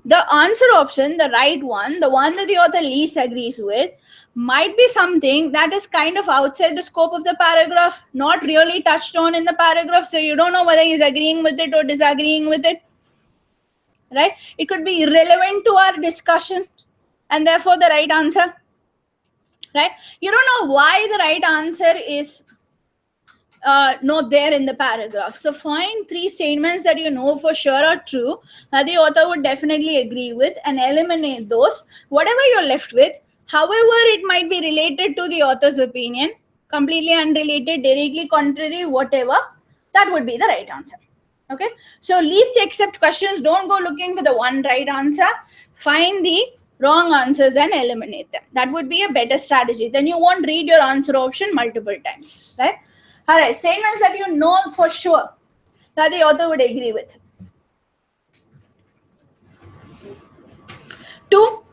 The answer option, the right one, the one that the author least agrees with, might be something that is kind of outside the scope of the paragraph, not really touched on in the paragraph, so you don't know whether he's agreeing with it or disagreeing with it, right? It could be irrelevant to our discussion and therefore the right answer, right? You don't know why the right answer is not there in the paragraph. So find 3 statements that you know for sure are true, that the author would definitely agree with, and eliminate those. Whatever you're left with, however it might be related to the author's opinion, completely unrelated, directly contrary, whatever, that would be the right answer. Okay, so least accept questions, don't go looking for the one right answer. Find the wrong answers and eliminate them. That would be a better strategy. Then you won't read your answer option multiple times, right? All right, statements that you know for sure that the author would agree with. 2,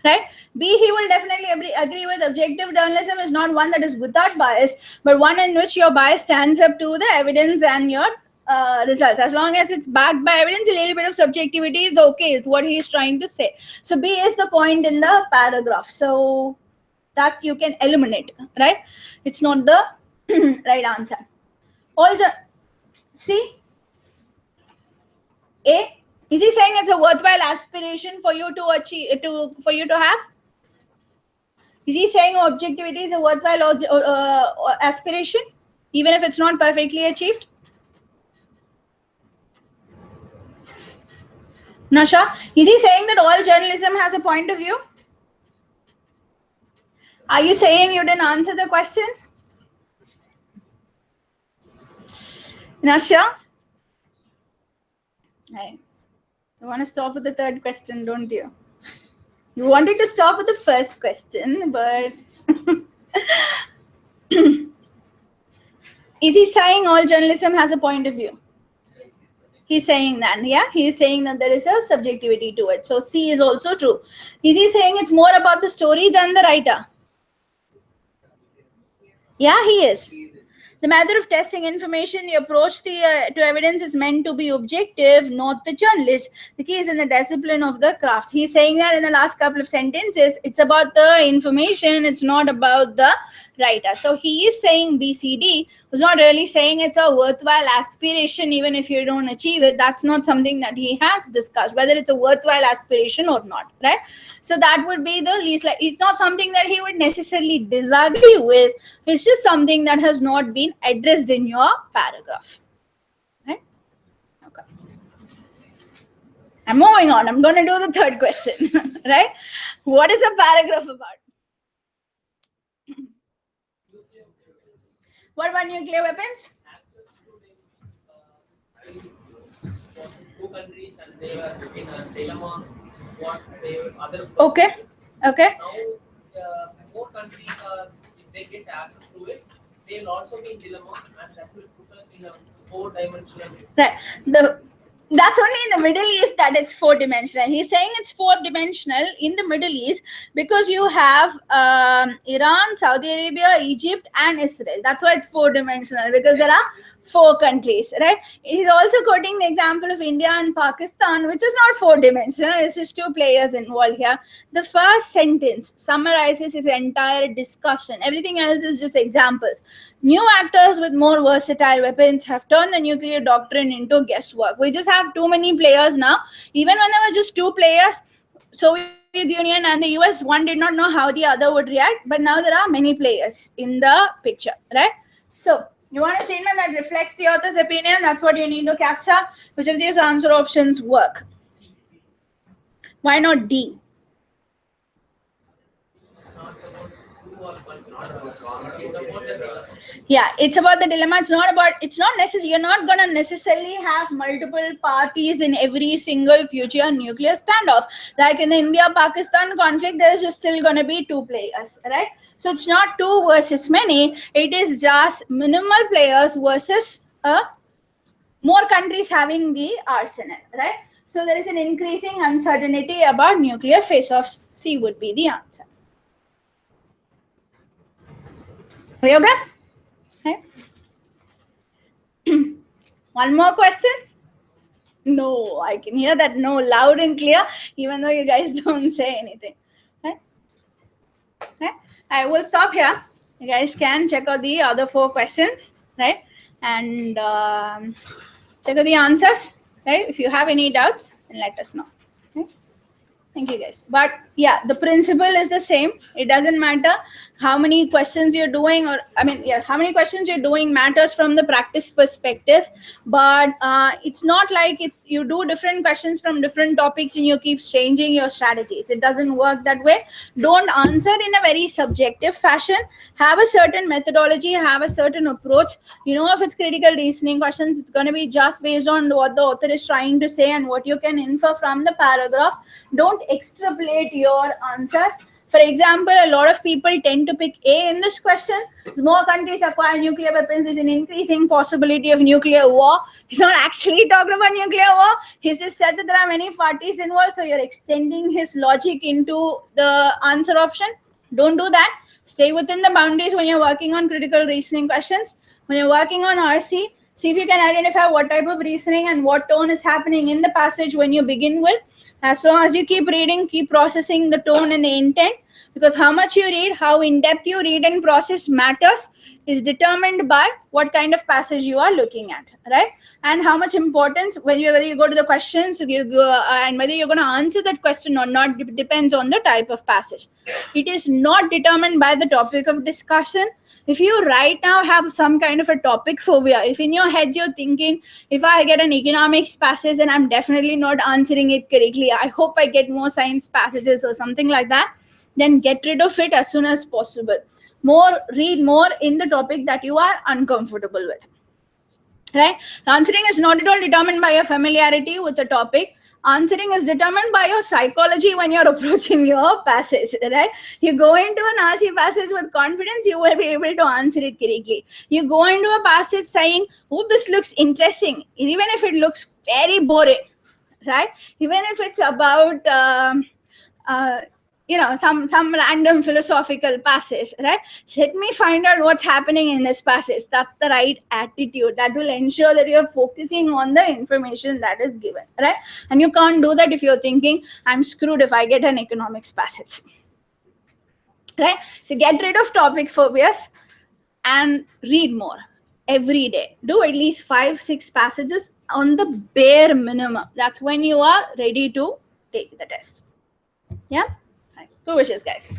right? B, he will definitely agree with objective journalism is not one that is without bias, but one in which your bias stands up to the evidence and your results. As long as it's backed by evidence, a little bit of subjectivity is okay, is what he is trying to say. So B is the point in the paragraph. So that you can eliminate, right? It's not the right answer. Also, C, A, is he saying it's a worthwhile aspiration for you to achieve, for you to have? Is he saying objectivity is a worthwhile aspiration, even if it's not perfectly achieved? Nasha, is he saying that all journalism has a point of view? Are you saying you didn't answer the question? Nasha? Right. You want to stop with the third question, don't you? You wanted to stop with the first question, but is he saying all journalism has a point of view? He's saying that, yeah? He's saying that there is a subjectivity to it. So C is also true. Is he saying it's more about the story than the writer? Yeah, he is. The method of testing information, the approach to evidence is meant to be objective, not the journalist. The key is in the discipline of the craft. He's saying that in the last couple of sentences, it's about the information, it's not about the writer. So he is saying BCD, was not really saying it's a worthwhile aspiration even if you don't achieve it. That's not something that he has discussed, whether it's a worthwhile aspiration or not, right? So that would be the least, like, it's not something that he would necessarily disagree with. It's just something that has not been addressed in your paragraph, right? Okay. I'm moving on. I'm going to do the third question, right? What is a paragraph about? What about nuclear weapons? Two countries and they are in a dilemma. What they other. Okay. Okay. Now, more countries are, if they get access to it, they will also be in dilemma, and that will put us in a four-dimensional. Right. That's only in the Middle East that it's four-dimensional. He's saying it's four-dimensional in the Middle East because you have Iran, Saudi Arabia, Egypt, and Israel. That's why it's four-dimensional, because there are four countries, right? He's also quoting the example of India and Pakistan, which is not four-dimensional. It's just two players involved here. The first sentence summarizes his entire discussion. Everything else is just examples. New actors with more versatile weapons have turned the nuclear doctrine into guesswork. We just have too many players now. Even when there were just two players, Soviet Union and the US, one did not know how the other would react, but now there are many players in the picture, right? So you want a statement that reflects the author's opinion. That's what you need to capture. Which of these answer options work? Why not D? Yeah, it's about the dilemma. It's not necessary. You're not going to necessarily have multiple parties in every single future nuclear standoff. Like in the India-Pakistan conflict, there is just still going to be two players, right? So it's not two versus many. It is just minimal players versus more countries having the arsenal, right? So there is an increasing uncertainty about nuclear face-offs. C would be the answer. Are you okay? One more question? No, I can hear that no loud and clear, even though you guys don't say anything. Okay? Okay? I will stop here. You guys can check out the other four questions, right? And check out the answers, right? If you have any doubts, then let us know. Okay? Thank you, guys. But yeah, the principle is the same. It doesn't matter how many questions you're doing, or how many questions you're doing matters from the practice perspective. But it's not like you do different questions from different topics and you keep changing your strategies. It doesn't work that way. Don't answer in a very subjective fashion. Have a certain methodology, have a certain approach. You know, if it's critical reasoning questions, it's going to be just based on what the author is trying to say and what you can infer from the paragraph. Don't extrapolate your answers. For example, a lot of people tend to pick A in this question. As more countries acquire nuclear weapons, there's an increasing possibility of nuclear war. He's not actually talking about nuclear war. He's just said that there are many parties involved. So you're extending his logic into the answer option. Don't do that. Stay within the boundaries when you're working on critical reasoning questions. When you're working on RC, see if you can identify what type of reasoning and what tone is happening in the passage when you begin with. As long as you keep reading, keep processing the tone and the intent, because how much you read, how in depth you read and process matters, is determined by what kind of passage you are looking at, right? And how much importance whether you go to the questions and whether you're going to answer that question or not depends on the type of passage. It is not determined by the topic of discussion. If you right now have some kind of a topic phobia, if in your head you're thinking, if I get an economics passage then I'm definitely not answering it correctly, I hope I get more science passages or something like that, then get rid of it as soon as possible. Read more in the topic that you are uncomfortable with, right? Answering is not at all determined by your familiarity with the topic. Answering is determined by your psychology when you're approaching your passage, right? You go into an RC passage with confidence, you will be able to answer it correctly. You go into a passage saying, oh, this looks interesting, even if it looks very boring, right? Even if it's about some random philosophical passage, right? Let me find out what's happening in this passage. That's the right attitude. That will ensure that you're focusing on the information that is given, right? And you can't do that if you're thinking, I'm screwed if I get an economics passage, right? So get rid of topic phobias and read more every day. Do at least 5-6 passages on the bare minimum. That's when you are ready to take the test. Yeah. Good wishes, guys.